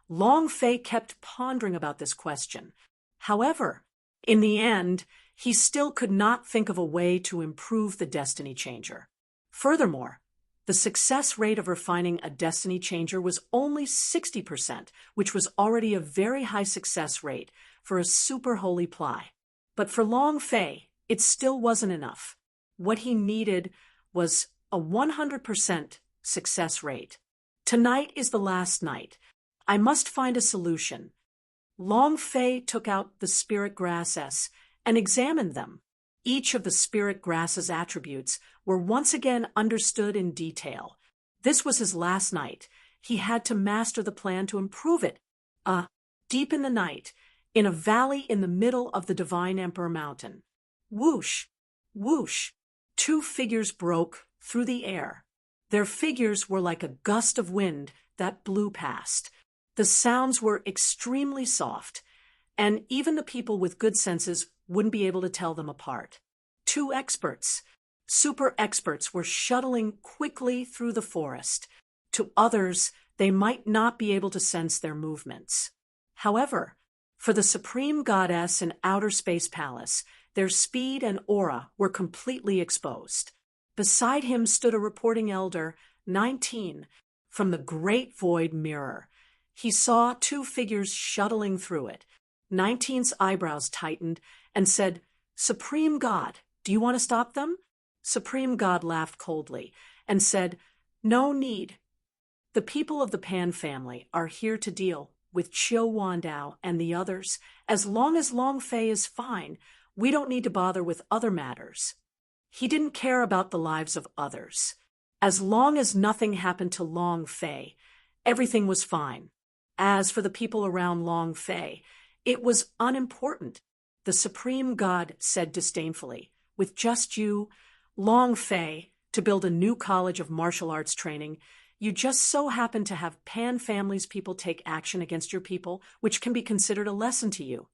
Long Fei kept pondering about this question. However, in the end, he still could not think of a way to improve the Destiny Changer. Furthermore, the success rate of refining a Destiny Changer was only 60%, which was already a very high success rate for a super holy ply. But for Long Fei, it still wasn't enough. What he needed was a 100% success rate. Tonight is the last night. I must find a solution. Long Fei took out the spirit grasses and examined them. Each of the spirit grasses' attributes were once again understood in detail. This was his last night. He had to master the plan to improve it. Deep in the night, in a valley in the middle of the Divine Emperor Mountain. Whoosh! Whoosh! 2 figures broke through the air. Their figures were like a gust of wind that blew past. The sounds were extremely soft, and even the people with good senses wouldn't be able to tell them apart. 2 experts, super experts, were shuttling quickly through the forest. To others, they might not be able to sense their movements. However, for the Supreme Goddess in Outer Space Palace, their speed and aura were completely exposed. Beside him stood a reporting elder, 19, from the Great Void Mirror. He saw 2 figures shuttling through it. 19's eyebrows tightened and said, "Supreme God, do you want to stop them?" Supreme God laughed coldly and said, "No need. The people of the Pan family are here to deal with Qiu Wandao and the others. As long as Long Fei is fine, we don't need to bother with other matters." He didn't care about the lives of others. As long as nothing happened to Long Fei, everything was fine. As for the people around Long Fei, it was unimportant. The Supreme God said disdainfully, "With just you, Long Fei, to build a new college of martial arts training, you just so happen to have Pan family's people take action against your people, which can be considered a lesson to you."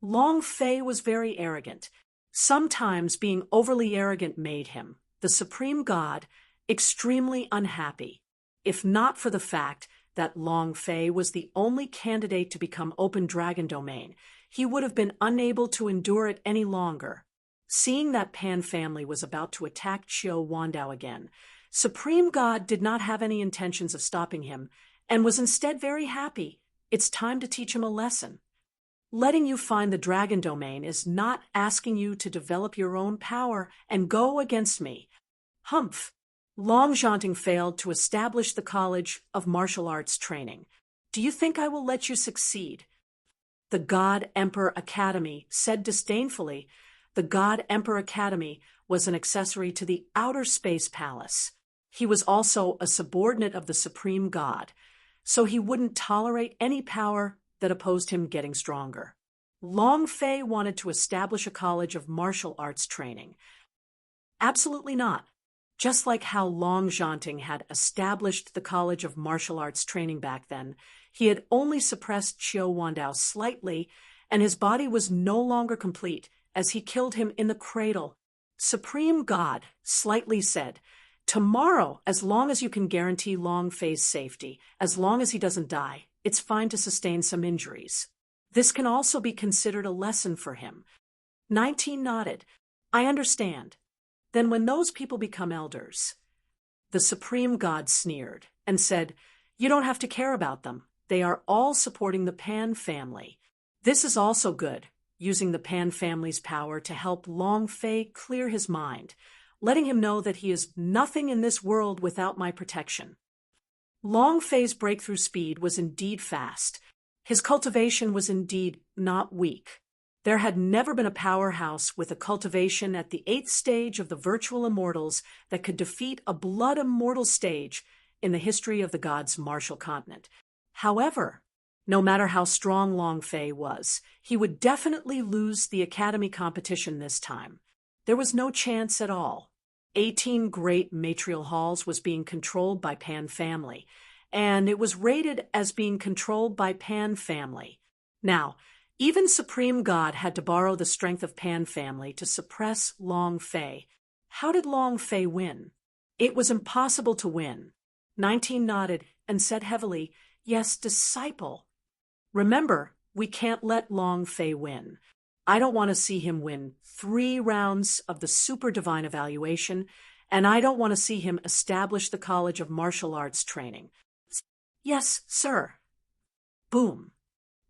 Long Fei was very arrogant. Sometimes being overly arrogant made him, the Supreme God, extremely unhappy. If not for the fact that Long Fei was the only candidate to become Open Dragon Domain, he would have been unable to endure it any longer. Seeing that Pan family was about to attack Qiu Wandao again, Supreme God did not have any intentions of stopping him and was instead very happy. It's time to teach him a lesson. Letting you find the dragon domain is not asking you to develop your own power and go against me. Humph! Long Zhanting failed to establish the College of Martial Arts Training. Do you think I will let you succeed? The God Emperor Academy said disdainfully. The God Emperor Academy was an accessory to the Outer Space Palace. He was also a subordinate of the Supreme God, so he wouldn't tolerate any power that opposed him getting stronger. Long Fei wanted to establish a college of martial arts training. Absolutely not. Just like how Long Zhanting had established the College of Martial Arts Training back then, he had only suppressed Qiu Wandao slightly, and his body was no longer complete as he killed him in the cradle. Supreme God slightly said, "Tomorrow, as long as you can guarantee Long Fei's safety, as long as he doesn't die, it's fine to sustain some injuries. This can also be considered a lesson for him." 19 nodded. "I understand. Then when those people become elders..." The Supreme God sneered and said, "You don't have to care about them. They are all supporting the Pan family. This is also good, using the Pan family's power to help Long Fei clear his mind, letting him know that he is nothing in this world without my protection." Long Fei's breakthrough speed was indeed fast. His cultivation was indeed not weak. There had never been a powerhouse with a cultivation at the 8th stage of the virtual immortals that could defeat a blood immortal stage in the history of the gods' martial continent. However, no matter how strong Long Fei was, he would definitely lose the academy competition this time. There was no chance at all. 18 great matrial halls was being controlled by Pan family, and it was rated as being controlled by Pan family. Now, even Supreme God had to borrow the strength of Pan family to suppress Long Fei. How did Long Fei win? It was impossible to win. 19 nodded and said heavily, "Yes, disciple. Remember, we can't let Long Fei win. I don't want to see him win 3 rounds of the Super Divine Evaluation, and I don't want to see him establish the College of Martial Arts Training." "Yes, sir." Boom.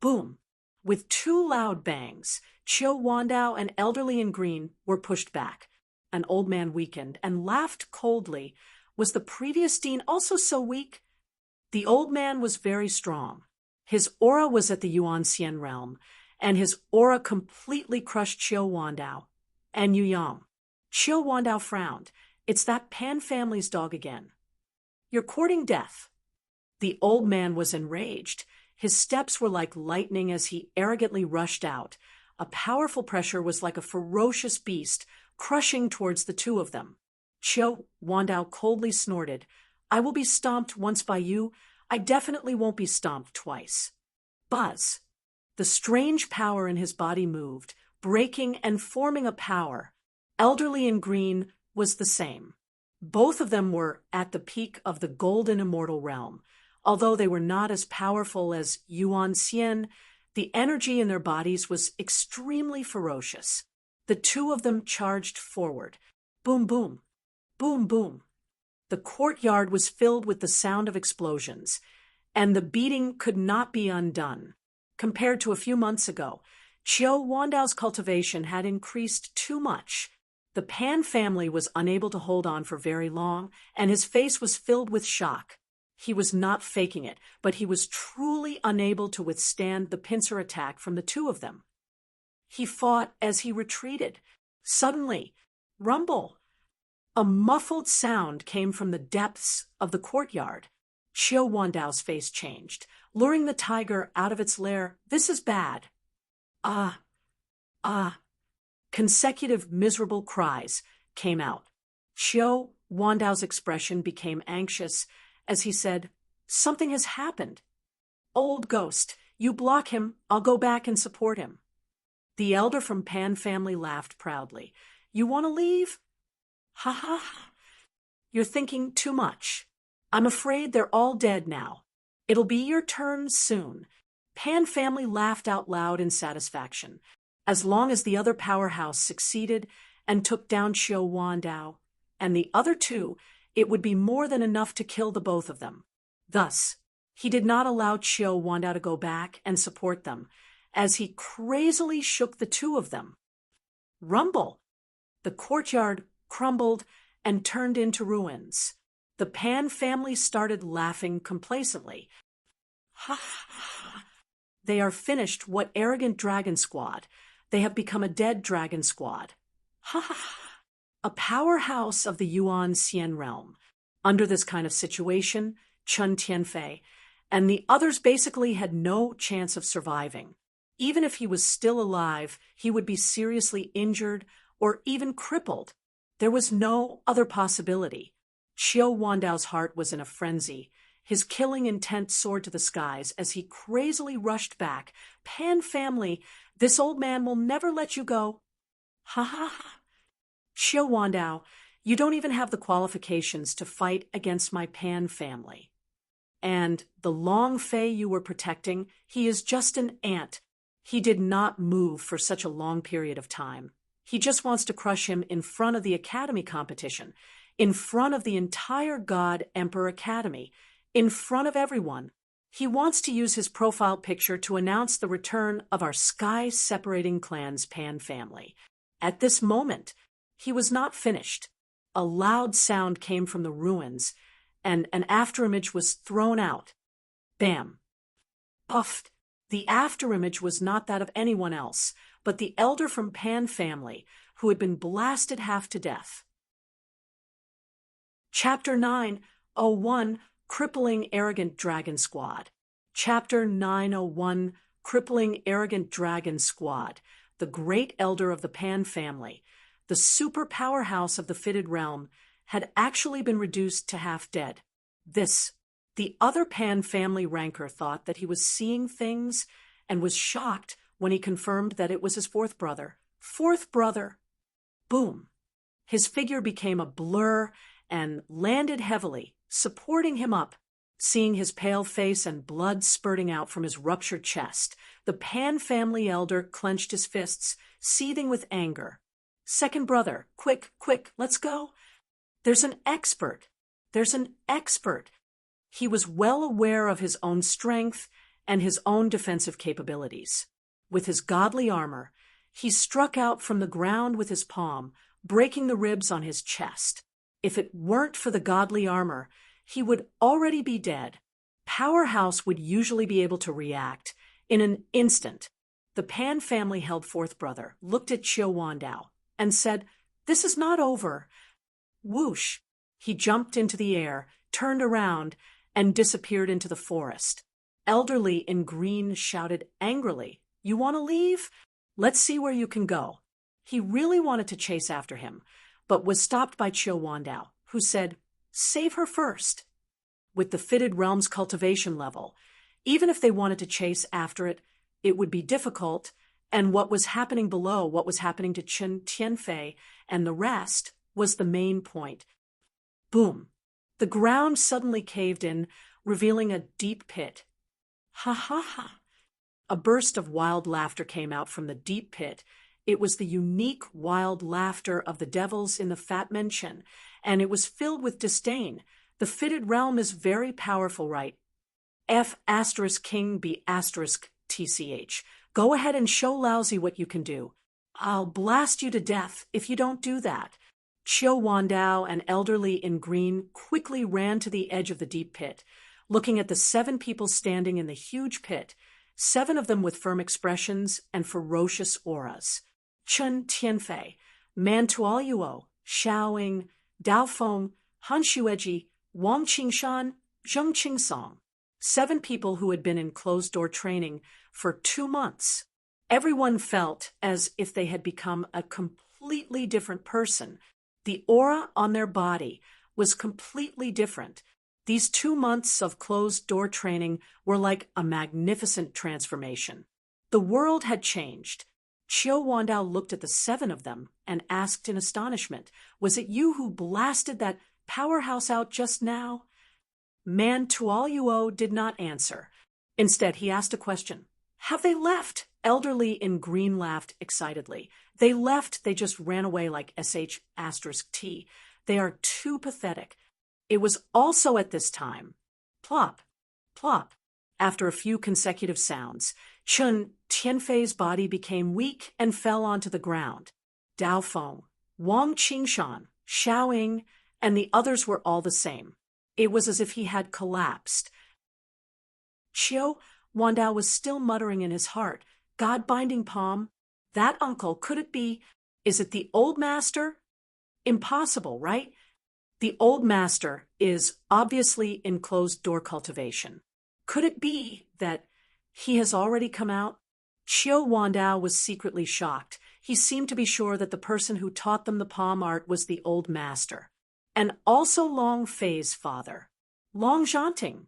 Boom. With 2 loud bangs, Qiu Wandao and Elderly in Green were pushed back. An old man weakened and laughed coldly. Was the previous dean also so weak? The old man was very strong. His aura was at the Yuan-Xian realm, and his aura completely crushed Qiu Wandao and Yu Yang. Qiu Wandao frowned. "It's that Pan family's dog again. You're courting death." The old man was enraged. His steps were like lightning as he arrogantly rushed out. A powerful pressure was like a ferocious beast, crushing towards the 2 of them. Qiu Wandao coldly snorted, "I will be stomped once by you. I definitely won't be stomped twice." Buzz. The strange power in his body moved, breaking and forming a power. Elderly in Green was the same. Both of them were at the peak of the golden immortal realm. Although they were not as powerful as Yuan Xian, the energy in their bodies was extremely ferocious. The 2 of them charged forward. Boom, boom. Boom, boom. The courtyard was filled with the sound of explosions, and the beating could not be undone. Compared to a few months ago, Qiu Wandao's cultivation had increased too much. The Pan family was unable to hold on for very long, and his face was filled with shock. He was not faking it, but he was truly unable to withstand the pincer attack from the 2 of them. He fought as he retreated. Suddenly, rumble! A muffled sound came from the depths of the courtyard. Qiu Wandao's face changed, luring the tiger out of its lair. "This is bad." "Ah, ah." Consecutive miserable cries came out. Qiu Wandao's expression became anxious as he said, "Something has happened." "Old ghost, you block him. I'll go back and support him." The elder from Pan family laughed proudly. "You want to leave? Ha ha ha. You're thinking too much. I'm afraid they're all dead now. It'll be your turn soon." Pan family laughed out loud in satisfaction. As long as the other powerhouse succeeded and took down Xiao Wandao, and the other two, it would be more than enough to kill the both of them. Thus, he did not allow Xiao Wandao to go back and support them, as he crazily shook the two of them. Rumble! The courtyard crumbled and turned into ruins. The Pan family started laughing complacently. Ha ha ha! They are finished. What arrogant dragon squad! They have become a dead dragon squad. Ha ha ha! A powerhouse of the Yuan Xian realm. Under this kind of situation, Chen Tianfei and the others basically had no chance of surviving. Even if he was still alive, he would be seriously injured or even crippled. There was no other possibility. Xiao Wandao's heart was in a frenzy. His killing intent soared to the skies as he crazily rushed back. Pan family, this old man will never let you go. Ha ha ha! Xiao Wandao, you don't even have the qualifications to fight against my Pan family. And the Long Fei you were protecting, he is just an ant. He did not move for such a long period of time. He just wants to crush him in front of the Academy competition, in front of the entire God Emperor Academy, in front of everyone. He wants to use his profile picture to announce the return of our sky-separating clan's Pan family. At this moment, he was not finished. A loud sound came from the ruins, and an afterimage was thrown out. Bam! Puffed! The afterimage was not that of anyone else, but the elder from Pan family, who had been blasted half to death. Chapter 901, Crippling Arrogant Dragon Squad. Chapter 901, Crippling Arrogant Dragon Squad. The great elder of the Pan family, the super powerhouse of the fitted realm, had actually been reduced to half dead. The other Pan family ranker thought that he was seeing things and was shocked when he confirmed that it was his fourth brother. Fourth brother! Boom! His figure became a blur and landed heavily, supporting him up. Seeing his pale face and blood spurting out from his ruptured chest, the Pan family elder clenched his fists, seething with anger. Second brother, quick, quick, let's go. There's an expert. There's an expert. He was well aware of his own strength and his own defensive capabilities. With his godly armor, he struck out from the ground with his palm, breaking the ribs on his chest. If it weren't for the godly armor, he would already be dead. Powerhouse would usually be able to react in an instant. The Pan family held fourth brother, looked at Xiao Wandao, and said, "This is not over." Whoosh! He jumped into the air, turned around, and disappeared into the forest. Elderly in green shouted angrily, "You want to leave? Let's see where you can go." He really wanted to chase after him, but was stopped by Xiao Wandao, who said, "Save her first." With the fitted realm's cultivation level, even if they wanted to chase after it, it would be difficult, and what was happening below, what was happening to Chen Tianfei and the rest, was the main point. Boom! The ground suddenly caved in, revealing a deep pit. Ha ha ha! A burst of wild laughter came out from the deep pit. It was the unique wild laughter of the devils in the Fat Mention, and it was filled with disdain. The fitted realm is very powerful, right? F*King be *TCH. Go ahead and show Lousy what you can do. I'll blast you to death if you don't do that. Xiao Wandao and elderly in green quickly ran to the edge of the deep pit, looking at the 7 people standing in the huge pit, 7 of them with firm expressions and ferocious auras. Chen Tianfei, Mantuoluo, Xiaoying, Daofeng, Han Xueji, Wang Qingshan, Zheng Qingsong. 7 people who had been in closed-door training for 2 months. Everyone felt as if they had become a completely different person. The aura on their body was completely different. These 2 months of closed-door training were like a magnificent transformation. The world had changed. Xiao Wandao looked at the 7 of them and asked in astonishment, "Was it you who blasted that powerhouse out just now?" Mantuoluo did not answer. Instead, he asked a question. Have they left? Elderly in green laughed excitedly. They left, they just ran away like sh*T. They are too pathetic. It was also at this time. Plop, plop. After a few consecutive sounds, Chun Tianfei's body became weak and fell onto the ground. Dao Feng, Wang Qingshan, Xiao Ying, and the others were all the same. It was as if he had collapsed. Qiu Wandao was still muttering in his heart, God-binding palm. That uncle, could it be? Is it the old master? Impossible, right? The old master is obviously in closed-door cultivation. Could it be that he has already come out? Qiu Wandao was secretly shocked. He seemed to be sure that the person who taught them the palm art was the old master, and also Long Fei's father, Long Zhanting.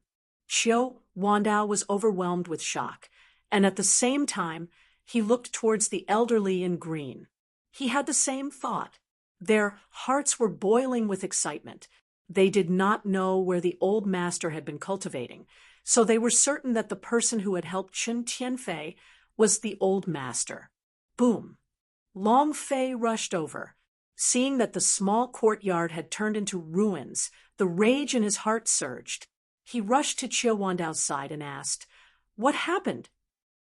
Qiu Wandao was overwhelmed with shock, and at the same time, he looked towards the elderly in green. He had the same thought. Their hearts were boiling with excitement. They did not know where the old master had been cultivating, so they were certain that the person who had helped Chun Tianfei was the old master. Boom! Long Fei rushed over. Seeing that the small courtyard had turned into ruins, the rage in his heart surged. He rushed to Qiu Wandao's side and asked, "What happened?"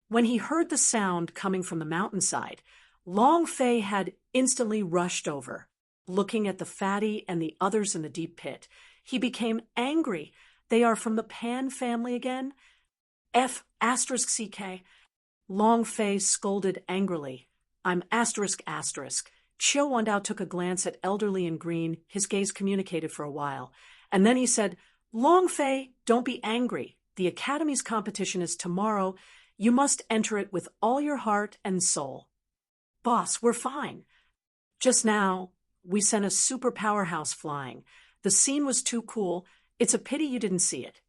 When he heard the sound coming from the mountainside, Long Fei had instantly rushed over. Looking at the fatty and the others in the deep pit, he became angry. They are from the Pan family again? F***CK. Long Fei scolded angrily. I'm ***. Qiu Wandao took a glance at elderly in green. His gaze communicated for a while. And then he said, Long Fei, don't be angry. The Academy's competition is tomorrow. You must enter it with all your heart and soul. Boss, we're fine. Just now, we sent a super powerhouse flying. The scene was too cool. It's a pity you didn't see it.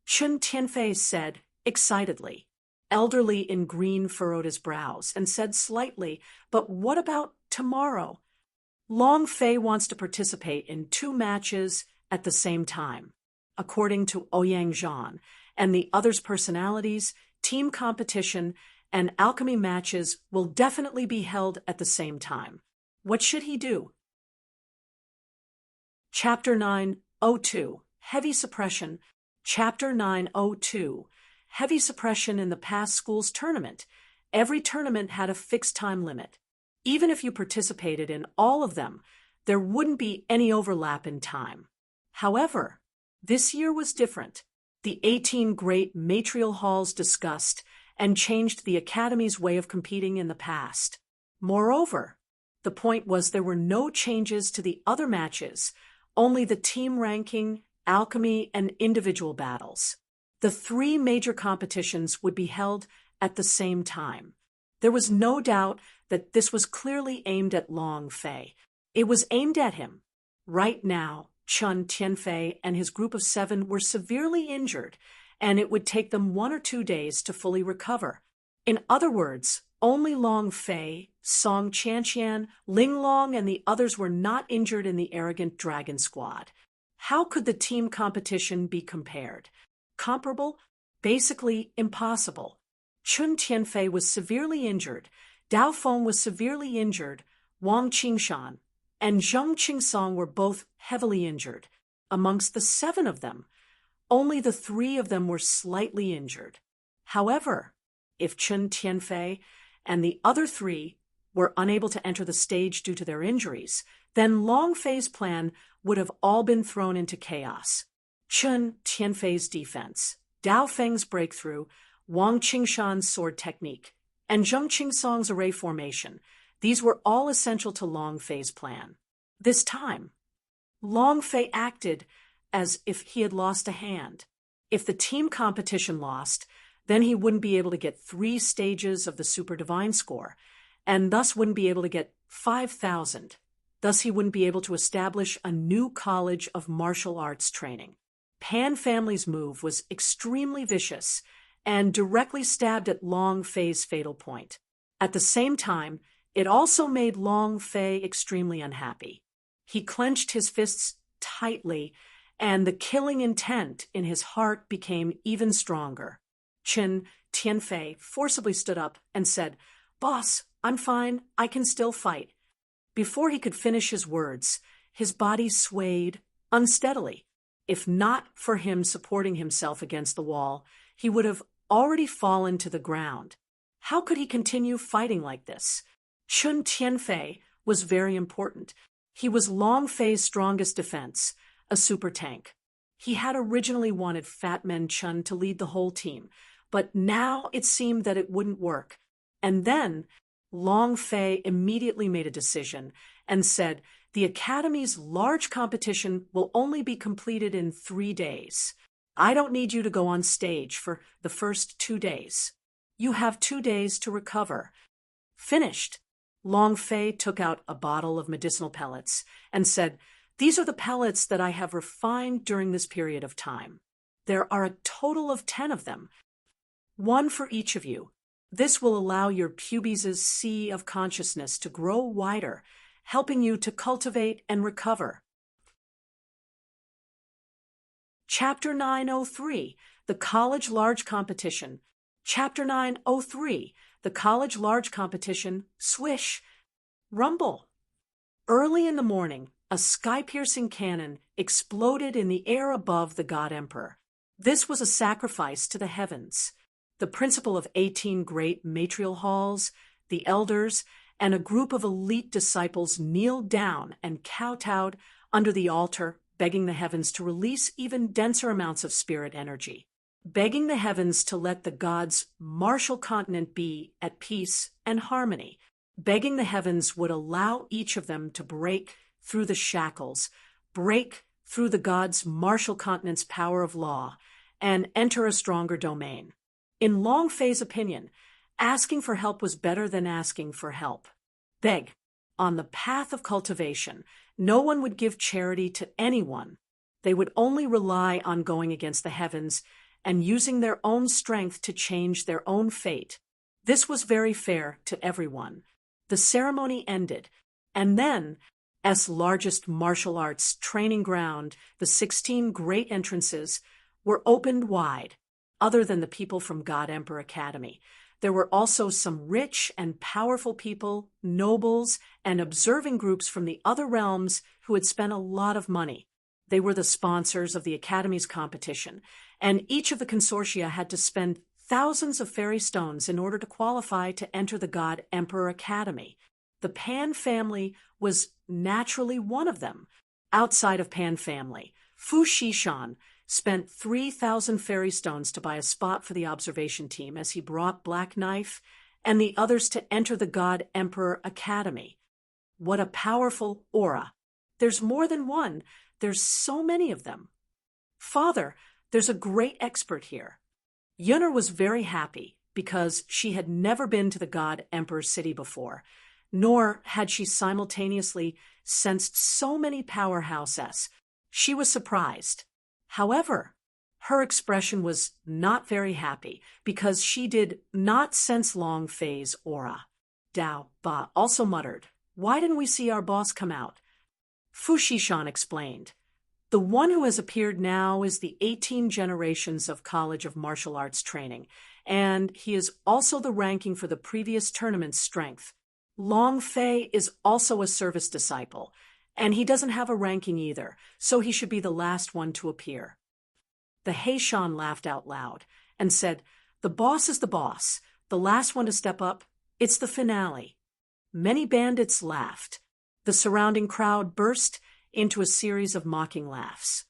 Chun Tianfei said, excitedly. Elderly in green furrowed his brows and said slightly, but what about tomorrow? Long Fei wants to participate in 2 matches at the same time. According to Ouyang Zhan and the others' personalities, team competition and alchemy matches will definitely be held at the same time. What should he do? Chapter 902, Heavy Suppression. Chapter 902, Heavy Suppression in the past school's tournament. Every tournament had a fixed time limit. Even if you participated in all of them, there wouldn't be any overlap in time. However, this year was different. The 18 great matrial halls discussed and changed the Academy's way of competing in the past. Moreover, the point was there were no changes to the other matches, only the team ranking, alchemy, and individual battles. The 3 major competitions would be held at the same time. There was no doubt that this was clearly aimed at Long Fei. It was aimed at him. Right now, Chun Tianfei and his group of 7 were severely injured, and it would take them 1 or 2 days to fully recover. In other words, only Long Fei, Song Qianqian, Ling Long, and the others were not injured in the arrogant dragon squad. How could the team competition be compared? Comparable? Basically impossible. Chun Tianfei was severely injured, Dao Feng was severely injured, Wang Qingshan and Zheng Qingsong were both heavily injured. Amongst the 7 of them, only the 3 of them were slightly injured. However, if Chun Tianfei and the other 3 were unable to enter the stage due to their injuries, then Long Fei's plan would have all been thrown into chaos. Chun Tianfei's defense, Dao Feng's breakthrough, Wang Qingshan's sword technique, and Zheng Qingsong's array formation, these were all essential to Long Fei's plan. This time, Long Fei acted as if he had lost a hand. If the team competition lost, then he wouldn't be able to get 3 stages of the Super Divine score, and thus wouldn't be able to get 5,000. Thus he wouldn't be able to establish a new college of martial arts training. Pan family's move was extremely vicious and directly stabbed at Long Fei's fatal point. At the same time, it also made Long Fei extremely unhappy. He clenched his fists tightly, and the killing intent in his heart became even stronger. Chen Tianfei forcibly stood up and said, "Boss, I'm fine. I can still fight." Before he could finish his words, his body swayed unsteadily. If not for him supporting himself against the wall, he would have already fallen to the ground. How could he continue fighting like this? Chen Tianfei was very important. He was Long Fei's strongest defense, a super tank. He had originally wanted Fat Man Chun to lead the whole team, but now it seemed that it wouldn't work. And then Long Fei immediately made a decision and said, "The Academy's large competition will only be completed in 3 days. I don't need you to go on stage for the first 2 days. You have 2 days to recover." Finished. Long Fei took out a bottle of medicinal pellets and said, "These are the pellets that I have refined during this period of time. There are a total of 10 of them, one for each of you. This will allow your pubes' sea of consciousness to grow wider, helping you to cultivate and recover." Chapter 903, The College Large Competition. Chapter 903, The College Large Competition, Swish, Rumble. Early in the morning, a sky-piercing cannon exploded in the air above the God Emperor. This was a sacrifice to the heavens. The principal of 18 great matrial halls, the elders, and a group of elite disciples kneeled down and kowtowed under the altar, begging the heavens to release even denser amounts of spirit energy, begging the heavens to let the gods' martial continent be at peace and harmony, begging the heavens would allow each of them to break through the shackles, break through the gods' martial continent's power of law, and enter a stronger domain. In Long Fei's opinion, asking for help was better than asking for help. Beg. On the path of cultivation, no one would give charity to anyone. They would only rely on going against the heavens and using their own strength to change their own fate. This was very fair to everyone. The ceremony ended, and then, as largest martial arts training ground, the 16 great entrances were opened wide. Other than the people from God Emperor Academy, there were also some rich and powerful people, nobles, and observing groups from the other realms who had spent a lot of money. They were the sponsors of the Academy's competition, and each of the consortia had to spend thousands of fairy stones in order to qualify to enter the God Emperor Academy. The Pan family was naturally one of them. Outside of Pan family, Fu Shishan spent 3,000 fairy stones to buy a spot for the observation team as he brought Black Knife and the others to enter the God Emperor Academy. What a powerful aura. There's more than one. There's so many of them. Father, there's a great expert here. Yunner was very happy because she had never been to the God Emperor city before, nor had she simultaneously sensed so many powerhouses. She was surprised. However, her expression was not very happy because she did not sense Long Fei's aura. Dao Ba also muttered, "Why didn't we see our boss come out?" Fu Shishan explained, "The one who has appeared now is the 18 generations of College of Martial Arts training, and he is also the ranking for the previous tournament's strength. Long Fei is also a service disciple, and he doesn't have a ranking either, so he should be the last one to appear." The Heishan laughed out loud and said, "The boss is the boss. The last one to step up, it's the finale." Many bandits laughed. The surrounding crowd burst into a series of mocking laughs.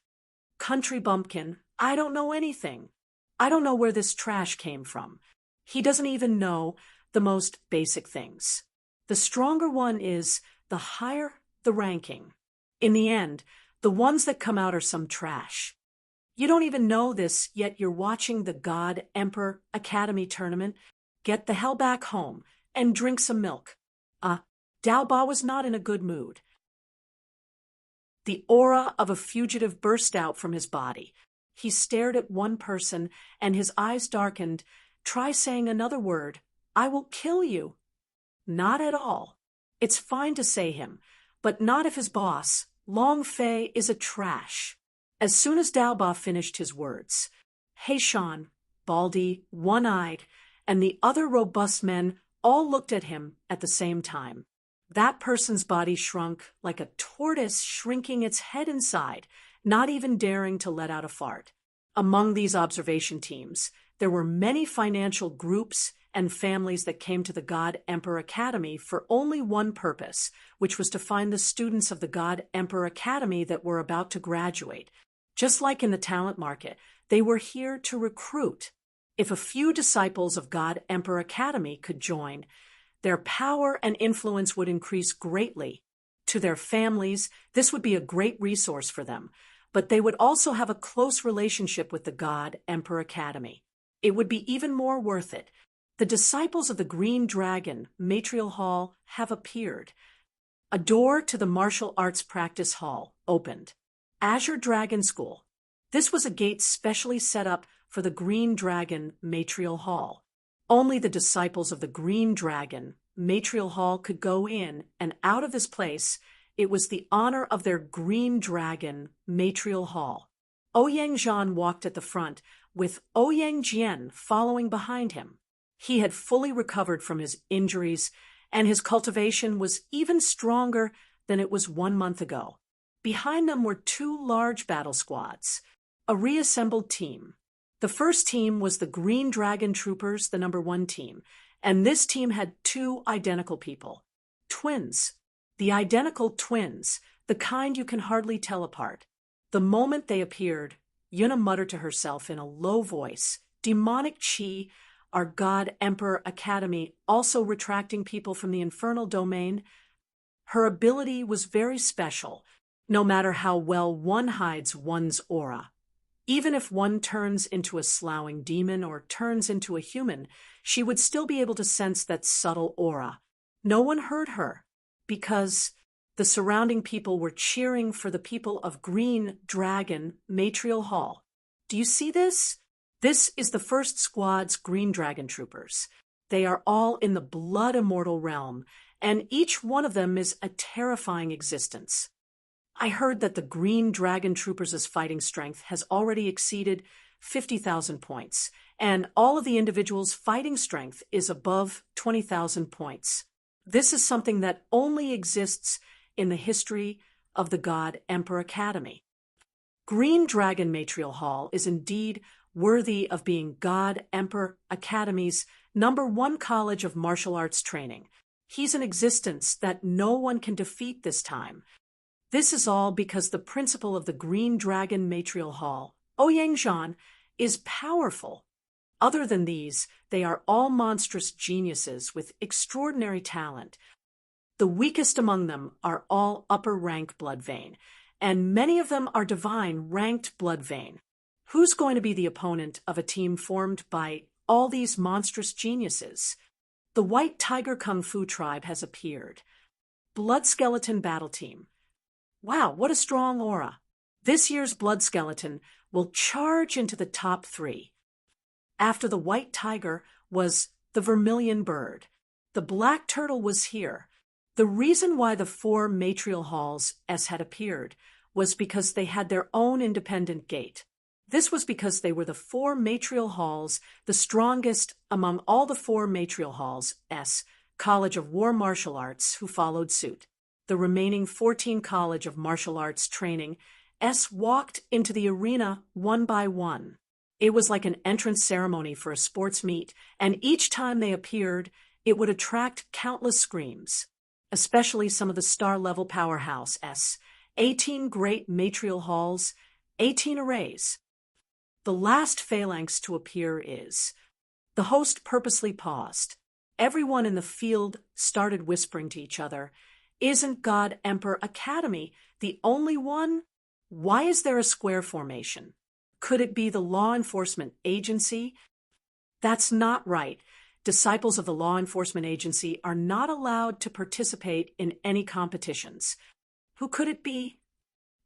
"Country bumpkin, I don't know anything. I don't know where this trash came from. He doesn't even know the most basic things. The stronger one is, the higher the ranking. In the end, the ones that come out are some trash. You don't even know this, yet you're watching the God Emperor Academy tournament. Get the hell back home and drink some milk." Dao Ba was not in a good mood. The aura of a fugitive burst out from his body. He stared at one person, and his eyes darkened. "Try saying another word. I will kill you." "Not at all. It's fine to say him, but not if his boss, Long Fei, is a trash." As soon as Dao Ba finished his words, Heishan baldy, one-eyed, and the other robust men all looked at him at the same time. That person's body shrunk like a tortoise shrinking its head inside, not even daring to let out a fart. Among these observation teams, there were many financial groups and families that came to the God Emperor Academy for only one purpose, which was to find the students of the God Emperor Academy that were about to graduate. Just like in the talent market, they were here to recruit. If a few disciples of God Emperor Academy could join, their power and influence would increase greatly. To their families, this would be a great resource for them, but they would also have a close relationship with the God Emperor Academy. It would be even more worth it. The disciples of the Green Dragon Material Hall have appeared. A door to the martial arts practice hall opened. Azure Dragon School. This was a gate specially set up for the Green Dragon Material Hall. Only the disciples of the Green Dragon Material Hall could go in and out of this place. It was the honor of their Green Dragon Material Hall. Ouyang Zhan walked at the front, with Ouyang Jian following behind him. He had fully recovered from his injuries, and his cultivation was even stronger than it was 1 month ago. Behind them were 2 large battle squads, a reassembled team. The first team was the Green Dragon Troopers, the number 1 team, and this team had 2 identical people. Twins. The identical twins, the kind you can hardly tell apart. The moment they appeared, Yuna muttered to herself in a low voice, "Demonic Qi, our God Emperor Academy also retracting people from the infernal domain." Her ability was very special, no matter how well one hides one's aura. Even if one turns into a sloughing demon or turns into a human, she would still be able to sense that subtle aura. No one heard her, because the surrounding people were cheering for the people of Green Dragon Material Hall. Do you see this? This is the first squad's Green Dragon Troopers. They are all in the blood immortal realm, and each one of them is a terrifying existence. I heard that the Green Dragon Troopers' fighting strength has already exceeded 50,000 points, and all of the individuals' fighting strength is above 20,000 points. This is something that only exists in the history of the God Emperor Academy. Green Dragon Material Hall is indeed worthy of being God Emperor Academy's number 1 college of martial arts training. He's an existence that no one can defeat this time. This is all because the principal of the Green Dragon Material Hall, Ouyang Zhan, is powerful. Other than these, they are all monstrous geniuses with extraordinary talent. The weakest among them are all upper rank blood vein, and many of them are divine ranked blood vein. Who's going to be the opponent of a team formed by all these monstrous geniuses? The White Tiger Kung Fu tribe has appeared. Blood Skeleton Battle Team. Wow, what a strong aura. This year's Blood Skeleton will charge into the top 3. After the White Tiger was the Vermilion Bird. The Black Turtle was here. The reason why the 4 Material Halls had appeared was because they had their own independent gate. This was because they were the 4 Material Halls, the strongest among all the 4 Material Halls, College of War Martial Arts, who followed suit. The remaining 14 College of Martial Arts training, walked into the arena one by one. It was like an entrance ceremony for a sports meet, and each time they appeared, it would attract countless screams, especially some of the star-level powerhouse 18 great Material Halls, 18 arrays. The last phalanx to appear is. The host purposely paused. Everyone in the field started whispering to each other, "Isn't God Emperor Academy the only one? Why is there a square formation? Could it be the law enforcement agency?" That's not right. Disciples of the law enforcement agency are not allowed to participate in any competitions. Who could it be?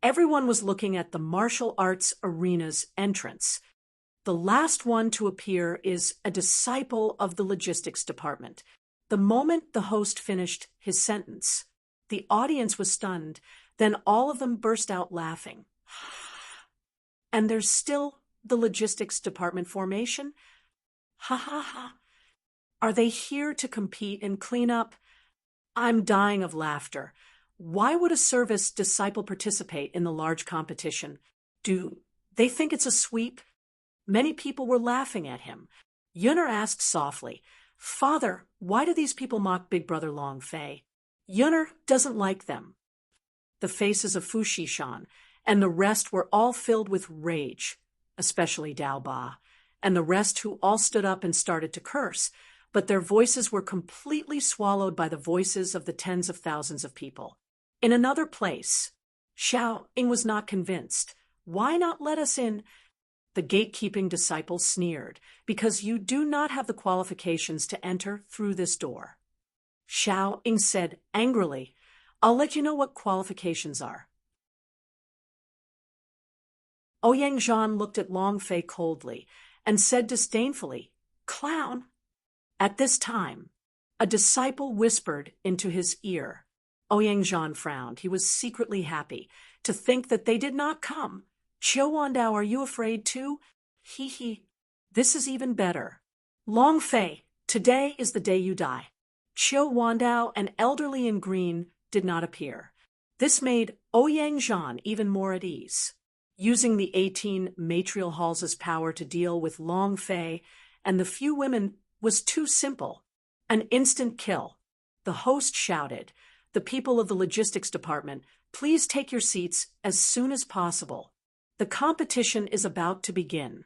Everyone was looking at the martial arts arena's entrance. The last one to appear is a disciple of the logistics department. The moment the host finished his sentence, the audience was stunned. Then all of them burst out laughing. And there's still the logistics department formation? Ha ha ha. Are they here to compete and clean up? I'm dying of laughter. Why would a service disciple participate in the large competition? Do they think it's a sweep? Many people were laughing at him. Yunner asked softly, Father, why do these people mock Big Brother Long Fei? Yunner doesn't like them. The faces of Fu Shishan and the rest were all filled with rage, especially Dao Ba, and the rest who all stood up and started to curse, but their voices were completely swallowed by the voices of the tens of thousands of people. In another place, Xiao Ying was not convinced. Why not let us in? The gatekeeping disciple sneered, because you do not have the qualifications to enter through this door. Xiao Ying said angrily, I'll let you know what qualifications are. Ouyang Zhan looked at Long Fei coldly and said disdainfully, Clown. At this time, a disciple whispered into his ear. Ouyang Zhan frowned. He was secretly happy to think that they did not come. Qiu Wandao, are you afraid too? He. This is even better. Long Fei, today is the day you die. Qiu Wandao, an elderly in green, did not appear. This made Ouyang Zhan even more at ease. Using the 18 matrial halls' power to deal with Long Fei and the few women was too simple. An instant kill. The host shouted, The people of the logistics department, please take your seats as soon as possible. The competition is about to begin.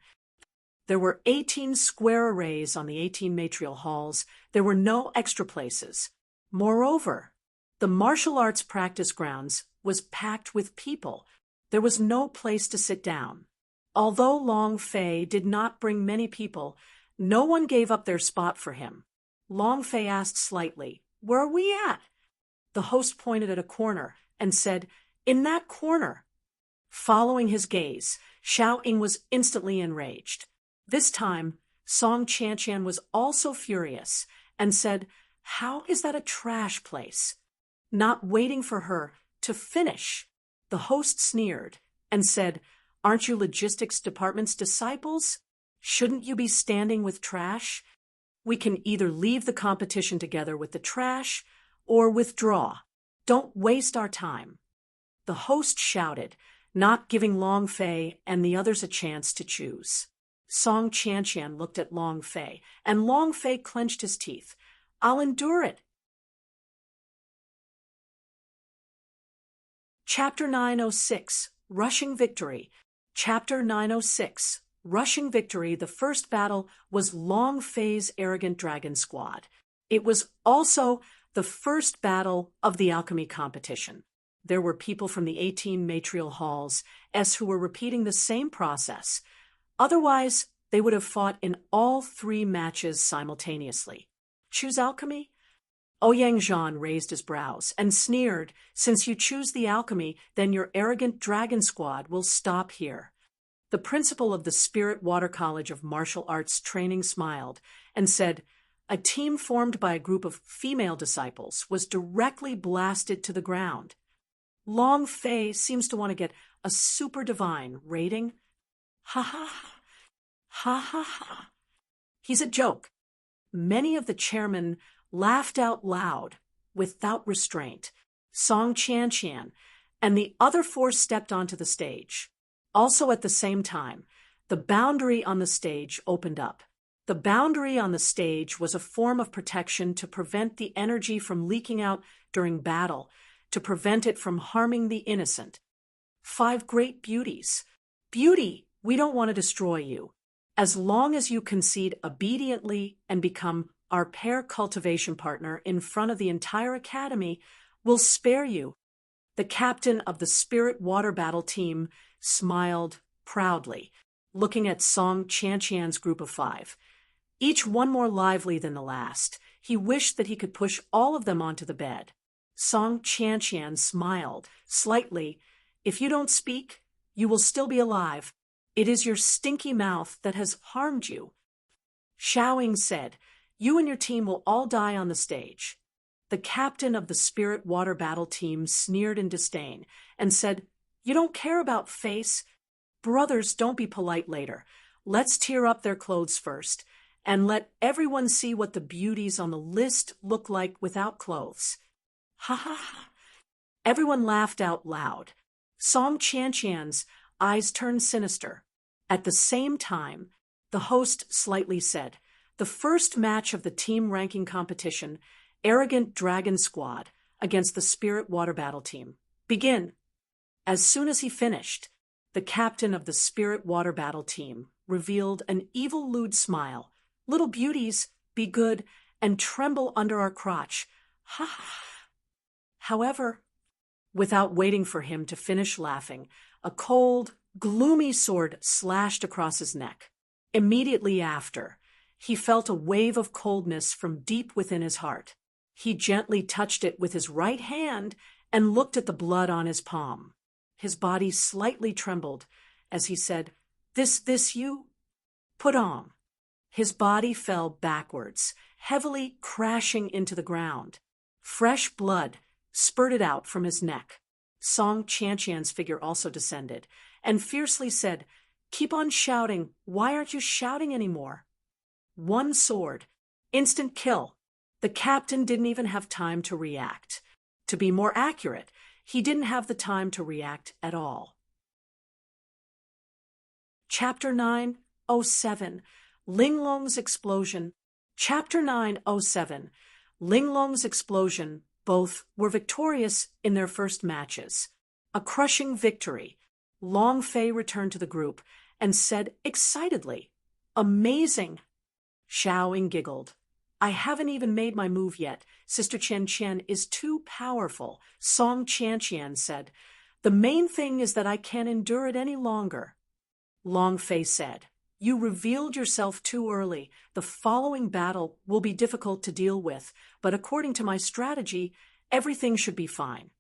There were 18 square arrays on the 18 matrial halls. There were no extra places. Moreover, the martial arts practice grounds was packed with people. There was no place to sit down. Although Long Fei did not bring many people, no one gave up their spot for him. Long Fei asked slightly, Where are we at? The host pointed at a corner and said, In that corner. Following his gaze, Xiao Ying was instantly enraged. This time, Song Qianqian was also furious and said, How is that a trash place? Not waiting for her to finish, the host sneered and said, Aren't you logistics department's disciples? Shouldn't you be standing with trash? We can either leave the competition together with the trash or withdraw. Don't waste our time. The host shouted, not giving Long Fei and the others a chance to choose. Song Qianqian looked at Long Fei, and Long Fei clenched his teeth. I'll endure it. Chapter 906, Rushing Victory. Chapter 906, Rushing Victory. The first battle was Long Fei's arrogant dragon squad. It was also the first battle of the alchemy competition. There were people from the 18 matrial halls who were repeating the same process. Otherwise, they would have fought in all 3 matches simultaneously. Choose alchemy? Ouyang Zhan raised his brows and sneered, Since you choose the alchemy, then your arrogant dragon squad will stop here. The principal of the Spirit Water College of Martial Arts Training smiled and said, A team formed by a group of female disciples was directly blasted to the ground. Long Fei seems to want to get a super divine rating. Ha ha ha. Ha ha ha. He's a joke. Many of the chairmen laughed out loud, without restraint. Song Qianqian and the other 4 stepped onto the stage. Also at the same time, the boundary on the stage opened up. The boundary on the stage was a form of protection to prevent the energy from leaking out during battle, to prevent it from harming the innocent. 5 great beauties. Beauty, we don't want to destroy you. As long as you concede obediently and become our pair cultivation partner in front of the entire academy, we'll spare you. The captain of the Spirit Water Battle team smiled proudly, looking at Song Qianqian's group of 5. Each one more lively than the last. He wished that he could push all of them onto the bed. Song Qianqian smiled slightly. If you don't speak, you will still be alive. It is your stinky mouth that has harmed you. Xiao Ying said, You and your team will all die on the stage. The captain of the Spirit Water Battle team sneered in disdain and said, You don't care about face. Brothers, don't be polite later. Let's tear up their clothes first, and let everyone see what the beauties on the list look like without clothes. Ha ha ha. Everyone laughed out loud. Song Chan's eyes turned sinister. At the same time, the host slightly said, "The first match of the team ranking competition, Arrogant Dragon Squad, against the Spirit Water Battle Team. Begin." As soon as he finished, the captain of the Spirit Water Battle Team revealed an evil lewd smile. "Little beauties, be good and tremble under our crotch. Ha ha." However, without waiting for him to finish laughing, a cold, gloomy sword slashed across his neck. Immediately after, he felt a wave of coldness from deep within his heart. He gently touched it with his right hand and looked at the blood on his palm. His body slightly trembled as he said, This you? Put on." His body fell backwards, heavily crashing into the ground. Fresh blood spurted out from his neck. Song Chan's figure also descended, and fiercely said, "Keep on shouting. Why aren't you shouting anymore?" One sword. Instant kill. The captain didn't even have time to react. To be more accurate, he didn't have the time to react at all. Chapter 9:07. Linglong's Explosion. Chapter 9:07. Linglong's Explosion. Both were victorious in their first matches. A crushing victory. Long Fei returned to the group and said excitedly, "Amazing." Xiao Ying giggled. "I haven't even made my move yet. Sister Chen is too powerful." Song Chan said, "The main thing is that I can't endure it any longer." Long Fei said, "You revealed yourself too early. The following battle will be difficult to deal with, but according to my strategy, everything should be fine."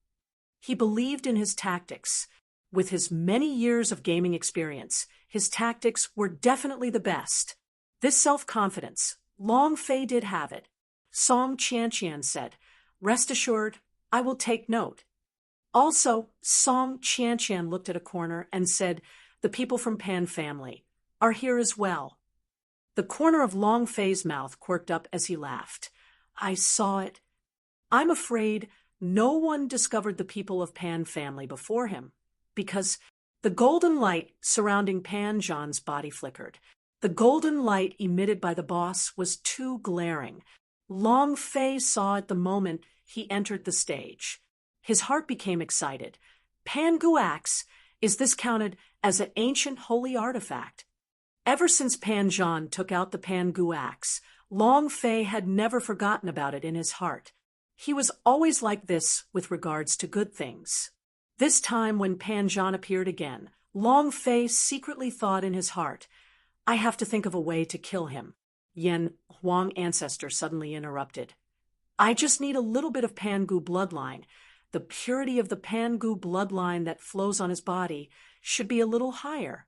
He believed in his tactics. With his many years of gaming experience, his tactics were definitely the best. This self-confidence, Long Fei did have it. Song Chan said, "Rest assured, I will take note." Also, Song Chan looked at a corner and said, "The people from Pan family are here as well." The corner of Long Fei's mouth quirked up as he laughed. "I saw it. I'm afraid no one discovered the people of Pan family before him, because the golden light surrounding Pan Zhan's body flickered. The golden light emitted by the boss was too glaring. Long Fei saw it the moment he entered the stage. His heart became excited. Pangu axe, is this counted as an ancient holy artifact? Ever since Pan Zhan took out the Pangu axe, Long Fei had never forgotten about it in his heart. He was always like this with regards to good things. This time when Pan Zhan appeared again, Long Fei secretly thought in his heart, "I have to think of a way to kill him." Yen Huang ancestor suddenly interrupted. "I just need a little bit of Pangu bloodline. The purity of the Pangu bloodline that flows on his body should be a little higher."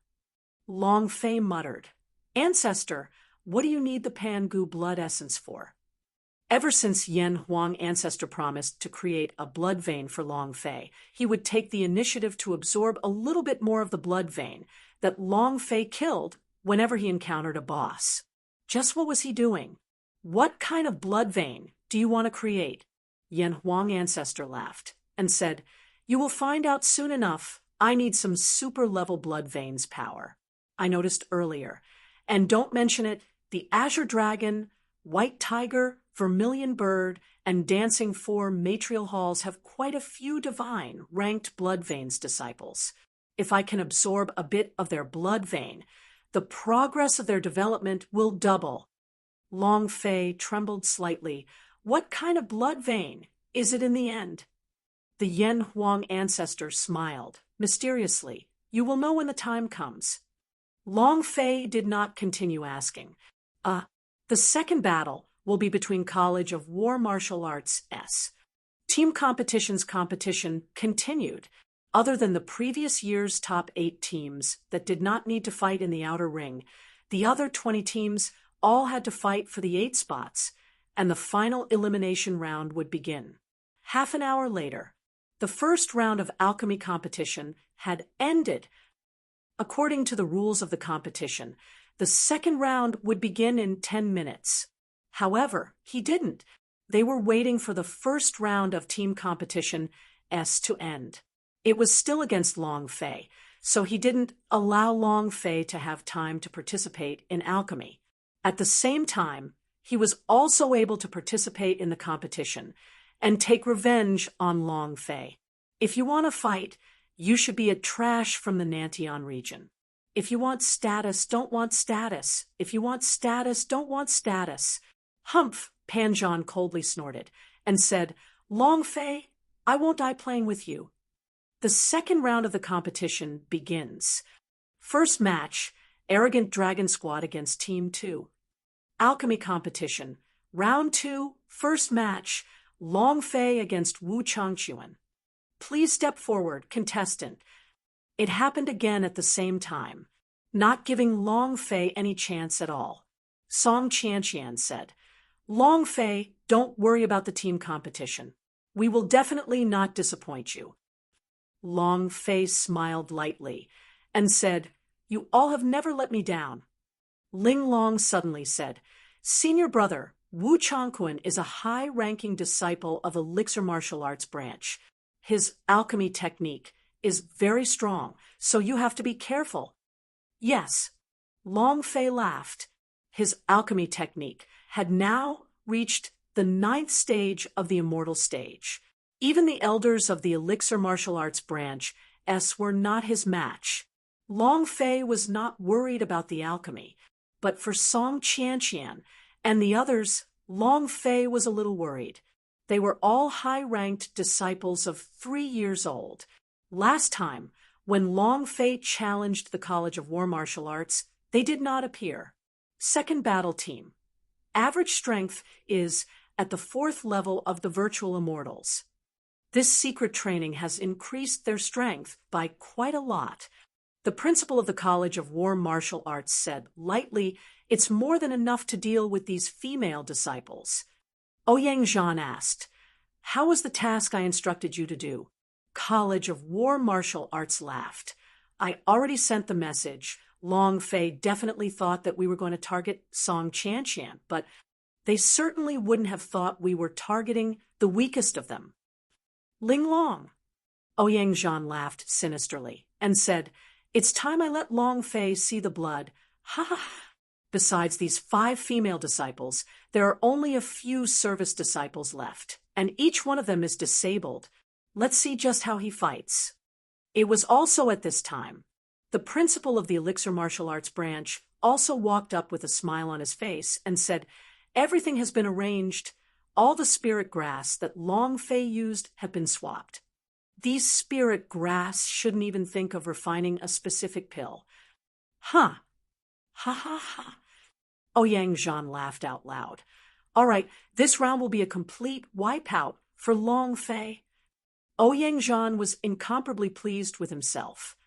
Long Fei muttered, "Ancestor, what do you need the Pangu blood essence for?" Ever since Yen Huang ancestor promised to create a blood vein for Long Fei, he would take the initiative to absorb a little bit more of the blood vein that Long Fei killed whenever he encountered a boss. Just what was he doing? "What kind of blood vein do you want to create?" Yen Huang ancestor laughed and said, "You will find out soon enough. I need some super-level blood veins power. I noticed earlier. And don't mention it, the Azure Dragon, White Tiger, Vermilion Bird, and Dancing Four Matrial Halls have quite a few divine, ranked blood veins disciples. If I can absorb a bit of their blood vein, the progress of their development will double." Long Fei trembled slightly. What kind of blood vein is it in the end? The Yen Huang ancestor smiled, mysteriously. "You will know when the time comes." Long Fei did not continue asking. The second battle will be between College of War Martial Arts S. Team competition continued. Other than the previous year's top 8 teams that did not need to fight in the outer ring, the other 20 teams all had to fight for the 8 spots, and the final elimination round would begin. Half an hour later, the first round of alchemy competition had ended. According to the rules of the competition, the second round would begin in 10 minutes. However, he didn't. They were waiting for the first round of team competition S to end. It was still against Long Fei, so he didn't allow Long Fei to have time to participate in alchemy. At the same time, he was also able to participate in the competition and take revenge on Long Fei. If you want to fight, you should be a trash from the Nantian region. If you want status, don't want status. If you want status, don't want status. Humph, Panjan coldly snorted and said, Long Fei, I won't die playing with you. The second round of the competition begins. First match, Arrogant Dragon Squad against Team 2. Alchemy competition. Round 2, first match, Long Fei against Wu Changquan. Please step forward, contestant. It happened again at the same time, not giving Long Fei any chance at all. Song Qianqian said, Long Fei, don't worry about the team competition. We will definitely not disappoint you. Long Fei smiled lightly and said, You all have never let me down. Ling Long suddenly said, Senior brother, Wu Changquan is a high-ranking disciple of Elixir Martial Arts branch. His alchemy technique is very strong, so you have to be careful. Yes. Long Fei laughed. His alchemy technique had now reached the 9th stage of the immortal stage. Even the elders of the Elixir Martial Arts branch S were not his match. Long Fei was not worried about the alchemy, but for Song Qianqian and the others, Long Fei was a little worried. They were all high-ranked disciples of 3 years old. Last time, when Long Fei challenged the College of War Martial Arts, they did not appear. Second battle team. Average strength is at the 4th level of the virtual immortals. This secret training has increased their strength by quite a lot. The principal of the College of War Martial Arts said lightly, It's more than enough to deal with these female disciples. Ouyang Zhan asked, How was the task I instructed you to do? College of War Martial Arts laughed. I already sent the message. Long Fei definitely thought that we were going to target Song Qianqian, but they certainly wouldn't have thought we were targeting the weakest of them. Ling Long. Ouyang Zhan laughed sinisterly and said, It's time I let Long Fei see the blood. Ha ha ha. Besides these 5 female disciples, there are only a few service disciples left, and each one of them is disabled. Let's see just how he fights. It was also at this time. The principal of the Elixir Martial Arts branch also walked up with a smile on his face and said, Everything has been arranged. All the spirit grass that Long Fei used have been swapped. These spirit grass shouldn't even think of refining a specific pill. Huh. Ha ha ha. Ouyang Zhan laughed out loud. All right, this round will be a complete wipeout for Long Fei. Ouyang Zhan was incomparably pleased with himself.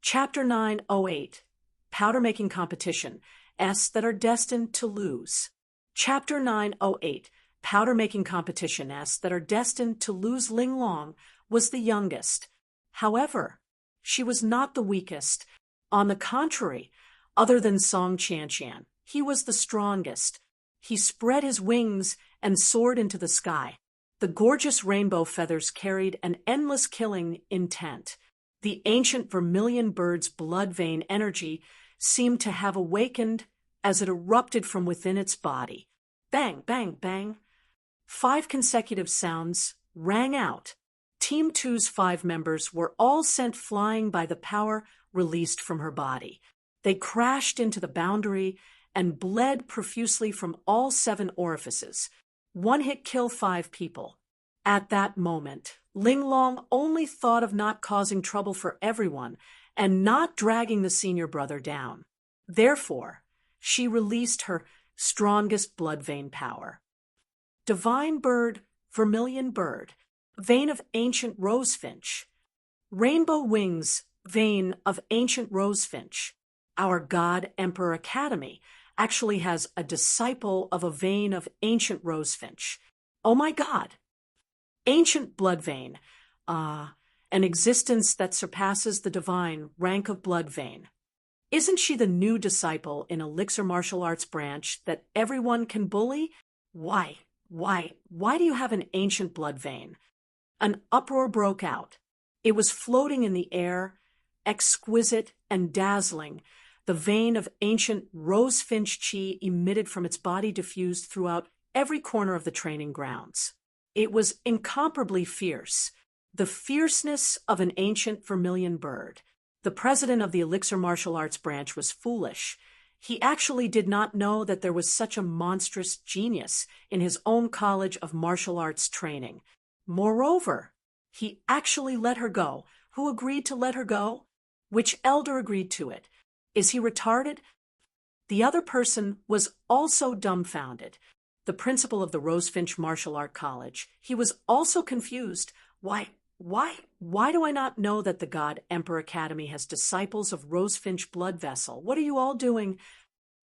Chapter 908. Powder-making competition. S that are destined to lose. Chapter 908. Powder-making competition. S that are destined to lose. Ling Long was the youngest. However, she was not the weakest. On the contrary, other than Song Qianqian, he was the strongest. He spread his wings and soared into the sky. The gorgeous rainbow feathers carried an endless killing intent. The ancient vermilion bird's blood vein energy seemed to have awakened as it erupted from within its body. Bang, bang, bang. 5 consecutive sounds rang out. Team 2's 5 members were all sent flying by the power released from her body. They crashed into the boundary and bled profusely from all 7 orifices. One hit killed 5 people. At that moment, Ling Long only thought of not causing trouble for everyone and not dragging the senior brother down. Therefore, she released her strongest blood vein power. Divine bird, vermilion bird, vein of ancient rosefinch. Rainbow wings, vein of ancient rosefinch. Our God Emperor Academy actually has a disciple of a vein of ancient rosefinch. Oh my God! Ancient blood vein. an existence that surpasses the divine rank of blood vein. Isn't she the new disciple in Elixir martial arts branch that everyone can bully? Why do you have an ancient blood vein? An uproar broke out. It was floating in the air, exquisite and dazzling. The vein of ancient rosefinch chi emitted from its body diffused throughout every corner of the training grounds. It was incomparably fierce, the fierceness of an ancient vermilion bird. The president of the Elixir martial arts branch was foolish. He actually did not know that there was such a monstrous genius in his own college of martial arts training. Moreover, he actually let her go. Who agreed to let her go? Which elder agreed to it? Is he retarded? The other person was also dumbfounded. The principal of the Rosefinch Martial Art College. He was also confused. Why do I not know that the God Emperor Academy has disciples of Rosefinch blood vessel? What are you all doing?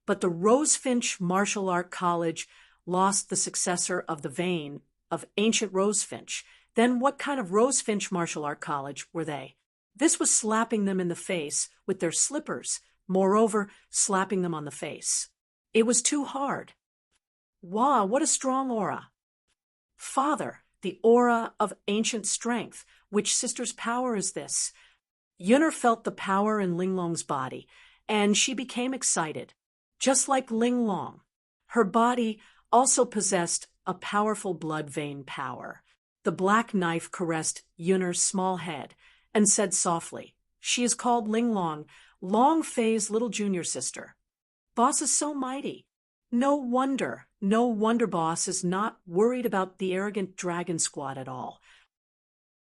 But the Rosefinch Martial Art College lost the successor of the vein of ancient Rosefinch. Then what kind of Rosefinch Martial Art College were they? This was slapping them in the face with their slippers, moreover, slapping them on the face. It was too hard. Wow, what a strong aura. Father, the aura of ancient strength. Which sister's power is this? Yunner felt the power in Linglong's body, and she became excited. Just like Linglong, her body also possessed a powerful blood vein power. The black knife caressed Yunner's small head and said softly, "She is called Linglong, Long Fei's little junior sister. Boss is so mighty. No wonder Boss is not worried about the arrogant dragon squad at all.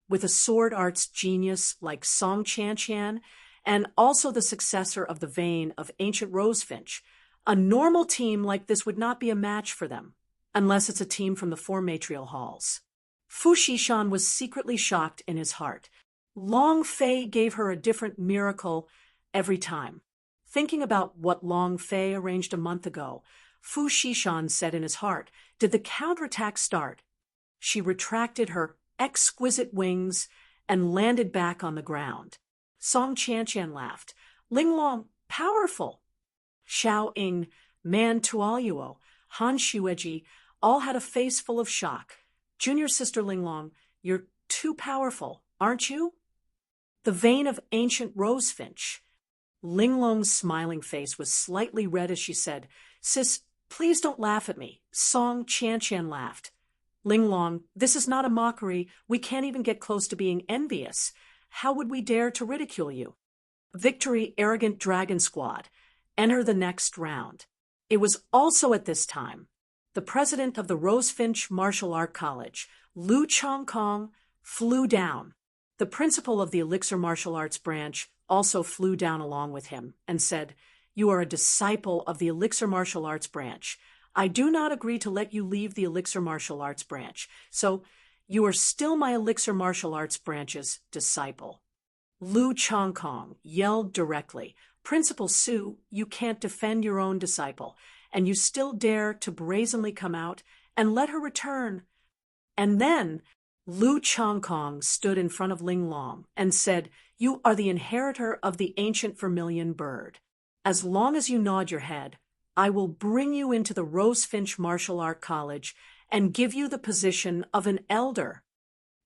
With a sword arts genius like Song Chan, and also the successor of the vein of ancient Rosefinch, a normal team like this would not be a match for them, unless it's a team from the four matrial halls." Fu Shishan was secretly shocked in his heart. Long Fei gave her a different miracle every time. Thinking about what Long Fei arranged a month ago, Fu Shishan said in his heart, "Did the counterattack start?" She retracted her exquisite wings and landed back on the ground. Song Chan laughed. "Linglong, powerful." Xiao Ying, Man Tualuo, Han Shueji all had a face full of shock. "Junior sister Linglong, you're too powerful, aren't you?" The vein of ancient Rosefinch. Linglong's smiling face was slightly red as she said, "Sis, please don't laugh at me." Song Chan laughed. "Linglong, this is not a mockery. We can't even get close to being envious. How would we dare to ridicule you?" Victory, arrogant dragon squad. Enter the next round. It was also at this time. The president of the Rosefinch Martial Art College, Lu Chongkong, flew down. The principal of the Elixir Martial Arts branch also flew down along with him and said, "You are a disciple of the Elixir Martial Arts branch. I do not agree to let you leave the Elixir Martial Arts branch, so you are still my Elixir Martial Arts branch's disciple." Lu Chongkong yelled directly, "Principal Su, you can't defend your own disciple, and you still dare to brazenly come out and let her return." And then Lu Chongkong stood in front of Linglong and said, "You are the inheritor of the ancient vermilion bird. As long as you nod your head, I will bring you into the Rosefinch Martial Art College and give you the position of an elder."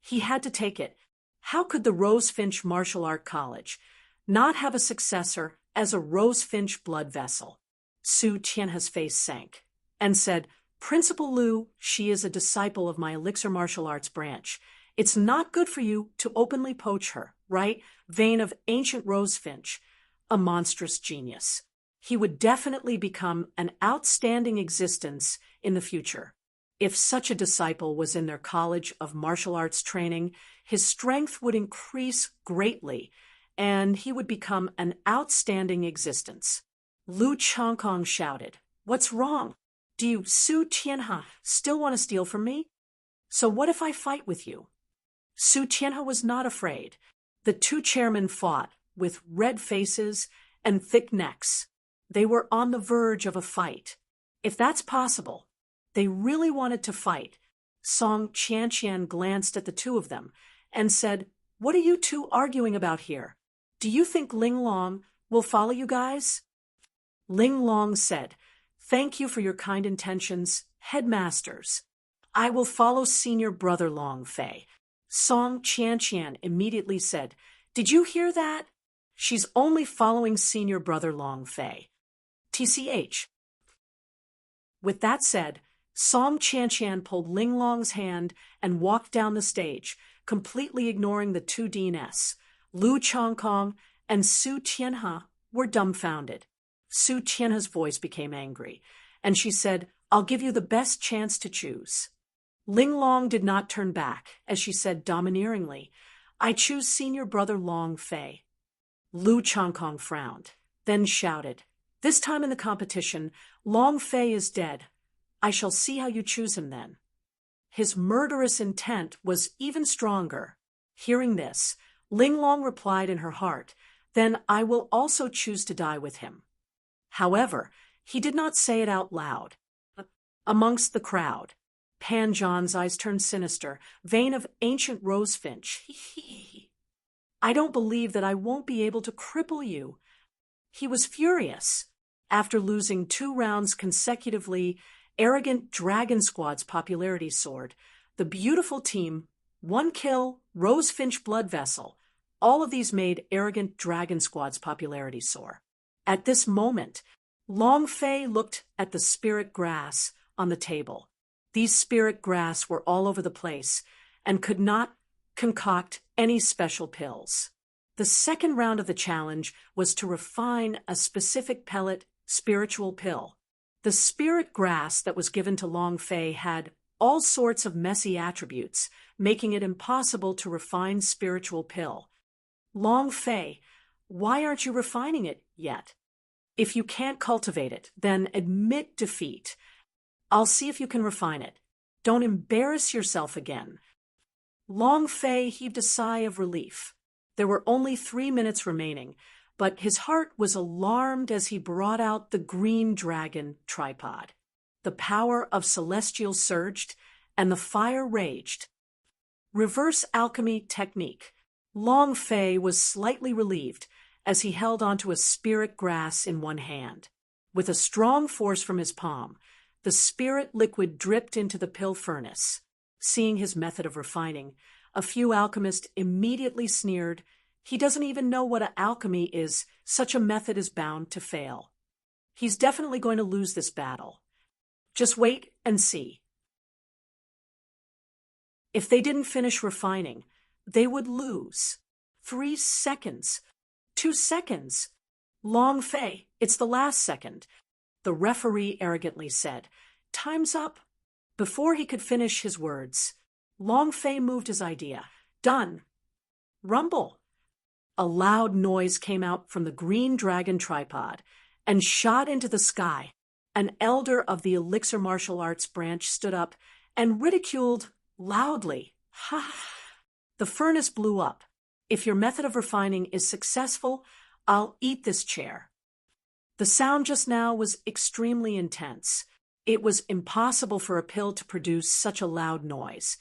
He had to take it. How could the Rosefinch Martial Art College not have a successor as a Rosefinch blood vessel? Su Tianhe's face sank and said, "Principal Lu, she is a disciple of my Elixir Martial Arts branch. It's not good for you to openly poach her, right? Vein of ancient Rosefinch, a monstrous genius. He would definitely become an outstanding existence in the future. If such a disciple was in their college of martial arts training, his strength would increase greatly, and he would become an outstanding existence." Lu Chongkong shouted, "What's wrong? Do you, Su Tianhe, still want to steal from me? So what if I fight with you?" Su Tianhe was not afraid. The two chairmen fought with red faces and thick necks. They were on the verge of a fight. If that's possible, they really wanted to fight. Song Chan glanced at the two of them and said, What are you two arguing about here? Do you think Ling Long will follow you guys? Ling Long said, "Thank you for your kind intentions, headmasters. I will follow senior brother Long Fei." Song Qian immediately said, "Did you hear that? She's only following senior brother Long Fei. TCH. With that said, Song Qian pulled Ling Long's hand and walked down the stage, completely ignoring the two deanesses. Lu Chongkong and Su Tianhe were dumbfounded. Su Tianhe's voice became angry, and she said, "I'll give you the best chance to choose." Ling Long did not turn back, as she said domineeringly, "I choose senior brother Long Fei." Lu Chongkong frowned, then shouted, "This time in the competition, Long Fei is dead. I shall see how you choose him then." His murderous intent was even stronger. Hearing this, Ling Long replied in her heart, "Then I will also choose to die with him." However, he did not say it out loud. Amongst the crowd, Pan John's eyes turned sinister, vein of ancient rosefinch. "I don't believe that I won't be able to cripple you." He was furious. After losing 2 rounds consecutively, Arrogant Dragon Squad's popularity soared. The beautiful team, 1 kill, Rosefinch Blood Vessel, all of these made Arrogant Dragon Squad's popularity soar. At this moment, Long Fei looked at the spirit grass on the table. These spirit grass were all over the place and could not concoct any special pills. The second round of the challenge was to refine a specific pellet spiritual pill. The spirit grass that was given to Long Fei had all sorts of messy attributes, making it impossible to refine spiritual pill. "Long Fei, why aren't you refining it yet? If you can't cultivate it, then admit defeat. I'll see if you can refine it. Don't embarrass yourself again." Long Fei heaved a sigh of relief. There were only 3 minutes remaining, but his heart was alarmed as he brought out the green dragon tripod. The power of Celestial surged, and the fire raged. Reverse alchemy technique. Long Fei was slightly relieved as he held onto a spirit grass in one hand. With a strong force from his palm, the spirit liquid dripped into the pill furnace. Seeing his method of refining, a few alchemists immediately sneered, "He doesn't even know what alchemy is. Such a method is bound to fail. He's definitely going to lose this battle. Just wait and see." If they didn't finish refining, they would lose. 3 seconds. 2 seconds. "Long Fei, it's the last second," the referee arrogantly said. "Time's up." Before he could finish his words, Long Fei moved his idea. "Done." Rumble. A loud noise came out from the green dragon tripod and shot into the sky. An elder of the elixir martial arts branch stood up and ridiculed loudly. "Ha! The furnace blew up. If your method of refining is successful, I'll eat this chair." The sound just now was extremely intense. It was impossible for a pill to produce such a loud noise,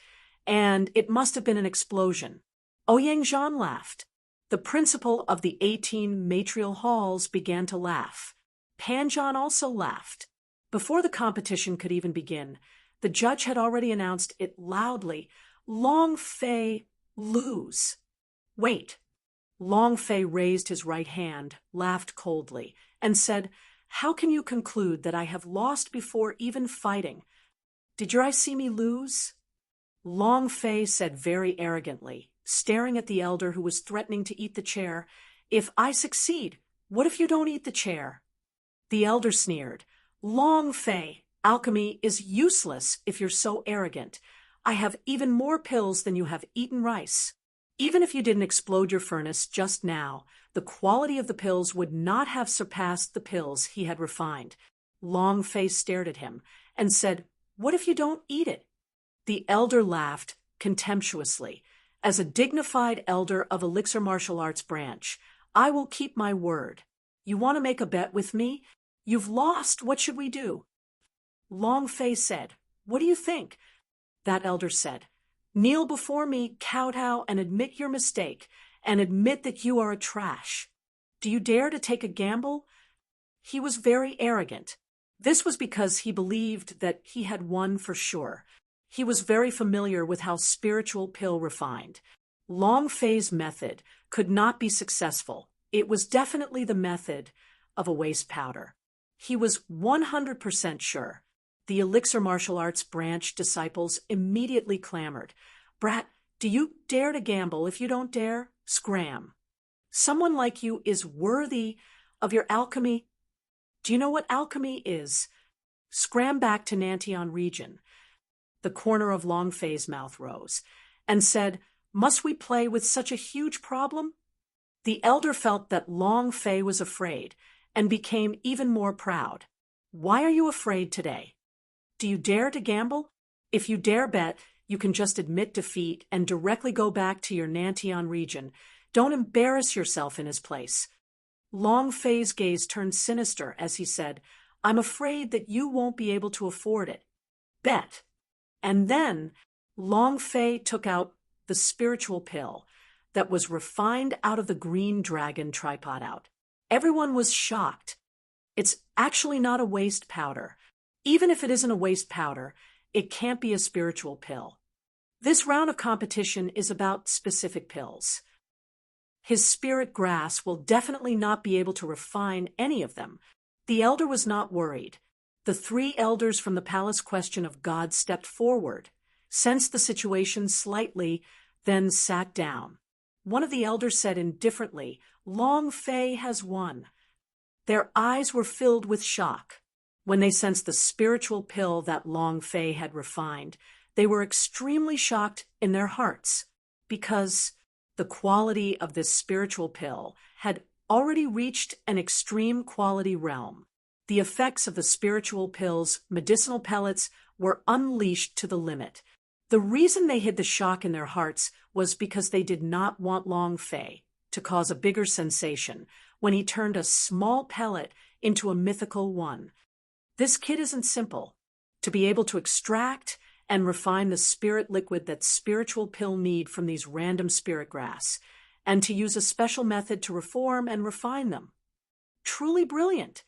and it must have been an explosion. Ouyang Zhan laughed. The principal of the 18 matrial halls began to laugh. Pan Zhan also laughed. Before the competition could even begin, the judge had already announced it loudly, "Long Fei lose." "Wait." Long Fei raised his right hand, laughed coldly, and said, "How can you conclude that I have lost before even fighting? Did your eyes see me lose?" Long Fei said very arrogantly, staring at the elder who was threatening to eat the chair, "If I succeed, what if you don't eat the chair?" The elder sneered, "Long Fei, alchemy is useless if you're so arrogant. I have even more pills than you have eaten rice. Even if you didn't explode your furnace just now, the quality of the pills would not have surpassed the pills he had refined." Long Fei stared at him and said, "What if you don't eat it?" The elder laughed contemptuously. "As a dignified elder of Elixir Martial Arts branch, I will keep my word. You want to make a bet with me? You've lost. What should we do?" Long Fei said, "What do you think?" That elder said, Kneel before me, kowtow, and admit your mistake, and admit that you are a trash. Do you dare to take a gamble? He was very arrogant. This was because he believed that he had won for sure. He was very familiar with how spiritual pill refined. Long Fei's method could not be successful. It was definitely the method of a waste powder. He was 100% sure. The elixir martial arts branch disciples immediately clamored. Brat, do you dare to gamble? If you don't dare, scram. Someone like you is worthy of your alchemy. Do you know what alchemy is? Scram back to Nantian region. The corner of Long Fei's mouth rose, and said, Must we play with such a huge problem? The elder felt that Long Fei was afraid, and became even more proud. Why are you afraid today? Do you dare to gamble? If you dare bet, you can just admit defeat and directly go back to your Nantian region. Don't embarrass yourself in his place. Long Fei's gaze turned sinister as he said, I'm afraid that you won't be able to afford it. Bet. And then Long Fei took out the spiritual pill that was refined out of the green dragon tripod out. Everyone was shocked. It's actually not a waste powder. Even if it isn't a waste powder, it can't be a spiritual pill. This round of competition is about specific pills. His spirit grass will definitely not be able to refine any of them. The elder was not worried. The 3 elders from the palace question of God stepped forward, sensed the situation slightly, then sat down. One of the elders said indifferently, Long Fei has won. Their eyes were filled with shock. When they sensed the spiritual pill that Long Fei had refined, they were extremely shocked in their hearts, because the quality of this spiritual pill had already reached an extreme quality realm. The effects of the spiritual pill's medicinal pellets were unleashed to the limit. The reason they hid the shock in their hearts was because they did not want Long Fei to cause a bigger sensation when he turned a small pellet into a mythical one. This kid isn't simple. To be able to extract and refine the spirit liquid that spiritual pill need from these random spirit grass, and to use a special method to reform and refine them. Truly brilliant.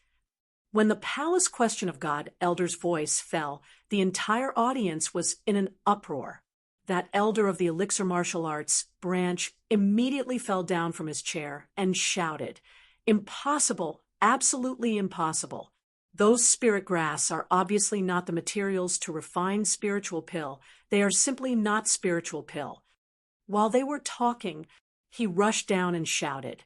When the palace question of God elder's voice fell, the entire audience was in an uproar. That elder of the elixir martial arts branch immediately fell down from his chair and shouted, Impossible, absolutely impossible. Those spirit grass are obviously not the materials to refine spiritual pill. They are simply not spiritual pill. While they were talking, he rushed down and shouted,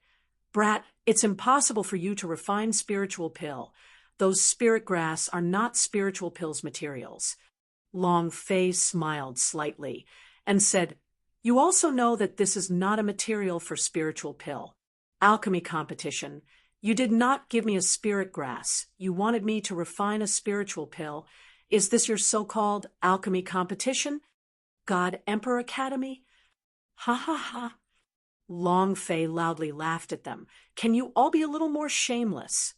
Brat, it's impossible for you to refine spiritual pill. Those spirit grass are not spiritual pill's materials. Long Fei smiled slightly and said, You also know that this is not a material for spiritual pill. Alchemy competition. You did not give me a spirit grass. You wanted me to refine a spiritual pill. Is this your so-called alchemy competition? God Emperor Academy? Ha ha ha. Long Fei loudly laughed at them. Can you all be a little more shameless?